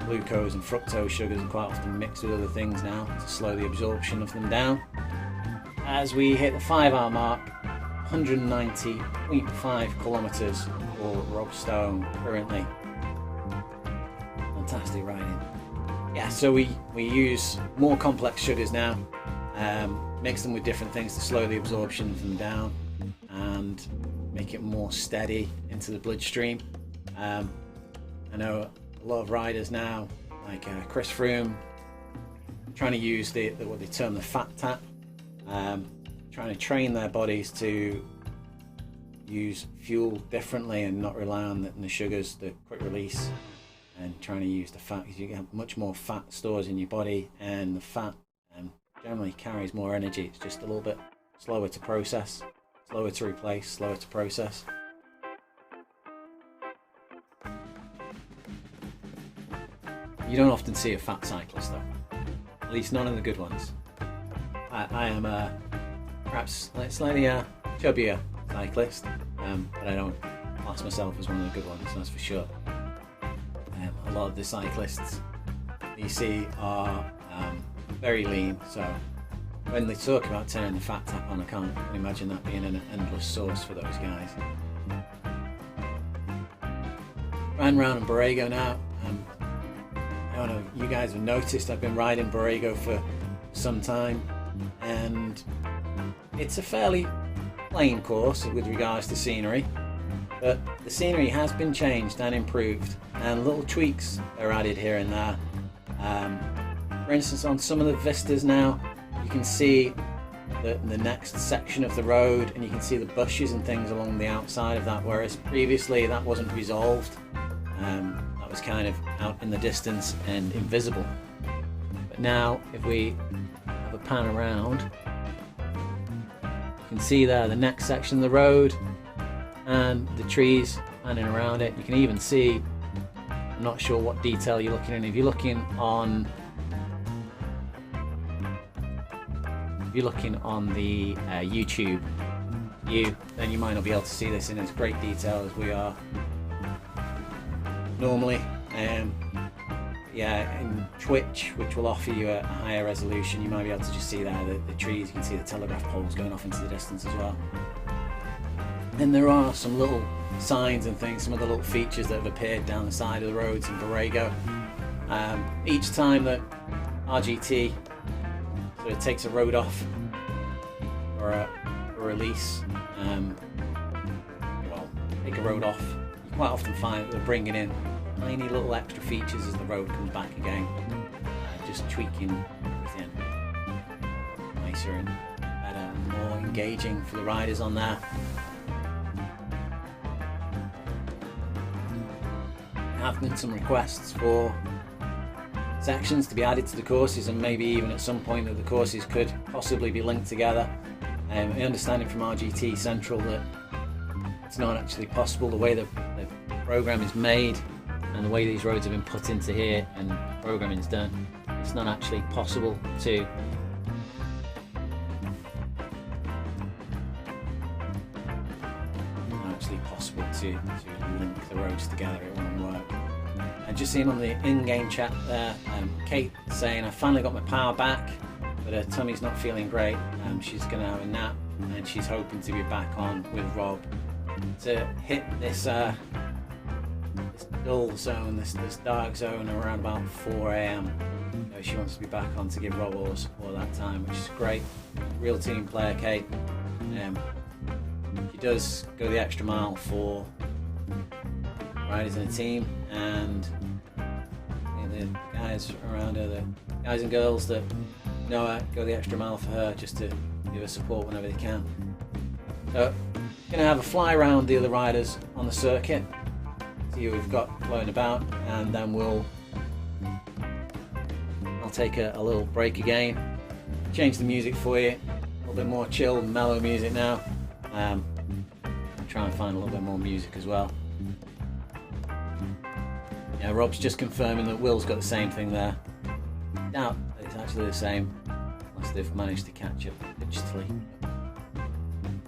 glucose and fructose sugars, and quite often mixed with other things now to slow the absorption of them down. As we hit the 5 hour mark, 190.5 kilometers for Rob Stone currently. Fantastic riding. Yeah, so we use more complex sugars now, mix them with different things to slow the absorption of them down and make it more steady into the bloodstream. I know a lot of riders now, like Chris Froome, trying to use what they term the fat tap, trying to train their bodies to use fuel differently and not rely on the sugars, the quick release, and trying to use the fat, because you get much more fat stores in your body, and the fat generally carries more energy. It's just a little bit slower to process, slower to replace, slower to process. You don't often see a fat cyclist though, at least none of the good ones. I am perhaps slightly chubbier cyclist, but I don't class myself as one of the good ones, that's for sure. A lot of the cyclists you see are very lean, so when they talk about turning the fat tap on, I can't imagine that being an endless source for those guys. Ran round in Borrego now. I don't know, you guys have noticed I've been riding Borrego for some time, and it's a fairly plain course with regards to scenery, but the scenery has been changed and improved, and little tweaks are added here and there. For instance, on some of the vistas now, you can see the next section of the road, and you can see the bushes and things along the outside of that, whereas previously that wasn't resolved. That was kind of out in the distance and invisible. But now, if we have a pan around, you can see there the next section of the road and the trees panning around it. You can even see, I'm not sure what detail you're looking in. If you're looking on the YouTube view, then you might not be able to see this in as great detail as we are normally. Yeah, in Twitch, which will offer you a higher resolution, you might be able to just see there the trees. You can see the telegraph poles going off into the distance as well. And there are some little signs and things, some of the little features that have appeared down the side of the roads in Borrego. Each time that RGT sort of takes a road off or a release, take a road off, you quite often find that they're bringing in tiny little extra features as the road comes back again, just tweaking everything nicer and better and more engaging for the riders on there. There have been some requests for sections to be added to the courses, and maybe even at some point that the courses could possibly be linked together. Understanding from RGT Central that it's not actually possible, the way the program is made and the way these roads have been put into here and programming is done, it's not actually possible to link the roads together. It won't work. And just seeing on the in-game chat there, Kate saying I finally got my power back, but her tummy's not feeling great. She's going to have a nap, and she's hoping to be back on with Rob to hit this dull zone, this dark zone around about 4 AM. She wants to be back on to give Rob all the support that time, which is great. Real team player, Kate. She does go the extra mile for riders in a team, and the guys around her, the guys and girls that know her, go the extra mile for her just to give her support whenever they can. So, going to have a fly around the other riders on the circuit, see who we've got floating about, and then I'll take a little break again, change the music for you, a little bit more chill, mellow music now. And try and find a little bit more music as well. Yeah, Rob's just confirming that Will's got the same thing there. Doubt it's actually the same, unless they've managed to catch up digitally.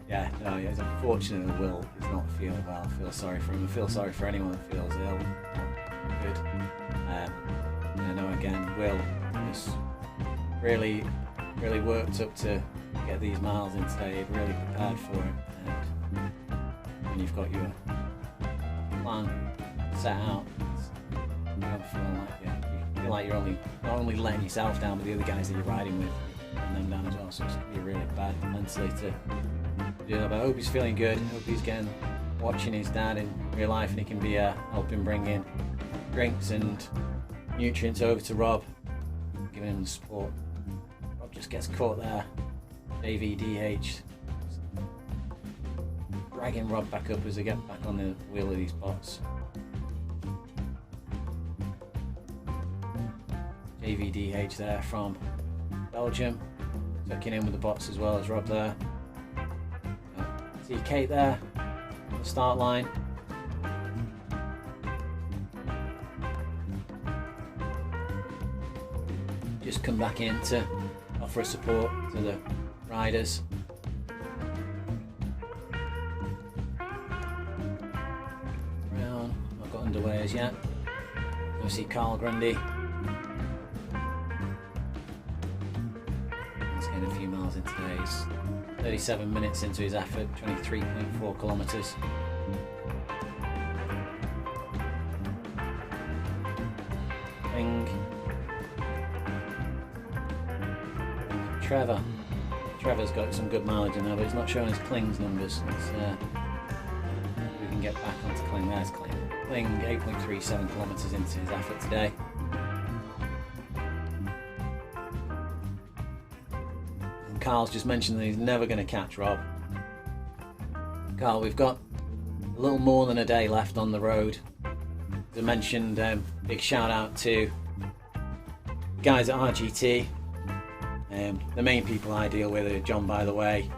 Yeah, no, it's unfortunate that Will is not feeling well. I feel sorry for him. I feel sorry for anyone that feels ill. Good. I know again, Will has really worked up to get these miles in today. Really prepared for it. And when you've got your plan set out, you don't feel like you're not only letting yourself down, but the other guys that you're riding with, letting them down as well. So it's going to be really bad mentally to do that. But I hope he's feeling good. I hope he's watching his dad in real life, and he can be helping bring in drinks and nutrients over to Rob, giving him the support. Rob just gets caught there. JVDH dragging Rob back up as they get back on the wheel of these bots. JVDH there from Belgium, tucking in with the bots as well as Rob there. See Kate there on the start line. Just come back in to offer support to the riders. underway as yet. You'll see Carl Grundy. He's getting a few miles into days. 37 minutes into his effort, 23.4 kilometres. Trevor's got some good mileage in there, but he's not showing his Kling's numbers. We can get back onto Kling. There's Kling. Kling 8.37 kilometres into his effort today. And Carl's just mentioned that he's never going to catch Rob. Carl, we've got a little more than a day left on the road. As I mentioned, big shout out to guys at RGT. The main people I deal with are John By the Way,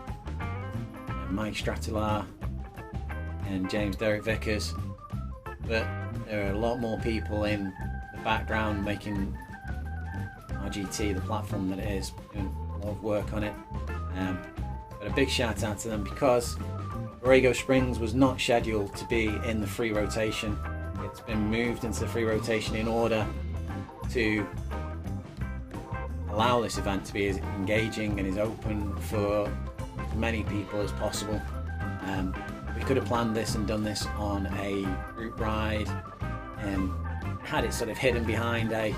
Mike Stratular and James Derek Vickers, but there are a lot more people in the background making RGT the platform that it is, doing a lot of work on it. But a big shout out to them, because Borrego Springs was not scheduled to be in the free rotation. It's been moved into the free rotation in order to allow this event to be as engaging and as open for as many people as possible. We could have planned this and done this on a group ride and had it sort of hidden behind an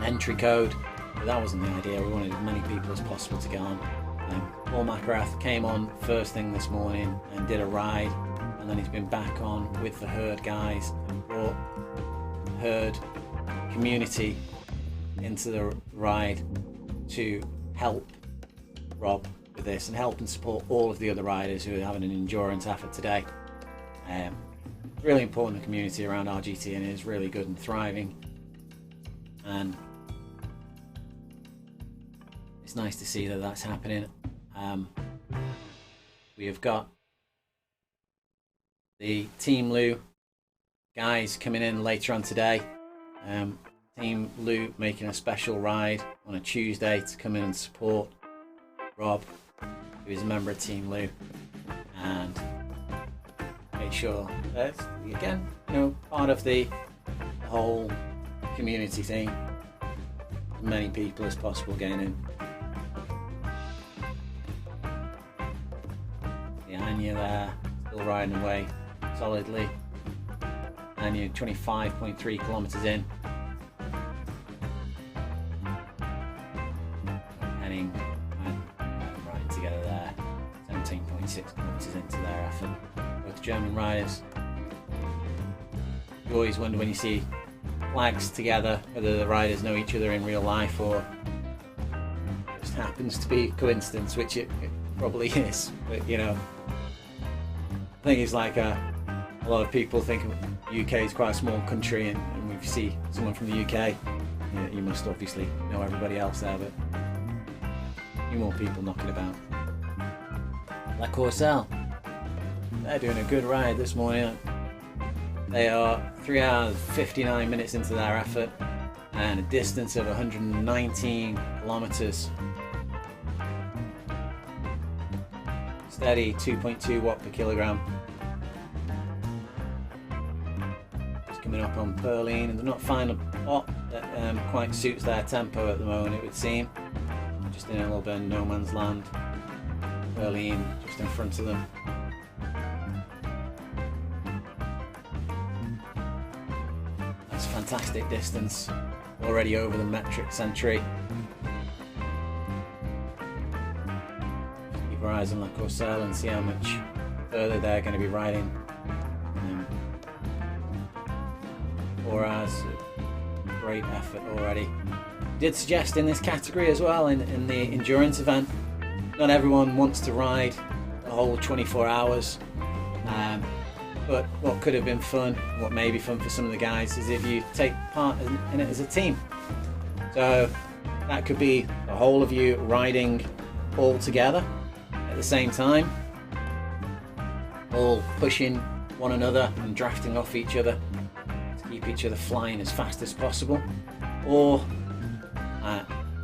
entry code, but that wasn't the idea. We wanted as many people as possible to get on. Paul McGrath came on first thing this morning and did a ride, and then he's been back on with the herd guys and brought the herd community into the ride to help Rob with this and help and support all of the other riders who are having an endurance effort today. Really important, the community around RGT, and it is really good and thriving, and it's nice to see that that's happening. We have got the Team Lou guys coming in later on today. Team Lou making a special ride on a Tuesday to come in and support Rob, who is a member of Team Lou, and make sure that, again, part of the whole community thing, as many people as possible getting in. The Anya there, still riding away solidly. Anya 25.3 kilometres in. Riding together there, 17.6 kilometres into their effort. Both German riders. You always wonder when you see flags together whether the riders know each other in real life or it just happens to be a coincidence, which it probably is. But I think it's like a lot of people think the UK is quite a small country, and when you see someone from the UK, you must obviously know everybody else there, but a few more people knocking about. La Courcelle, they're doing a good ride this morning. They are 3 hours 59 minutes into their effort and a distance of 119 kilometres. Steady 2.2 watt per kilogram. Just coming up on Perline, and they're not finding a spot that quite suits their tempo at the moment, it would seem. Just in a little bit of no man's land. Perline just in front of them. That's fantastic distance, already over the metric century. Keep our eyes on La Courcelle and see how much further they're going to be riding. 4 hours, great effort already. Did suggest in this category as well, in the endurance event, not everyone wants to ride the whole 24 hours, but what could have been fun, what may be fun for some of the guys, is if you take part in it as a team. So that could be the whole of you riding all together at the same time, all pushing one another and drafting off each other to keep each other flying as fast as possible. Or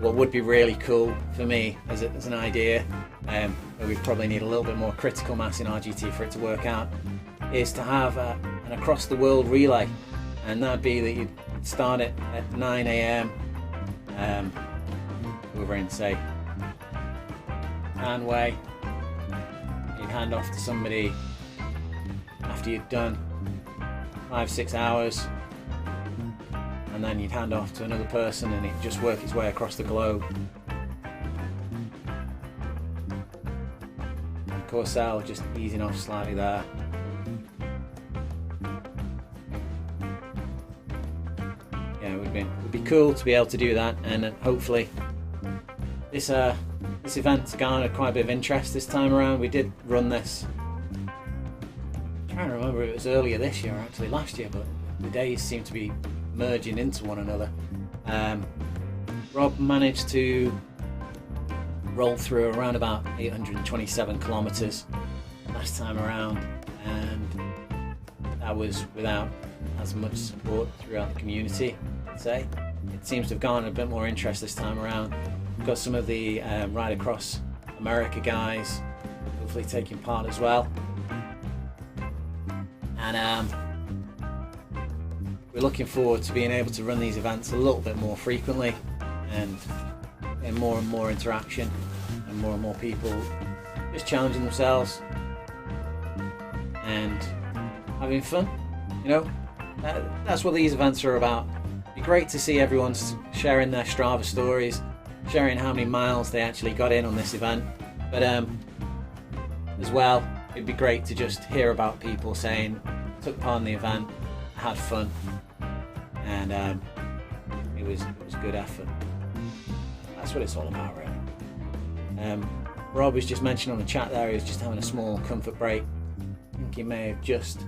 what would be really cool for me as an idea, but we probably need a little bit more critical mass in RGT for it to work out, is to have a an across the world relay, and that'd be that you'd start it at 9 a.m. Over in, say, Hanway. You'd hand off to somebody after you'd done 5-6 hours, and then you'd hand off to another person, and it'd just work its way across the globe. Of course, Corsair just easing off slightly there. Yeah, it would be cool to be able to do that, and hopefully this event's garnered quite a bit of interest this time around. We did run this, I'm trying to remember if it was earlier this year or actually last year, but the days seem to be merging into one another. Rob managed to roll through around about 827 kilometers last time around, and that was without as much support throughout the community, I'd say. It seems to have garnered a bit more interest this time around. We've got some of the Ride Across America guys hopefully taking part as well, and we're looking forward to being able to run these events a little bit more frequently, and more and more interaction, and more people just challenging themselves and having fun. You know, that's what these events are about. It'd be great to see everyone sharing their Strava stories, sharing how many miles they actually got in on this event, but as well, it'd be great to just hear about people saying, took part in the event, had fun, and it was a good effort. That's what it's all about, really. Rob was just mentioned on the chat there, he was just having a small comfort break. I think he may have just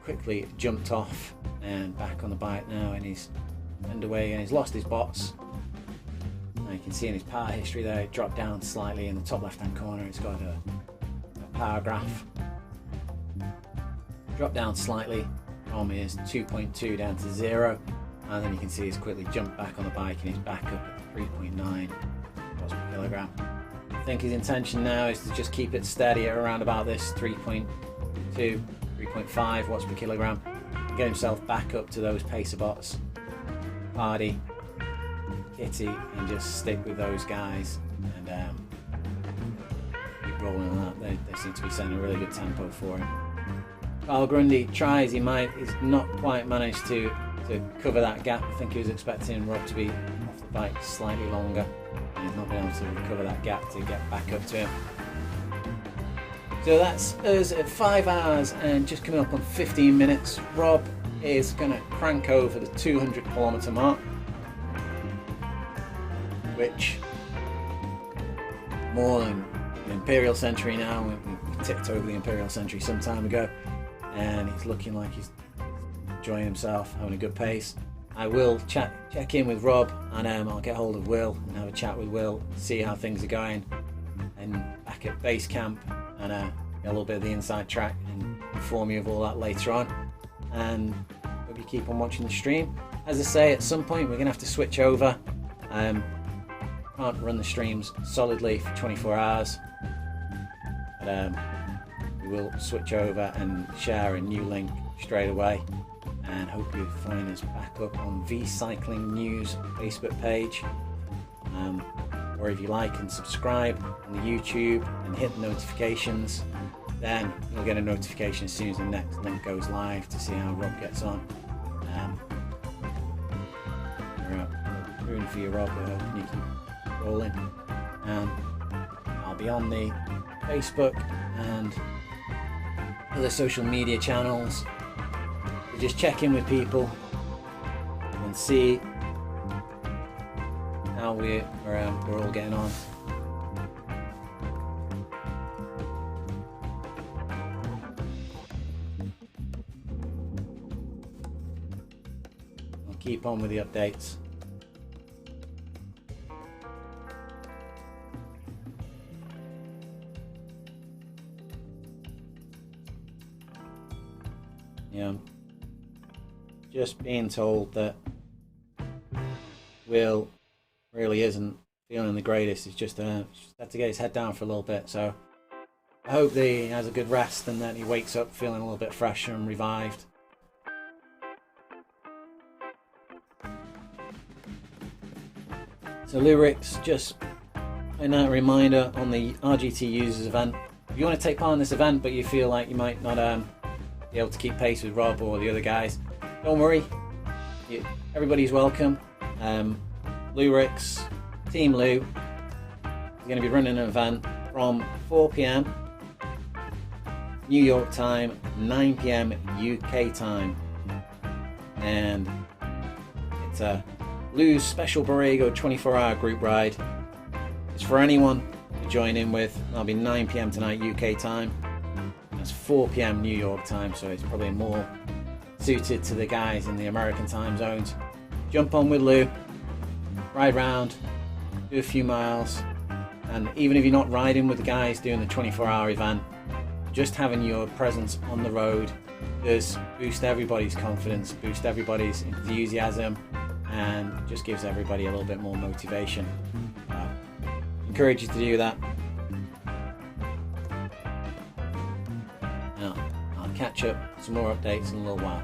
quickly jumped off and back on the bike now, and he's underway, and he's lost his bots. Now you can see in his power history there, it dropped down slightly in the top left hand corner. It's got a power graph. Dropped down slightly from his 2.2 down to 0, and then you can see he's quickly jumped back on the bike, and he's back up at 3.9 watts per kilogram. I think his intention now is to just keep it steady at around about this 3.2, 3.5 watts per kilogram, and get himself back up to those pacer bots, Hardy, Kitty, and just stick with those guys and keep rolling on that. They seem to be setting a really good tempo for him. Carl Grundy tries, he's not quite managed to cover that gap. I think he was expecting Rob to be off the bike slightly longer, and he's not been able to recover that gap to get back up to him. So that's us at 5 hours and just coming up on 15 minutes. Rob is going to crank over the 200 kilometer mark, which more than an Imperial Century now. We ticked over the Imperial Century some time ago, and he's looking like he's enjoying himself, having a good pace. I will check in with Rob, and I'll get hold of Will and have a chat with Will, see how things are going, and back at base camp, and get a little bit of the inside track and inform you of all that later on. And hope you keep on watching the stream. As I say, at some point we're going to have to switch over. Can't run the streams solidly for 24 hours, but we will switch over and share a new link straight away, and hope you find us back up on V Cycling News Facebook page, or if you like and subscribe on the YouTube and hit the notifications, then you'll get a notification as soon as the next link goes live to see how Rob gets on. We're rooting for you, Rob. We're hoping you keep rolling, and I'll be on the Facebook and other social media channels to just check in with people and see how we're all getting on. I'll keep on with the updates. Yeah, just being told that Will really isn't feeling the greatest. He's just had to get his head down for a little bit, so I hope that he has a good rest and that he wakes up feeling a little bit fresher and revived. So Lurix, just a reminder on the RGT users event. If you want to take part in this event but you feel like you might not be able to keep pace with Rob or the other guys, don't worry, everybody's welcome. Lurix, Team Lou, is going to be running an event from 4 PM New York time, 9 PM UK time, and it's a Lou's special Borrego 24-hour group ride. It's for anyone to join in with. That'll be 9 PM tonight UK time. That's 4 PM New York time, so it's probably more suited to the guys in the American time zones. Jump on with Lou, ride round, do a few miles, and even if you're not riding with the guys doing the 24-hour event, just having your presence on the road does boost everybody's confidence, boost everybody's enthusiasm, and just gives everybody a little bit more motivation. Encourage you to do that. Now, I'll catch up some more updates in a little while.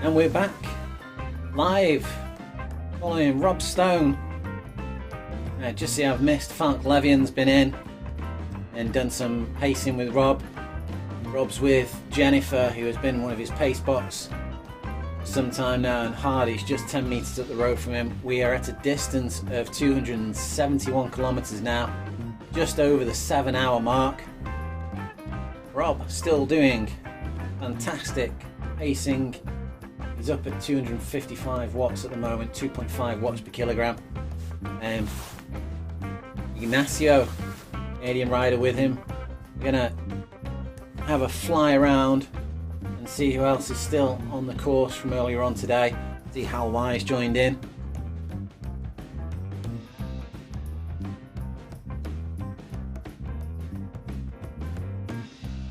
And we're back live following Rob Stone. Just see I've missed. Falk Levian's been in and done some pacing with Rob. Rob's with Jennifer, who has been one of his pace bots for some time now, and Hardy's just 10 metres up the road from him. We are at a distance of 271 kilometres now, just over the 7-hour mark. Rob still doing fantastic pacing. He's up at 255 watts at the moment, 2.5 watts per kilogram. Ignacio, Canadian rider, with him. We're gonna have a fly around and see who else is still on the course from earlier on today. See Hal Wise joined in.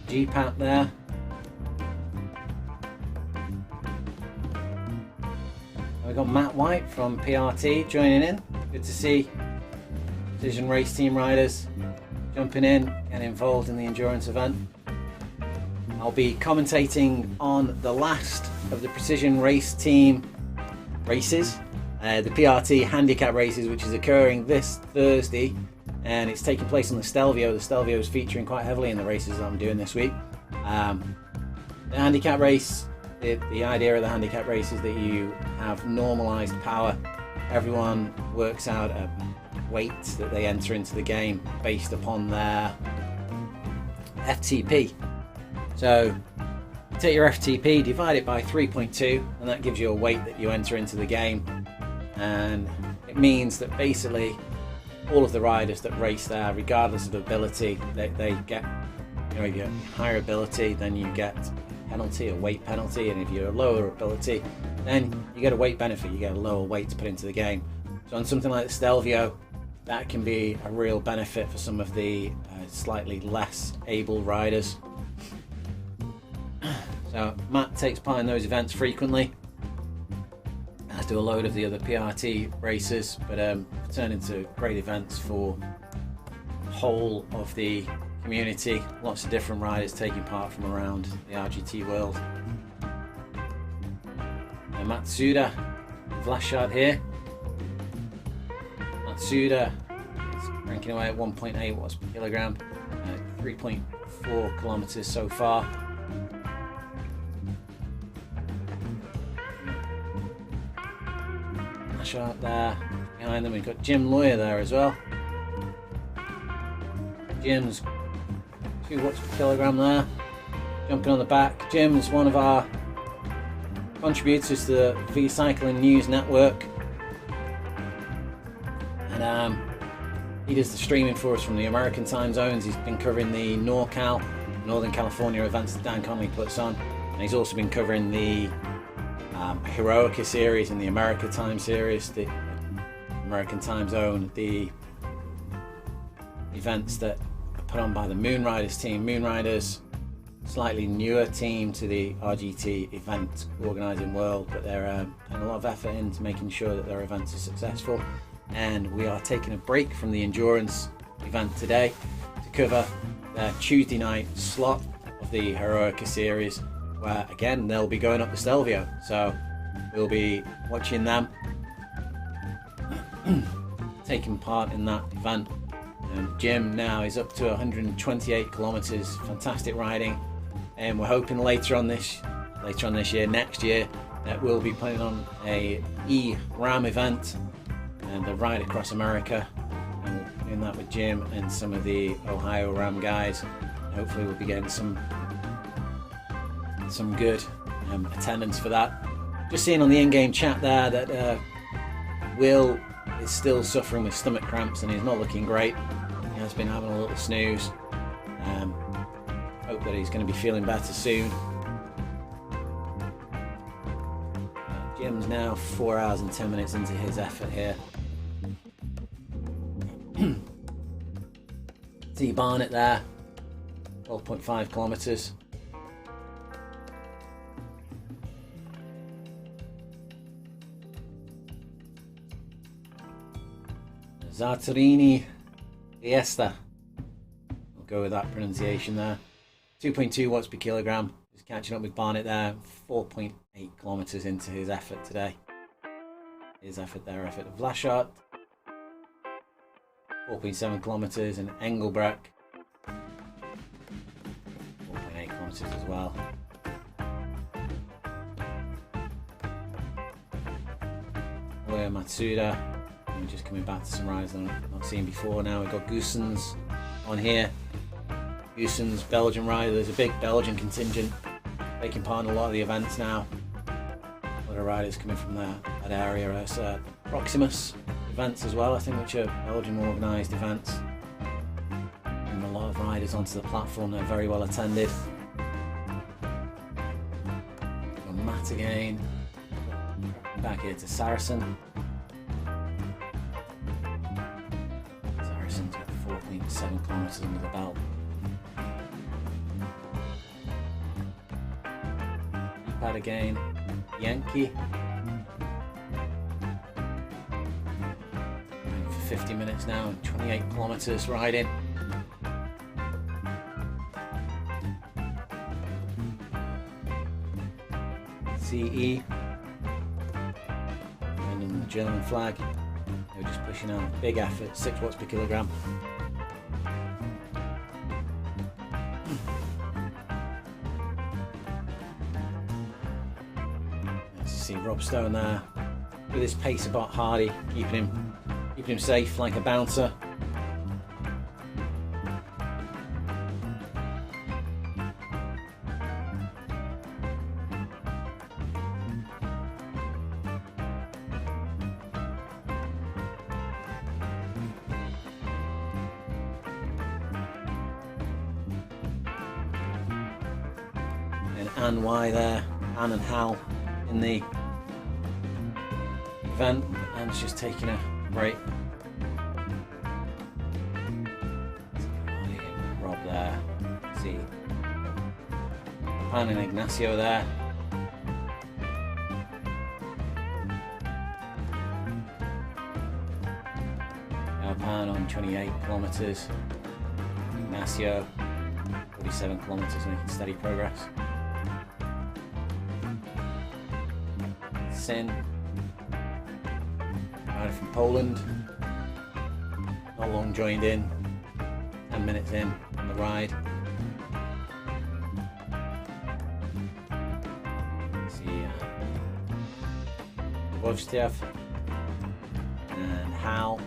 GPAT there. We've got Matt White from PRT joining in. Good to see Precision Race Team riders jumping in and involved in the endurance event. I'll be commentating on the last of the Precision Race Team races, the PRT handicap races, which is occurring this Thursday, and it's taking place on the Stelvio. The Stelvio is featuring quite heavily in the races that I'm doing this week. The handicap race, the idea of the handicap race is that you have normalized power. Everyone works out a weight that they enter into the game based upon their FTP. So take your FTP, divide it by 3.2, and that gives you a weight that you enter into the game. And it means that basically all of the riders that race there, regardless of ability, they get, you know, if you have higher ability, then you get penalty, a weight penalty, and if you're a lower ability, then you get a weight benefit, you get a lower weight to put into the game. So on something like the Stelvio, that can be a real benefit for some of the slightly less able riders. So Matt takes part in those events frequently, as do a load of the other PRT races, but turn into great events for the whole of the community. Lots of different riders taking part from around the RGT world. Matsuda, Vlashard here. Matsuda is ranking away at 1.8 watts per kilogram, 3.4 kilometers so far. Vlashard there. Behind them we've got Jim Lawyer there as well. Jim's 2 watts per kilogram there. Jumping on the back. Jim's one of our contributors to the V-Cycling News Network, and he does the streaming for us from the American time zones. He's been covering the NorCal, Northern California events that Dan Connolly puts on, and he's also been covering the Heroica series and the America Time series, the American time zone, the events that are put on by the Moonriders team. Moonriders, slightly newer team to the RGT event organising world, but they're putting a lot of effort into making sure that their events are successful. And we are taking a break from the endurance event today to cover their Tuesday night slot of the Heroica series, where again they'll be going up the Stelvio. So we'll be watching them taking part in that event. Jim now is up to 128 kilometers, fantastic riding. And we're hoping later on this year, next year, that we'll be putting on a E-Ram event and the ride across America, and we'll be doing that with Jim and some of the Ohio Ram guys. Hopefully we'll be getting some good attendance for that. Just seeing on the in-game chat there that Will is still suffering with stomach cramps and he's not looking great. He has been having a little snooze. Hope that he's going to be feeling better soon. Jim's now 4 hours and 10 minutes into his effort here. See Barnett there, 12.5 kilometers. Zartarini Fiesta. We'll go with that pronunciation there. 2.2 watts per kilogram. Just catching up with Barnett there. 4.8 8 kilometers into his effort today. Their effort of Vlachart, 4.7 kilometers, and Engelbrecht, 4.8 kilometers as well. We're Matsuda, and we're just coming back to some rides that I've not seen before now. We've got Goossens on here. Goossens, Belgian rider. There's a big Belgian contingent taking part in a lot of the events now. A lot of riders coming from that area. There's Proximus events as well, I think, which are Belgian organised events. And a lot of riders onto the platform. They're very well attended. We've got Matt again. Back here to Saracen. Saracen's got 4.7 kilometers under the belt. Pad again. Yankee. Riding for 50 minutes now and 28 kilometers riding. CE. And the German flag. They were just pushing out big effort, 6 watts per kilogram. See Rob Stone there with his pacer bot Hardy, keeping him safe like a bouncer. And Anne Y there, Anne and Hal in the event, and it's just taking a break. Rob there, see Pan and Ignacio there. Now Pan on 28 kilometers, Ignacio 47 kilometers, making steady progress. Sin, rider from Poland, not long joined in, 10 minutes in on the ride. See Wojciech and Hal,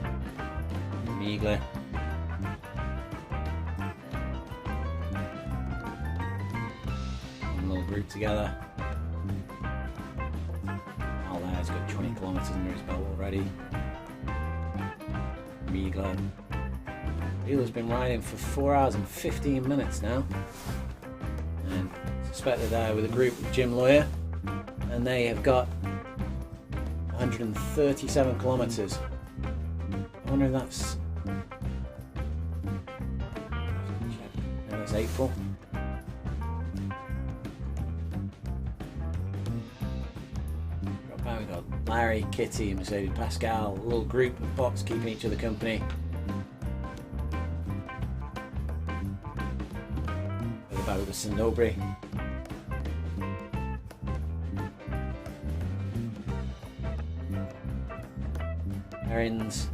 Miegler. One little group together. He's got 20 kilometers under his belt already. Miegler. Miegler's been riding for 4 hours and 15 minutes now. And suspect they're there with a group of Jim Lawyer. And they have got 137 kilometers. I wonder if that's... No, that's April. We've got Larry, Kitty, Mercedes Pascal, a little group of bots keeping each other company. Further back with the Sandobri. Erins.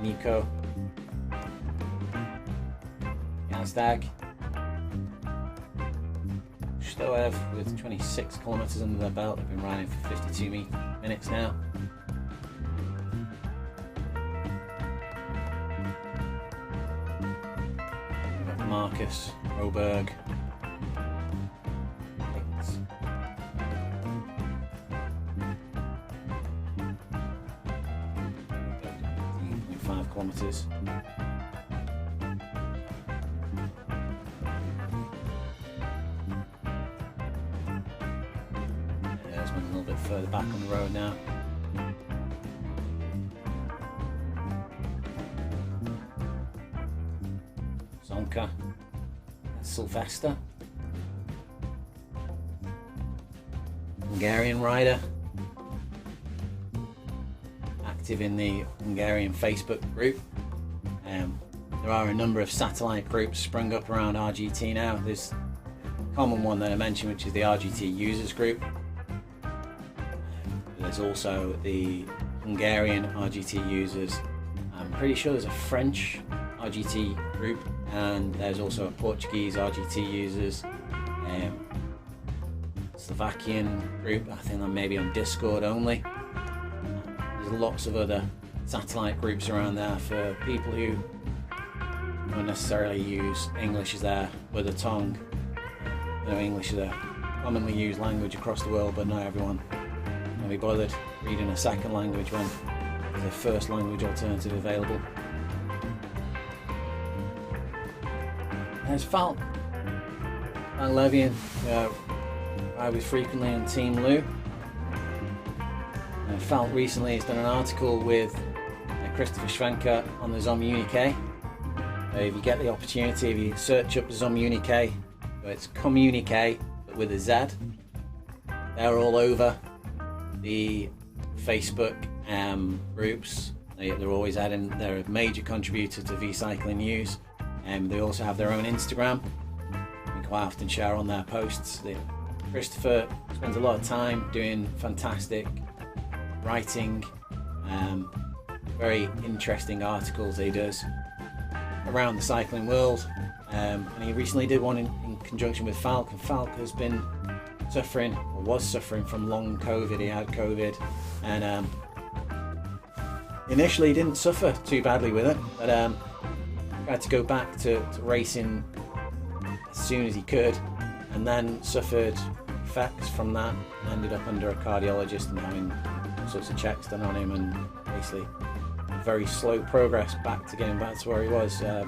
Nico. Yazdag. Stoev with 26 kilometers under their belt. They've been riding for 52 minutes now. We've got Marcus, Roberg, 5 kilometers. A little bit further back on the road now. Zonka, Sylvester, Hungarian rider, active in the Hungarian Facebook group. there are a number of satellite groups sprung up around RGT now. There's a common one that I mentioned, which is the RGT users group. There's also the Hungarian RGT users. I'm pretty sure there's a French RGT group, and there's also a Portuguese RGT users, Slovakian group. I think that may be on Discord only. There's lots of other satellite groups around there for people who don't necessarily use English as their mother tongue. You know, English is a commonly used language across the world, but not everyone can be bothered reading a second language when there's a first language alternative available. There's Falk Levian, I was frequently on Team Lou. Falk recently has done an article with Christopher Schwenker on the Zomunique. If you get the opportunity, if you search up Zomunique, it's communique but with a Z. They're all over the Facebook groups. They're always adding. They're a major contributor to V-Cycling News. They also have their own Instagram. We quite often share on their posts. Christopher spends a lot of time doing fantastic writing, very interesting articles he does around the cycling world. And he recently did one in conjunction with Falk, and Falk has been suffering, or was suffering, from long COVID. He had COVID, and initially he didn't suffer too badly with it, but had to go back to racing as soon as he could, and then suffered effects from that, and ended up under a cardiologist and having all sorts of checks done on him, and basically very slow progress back to getting back to where he was. But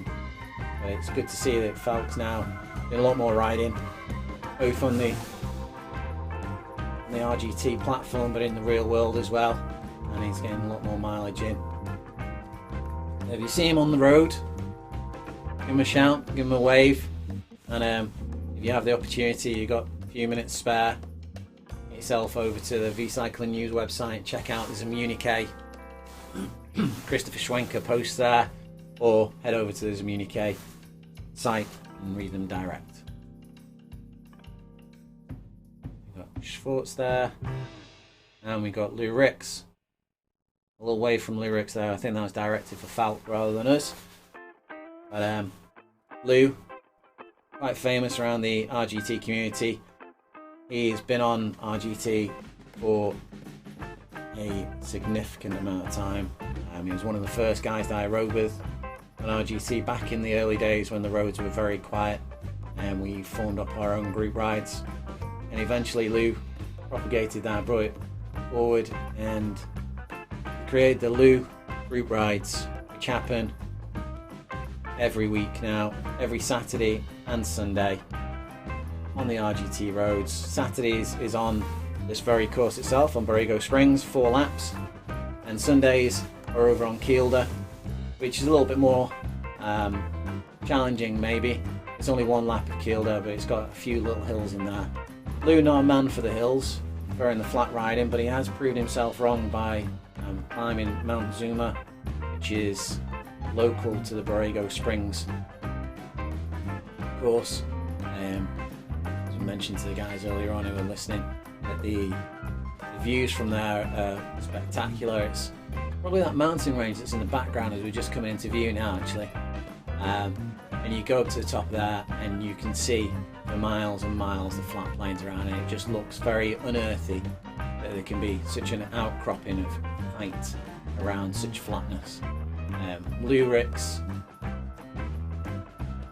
it's good to see that Falk's now doing a lot more riding, both on the RGT platform but in the real world as well, and he's getting a lot more mileage in. If you see him on the road, give him a shout, give him a wave, and if you have the opportunity, you've got a few minutes spare, get yourself over to the V-Cycling News website, check out the Zomunique. Christopher Schwenker posts there, or head over to the Zomunique site and read them direct. We've got Schwartz there, and we got Lou Ricks. A little way from Lou Ricks there. I think that was directed for Falk rather than us. But Lou, quite famous around the RGT community. He's been on RGT for a significant amount of time. He was one of the first guys that I rode with on RGT back in the early days when the roads were very quiet, and we formed up our own group rides. And eventually Lou propagated that, brought it forward, and created the Lou group rides, which happen every week now, every Saturday and Sunday on the RGT roads. Saturdays is on this very course itself on Borrego Springs, 4 laps, and Sundays are over on Kielder, which is a little bit more challenging maybe. It's only 1 lap of Kielder, but it's got a few little hills in there. Lou, not a man for the hills, preferring the flat riding, but he has proved himself wrong by climbing Mount Zuma, which is local to the Borrego Springs course. As I mentioned to the guys earlier on who were listening, that the views from there are spectacular. It's probably that mountain range that's in the background as we're just coming into view now, actually. And you go up to the top there and you can see for miles and miles the flat plains around it. It just looks very unearthly that there can be such an outcropping of height around such flatness. Lou Ricks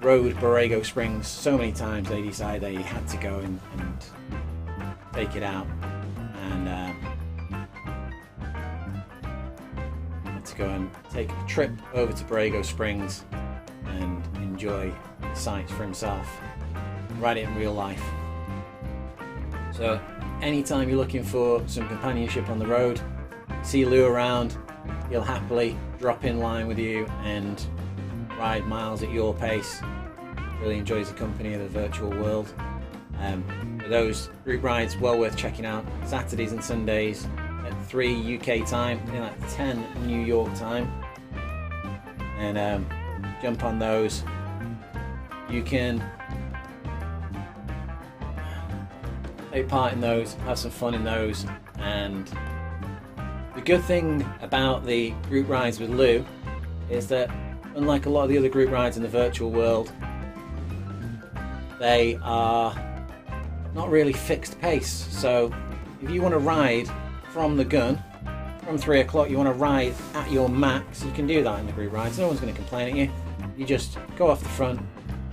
rode Borrego Springs so many times they decided they had to go and take it out, and had to go and take a trip over to Borrego Springs and enjoy the sights for himself, ride it in real life. So anytime you're looking for some companionship on the road, see Lou around, he'll happily drop in line with you and ride miles at your pace. Really enjoys the company of the virtual world. For those group rides, well worth checking out. Saturdays and Sundays at 3 UK time, like 10 New York time. And jump on those. You can take part in those, have some fun in those, and the good thing about the group rides with Lou is that, unlike a lot of the other group rides in the virtual world, they are not really fixed pace. So if you want to ride from the gun, from 3 o'clock, you want to ride at your max, you can do that in the group rides. No one's going to complain at you. You just go off the front,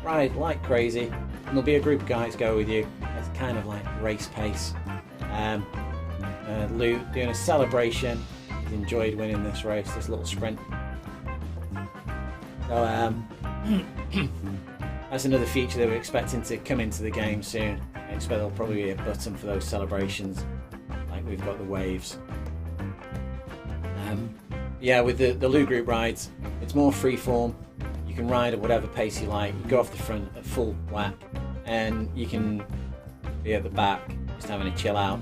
ride like crazy, and there'll be a group of guys go with you. It's kind of like race pace. Lou doing a celebration. He's enjoyed winning this race, this little sprint. So that's another feature that we're expecting to come into the game soon. I expect there'll probably be a button for those celebrations, like we've got the waves. Yeah, with the Lou group rides, it's more freeform. You can ride at whatever pace you like. You go off the front at full whack, and you can be at the back just having a chill out.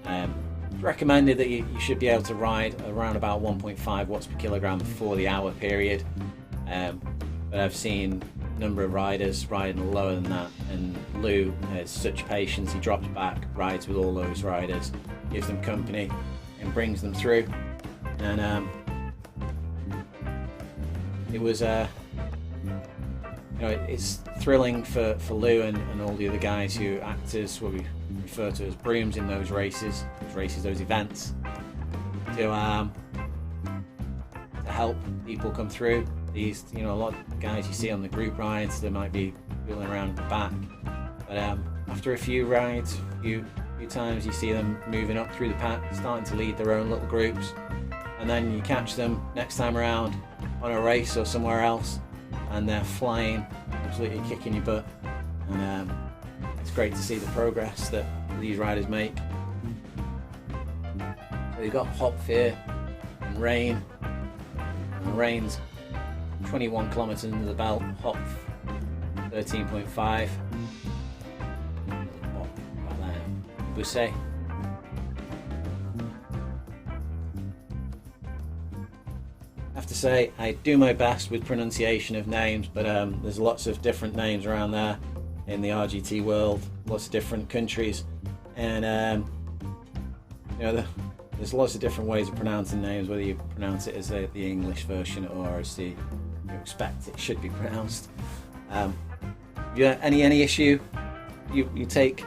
It's recommended that you should be able to ride around about 1.5 watts per kilogram for the hour period. But I've seen a number of riders riding lower than that, and Lou has such patience. He drops back, rides with all those riders, gives them company, and brings them through. And it was it's thrilling for Lou and all the other guys who act as what we refer to as brooms in those races, those events, to help people come through. These, a lot of guys you see on the group rides, they might be wheeling around at the back, but after a few rides, a few times, you see them moving up through the pack, starting to lead their own little groups, and then you catch them next time around on a race or somewhere else, and they're flying, absolutely kicking your butt. And it's great to see the progress that these riders make. So you've got Hop Fear and Rain. And Rain's 21 kilometers into the belt, Hop 13.5. About there, we say. I have to say, I do my best with pronunciation of names, but there's lots of different names around there in the RGT world, lots of different countries, and there's lots of different ways of pronouncing names, whether you pronounce it as the English version or as you expect it should be pronounced. If you have any issue, you take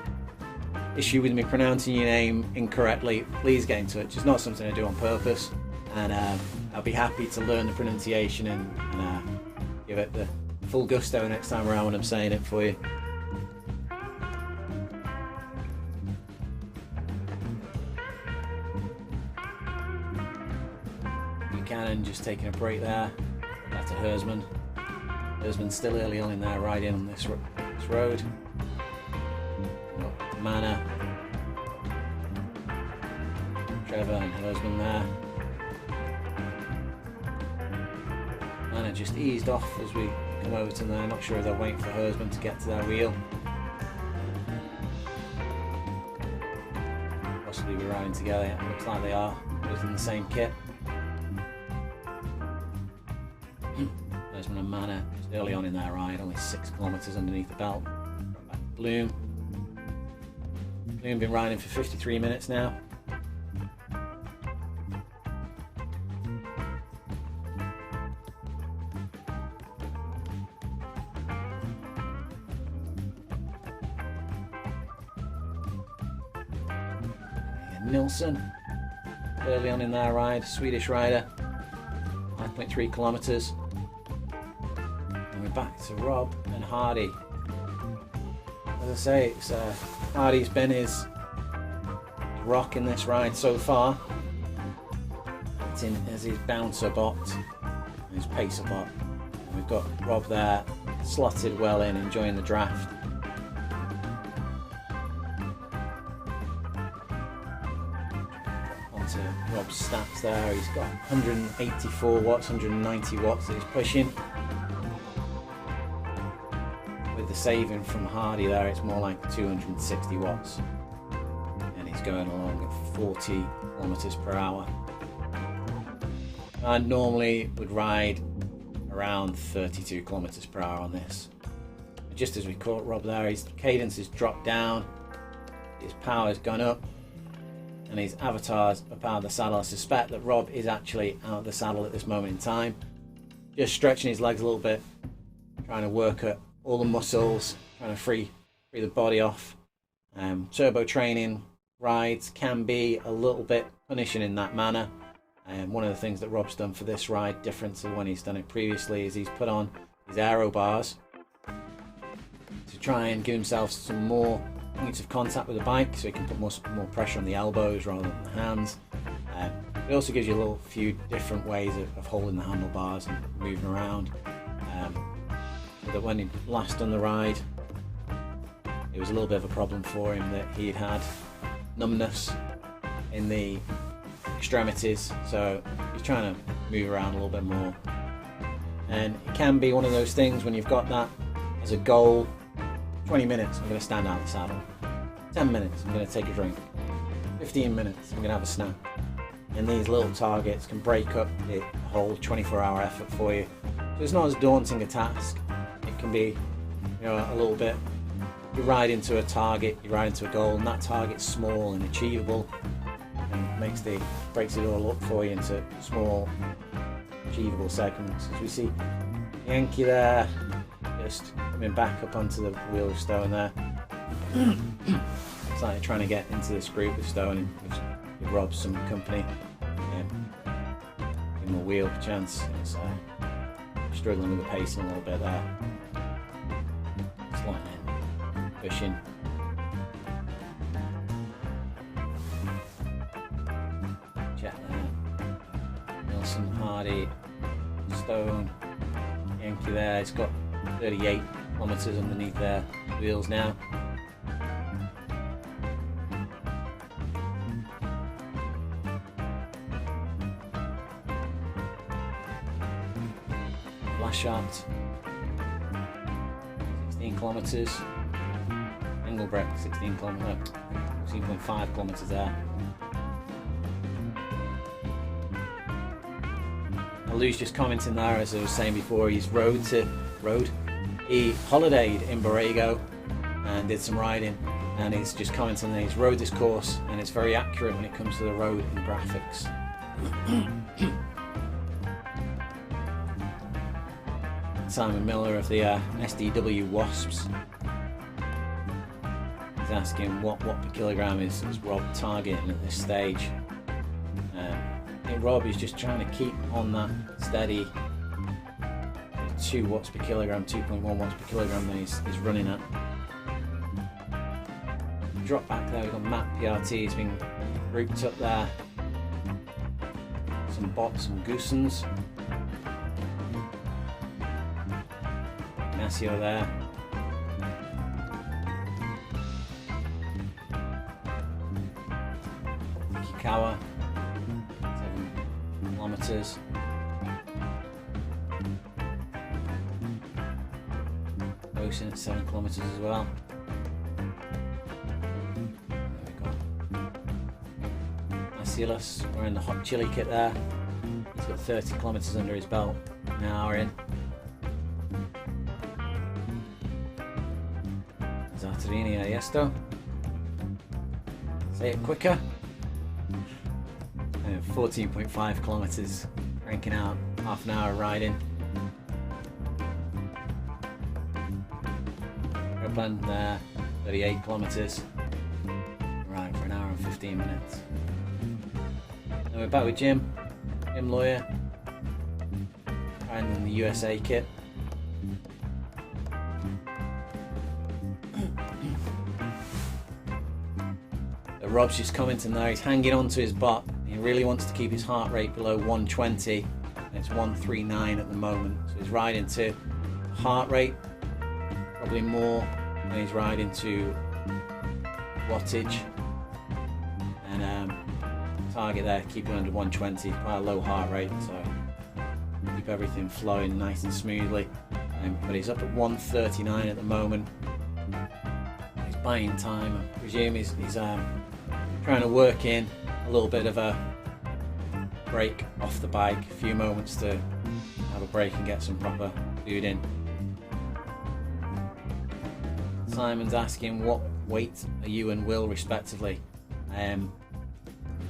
issue with me pronouncing your name incorrectly, please get in touch. It's not something I do on purpose, and I'll be happy to learn the pronunciation and give it the full gusto next time around when I'm saying it for you. Buchanan just taking a break there. Back to Hersman. Hersman's still early on in there, riding on this road. Got Manor, Trevor and Hersman there. Manor just eased off as we come over to there. Not sure if they're waiting for Hersman to get to their wheel. Possibly we're riding together. It looks like they are. Both in the same kit. Hersman and Manor just early on in their ride, only 6 kilometers underneath the belt. Back to Bloom. Bloom been riding for 53 minutes now. Nilsson, early on in their ride, Swedish rider, 5.3 kilometers. And we're back to Rob and Hardy. As I say, Hardy's been his rock in this ride so far. It's in as his bouncer bot, his pacer bot. And we've got Rob there, slotted well in, enjoying the draft. To Rob's stats there, he's got 184 watts, 190 watts that he's pushing. With the saving from Hardy there, it's more like 260 watts. And he's going along at 40 kilometers per hour. I normally would ride around 32 kilometers per hour on this. Just as we caught Rob there, his cadence has dropped down, his power's gone up, and his avatar's up out of the saddle. I suspect that Rob is actually out of the saddle at this moment in time, just stretching his legs a little bit, trying to work at all the muscles, trying to free the body off. Turbo training rides can be a little bit punishing in that manner. One of the things that Rob's done for this ride, different to when he's done it previously, is he's put on his aero bars to try and give himself some more points of contact with the bike, so he can put more pressure on the elbows rather than the hands. It also gives you a few different ways of holding the handlebars and moving around. So that when he last done the ride, it was a little bit of a problem for him that he had numbness in the extremities, so he's trying to move around a little bit more. And it can be one of those things when you've got that as a goal. 20 minutes, I'm going to stand out the saddle. 10 minutes, I'm going to take a drink. 15 minutes, I'm going to have a snack. And these little targets can break up the whole 24-hour effort for you. So it's not as daunting a task. It can be, a little bit. You ride into a target, you ride into a goal, and that target's small and achievable, and breaks it all up for you into small, achievable segments. As we see Yankee there, just coming back up onto the wheel of Stone there. It's like trying to get into this group with Stone and give Rob some company. Give him a wheel chance. It's struggling with the pacing a little bit there. Sliding in, pushing. Check there. Nelson, Hardy, Stone, Yankee there. It's got 38 kilometers underneath their wheels now. Last shot, 16 kilometers. Engelbrecht, 16.5 kilometers there. Lou's just commenting there, as I was saying before, he holidayed in Borrego and did some riding, and he's just commenting that he's rode this course and it's very accurate when it comes to the road and graphics. Simon Miller of the SDW Wasps is asking what per kilogram is Rob targeting at this stage. I think Rob is just trying to keep on that steady 2 watts per kilogram, 2.1 watts per kilogram that he's running at. Drop back there, we've got Matt PRT, he's been grouped up there. Some bots and goosens. Ignacio there. Kikawa, 7 kilometers. Ocean at 7 kilometers as well. There we go. Asilas wearing the hot chili kit there. He's got 30 kilometers under his belt, an hour in. Zartarini Ayesto. Say it quicker. 14.5 kilometers, cranking out half an hour riding. Upland there, 38 kilometers. Right, for an hour and 15 minutes. Then we're back with Jim Lawyer, riding in the USA kit. Rob's just commenting there, he's hanging on to his bot. He really wants to keep his heart rate below 120, and it's 139 at the moment. So he's riding to heart rate, probably more than he's riding to wattage. And target there, keep it under 120, quite a low heart rate, so keep everything flowing nice and smoothly. But he's up at 139 at the moment. He's buying time. I presume he's trying to work in a little bit of a break off the bike, a few moments to have a break and get some proper food in. Simon's asking, what weight are you and Will respectively? If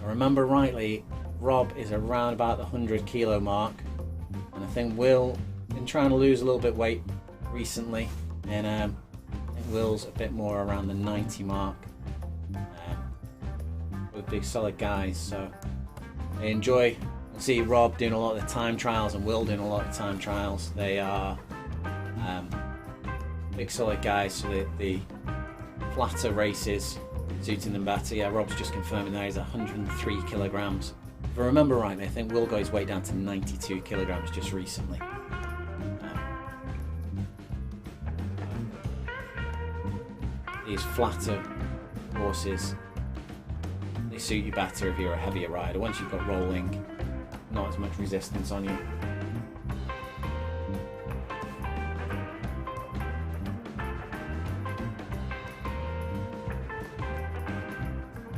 I remember rightly, Rob is around about the 100 kilo mark, and I think Will been trying to lose a little bit weight recently, and I think Will's a bit more around the 90 mark. Both big solid guys, so I enjoy. I see Rob doing a lot of the time trials and Will doing a lot of time trials. They are big solid guys, so the flatter races suiting them better. Yeah, Rob's just confirming there he's 103 kilograms. If I remember rightly, I think Will got his weight down to 92 kilograms just recently. These flatter horses, they suit you better if you're a heavier rider. Once you've got rolling, not as much resistance on you.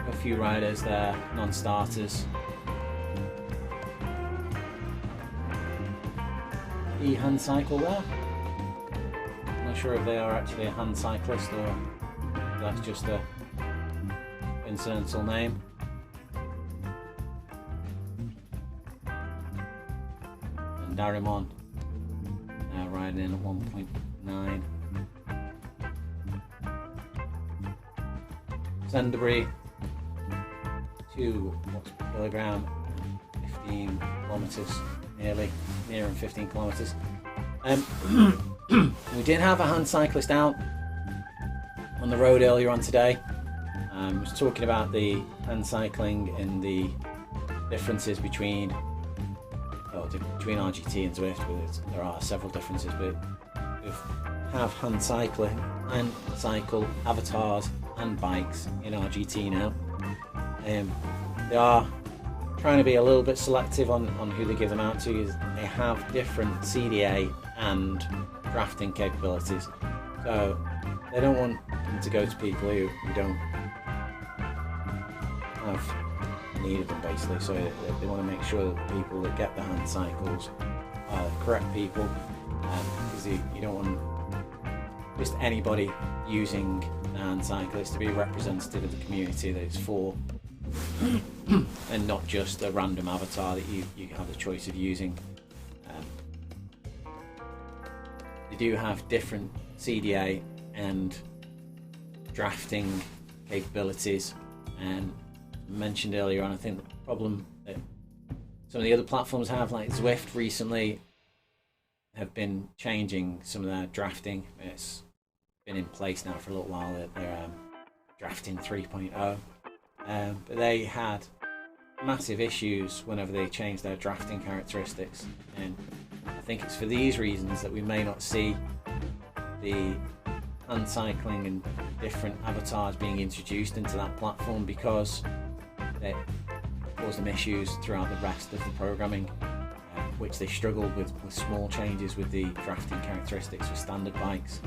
A few riders there, non-starters. E-hand cycle there. Not sure if they are actually a hand cyclist or if that's just a incidental name. And Darimon now riding in at 1.9. Senderbury 2 watts per kilogram, 15 kilometers, nearing 15 kilometers. We did have a hand cyclist out on the road earlier on today. I was talking about the hand cycling and the differences between RGT and Zwift. There are several differences, but we have hand cycle avatars and bikes in RGT now. They are trying to be a little bit selective on who they give them out to. They have different CDA and drafting capabilities, so they don't want them to go to people who don't have need of them, basically. So they want to make sure that the people that get the hand cycles are the correct people, because you don't want just anybody using the hand cyclist to be representative of the community that it's for, and not just a random avatar that you have the choice of using. They do have different CDA and drafting capabilities, and mentioned earlier on, I think the problem that some of the other platforms have, like Zwift recently, have been changing some of their drafting. It's been in place now for a little while. They're drafting 3.0, but they had massive issues whenever they changed their drafting characteristics, and I think it's for these reasons that we may not see the hand cycling and different avatars being introduced into that platform, because it caused them issues throughout the rest of the programming, which they struggled with small changes with the drafting characteristics for standard bikes.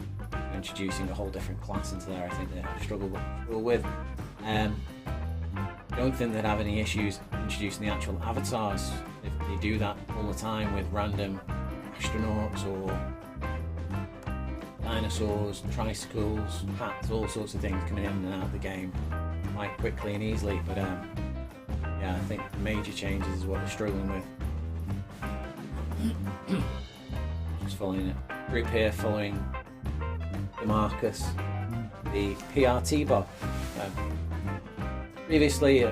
Introducing a whole different class into there, I think they struggle with. I don't think they'd have any issues introducing the actual avatars if they do that all the time with random astronauts or dinosaurs, tricycles, hats, all sorts of things coming in and out of the game quite quickly and easily. But yeah, I think major changes is what they're struggling with. Just following it. Group here following DeMarcus, the PRT bot. Previously,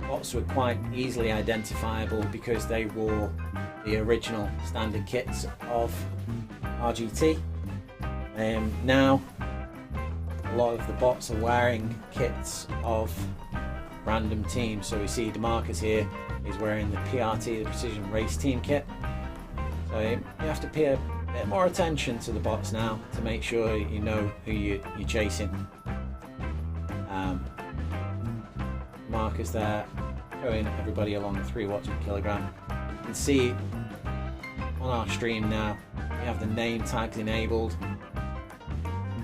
bots were quite easily identifiable because they wore the original standard kits of RGT. Now, a lot of the bots are wearing kits of random teams. So we see DeMarcus here is wearing the PRT, the Precision Race Team kit. So you have to pay a bit more attention to the bots now to make sure you know who you're chasing. DeMarcus there showing everybody along 3 watts per kilogram. You can see on our stream now we have the name tags enabled.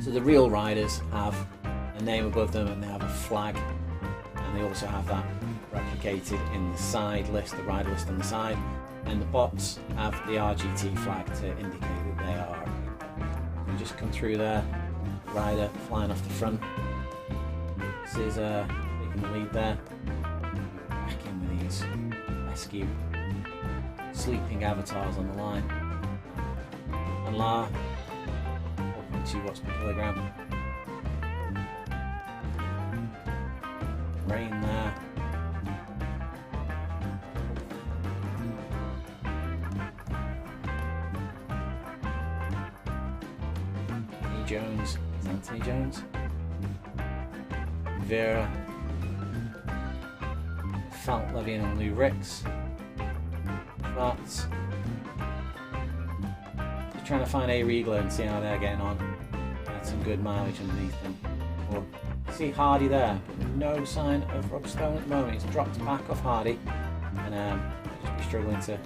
So the real riders have a name above them and they have a flag, and they also have that replicated in the side list, the rider list on the side. and the bots have the RGT flag to indicate that they are. You just come through there, rider flying off the front. This is taking the lead there. Back in with these rescue sleeping avatars on the line. And La, 4.2 watts per kilogram. Rain there. Jones, is Anthony Jones? Vera, Falt Levian and Lou Ricks. Schwartz. Just trying to find A Riegler and see how they're getting on. Had some good mileage underneath them. Well, see Hardy there, but no sign of Rob Stone at the moment. He's dropped back off Hardy, and just be struggling to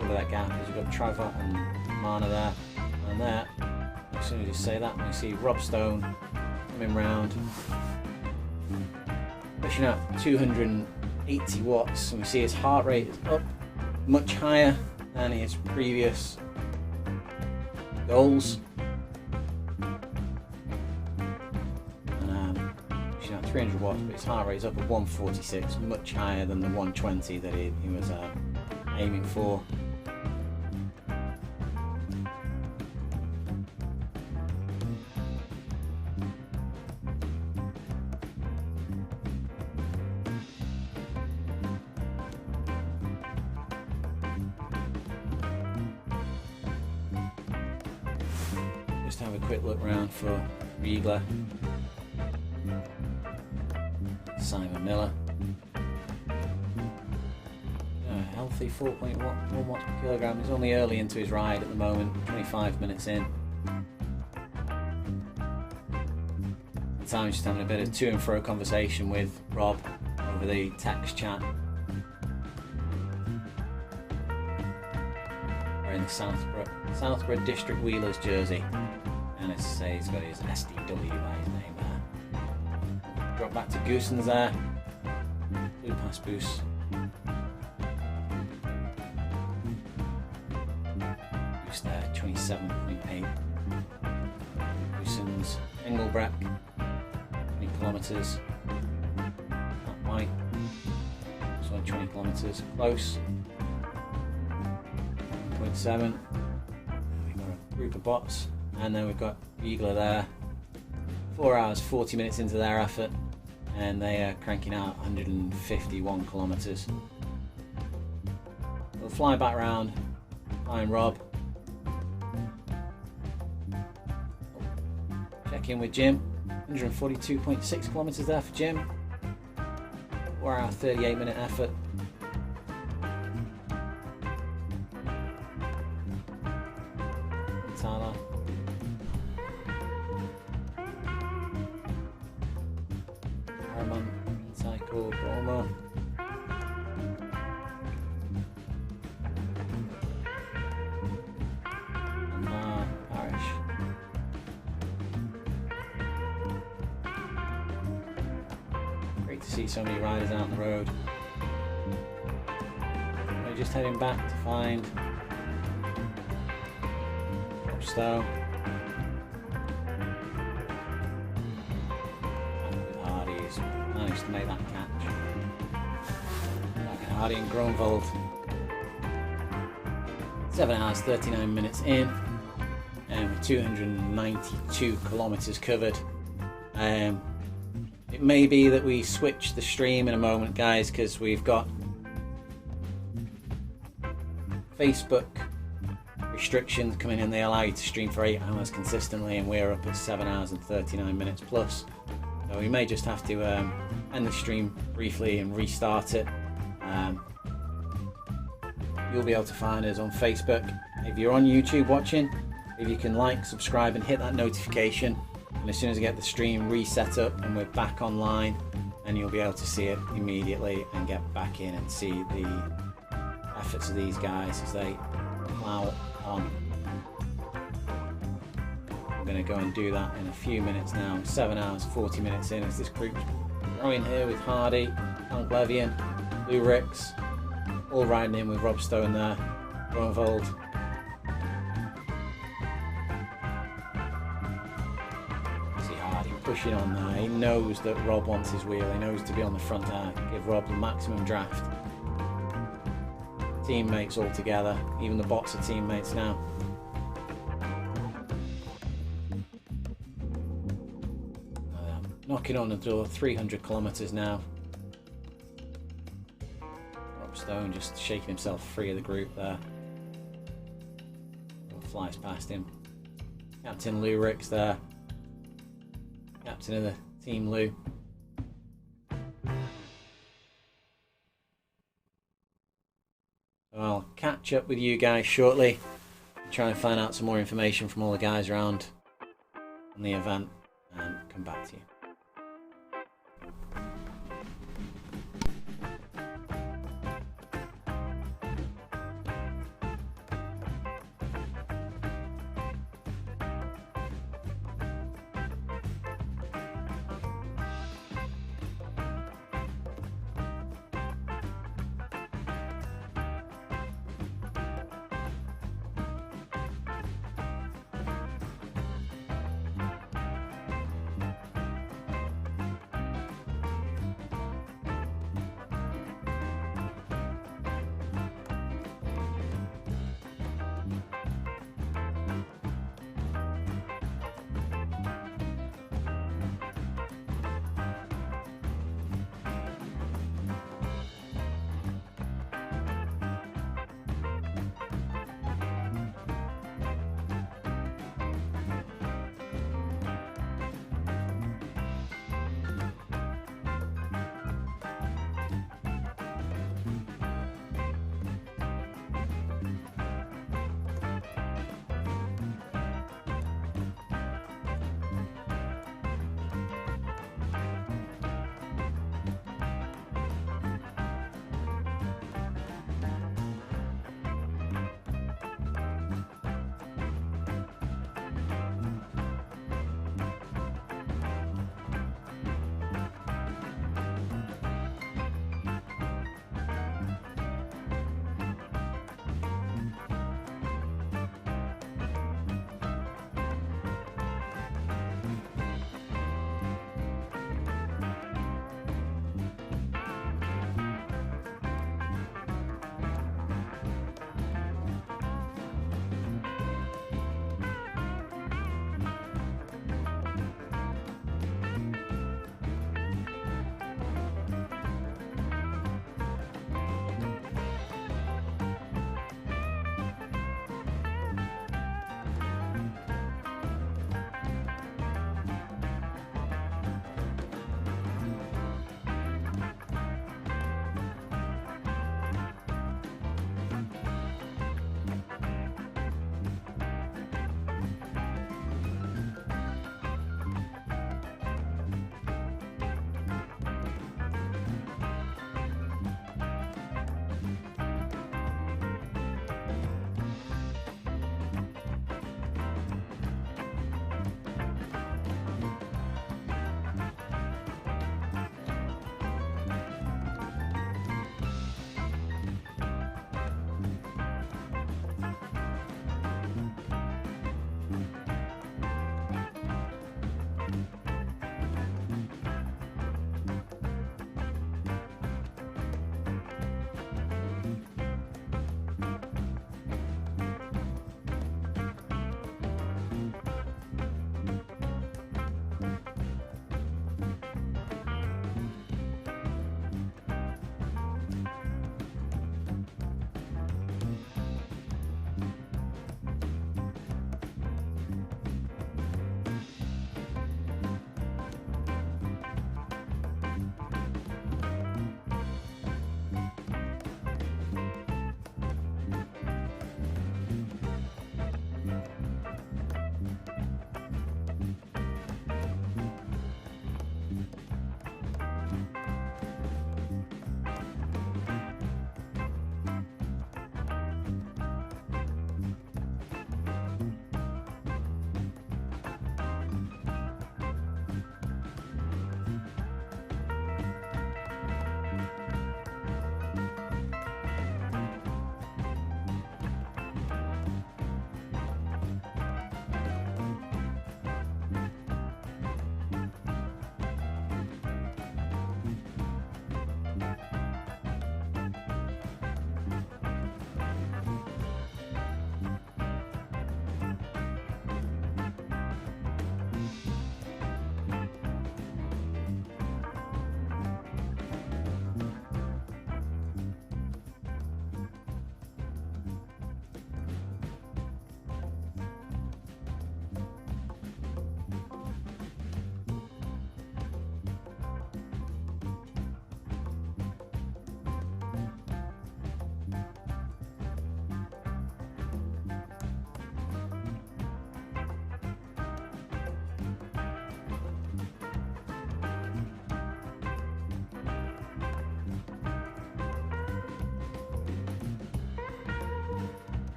cover that gap. Because you've got Trevor and Mana there, and there. As soon as you say that, we see Rob Stone coming round, pushing up 280 watts, and we see his heart rate is up much higher than his previous goals. And pushing up 300 watts, but his heart rate is up at 146, much higher than the 120 that he was aiming for. Just have a quick look round for Riegler, Simon Miller. Healthy 4.1 watts per kilogram. He's only early into his ride at the moment, 25 minutes in. At the time, just having a bit of to and fro conversation with Rob over the text chat. Wearing the Southborough District Wheelers jersey. And as I say, he's got his SDW by his name there. Drop back to Goosens there. Blue pass boost. Boost there, 27.8. Goosens, Engelbrecht, 20 kilometres. Not white. So 20 kilometres. Close. 0.7. We've got a group of bots. And then we've got Riegler there, 4 hours 40 minutes into their effort, and they are cranking out 151 kilometres. We'll fly back round, find Rob, check in with Jim, 142.6 kilometres there for Jim, 4 hour 38 minute effort. Tyler. Cycle, Borrego. And Parish. Great to see so many riders out on the road. We're just heading back to find Stowe. Managed to make that catch. Hardy and Gronvold. 7 hours 39 minutes in, and with 292 kilometres covered. It may be that we switch the stream in a moment, guys, because we've got Facebook restrictions coming in. They allow you to stream for 8 hours consistently, and we're up at 7 hours and 39 minutes plus. So we may just have to end the stream briefly and restart it. You'll be able to find us on Facebook. If you're on YouTube watching, if you can like, subscribe and hit that notification, and as soon as I get the stream reset up and we're back online, then you'll be able to see it immediately and get back in and see the efforts of these guys as they plough on. I'm going to go and do that in a few minutes now. 7 hours 40 minutes in as this group's growing here with Hardy, Hank Levian, Lou Ricks, all riding in with Rob Stone there. Won't fold. See Hardy pushing on there. He knows that Rob wants his wheel. He knows to be on the front there. Give Rob the maximum draft. Teammates all together. Even the bots are teammates now. Knocking on the 300 kilometers now. Rob Stone just shaking himself free of the group there. Flies past him. Captain Lou Ricks there. Captain of the team, Lou. So I'll catch up with you guys shortly. Try and find out some more information from all the guys around on the event and come back to you.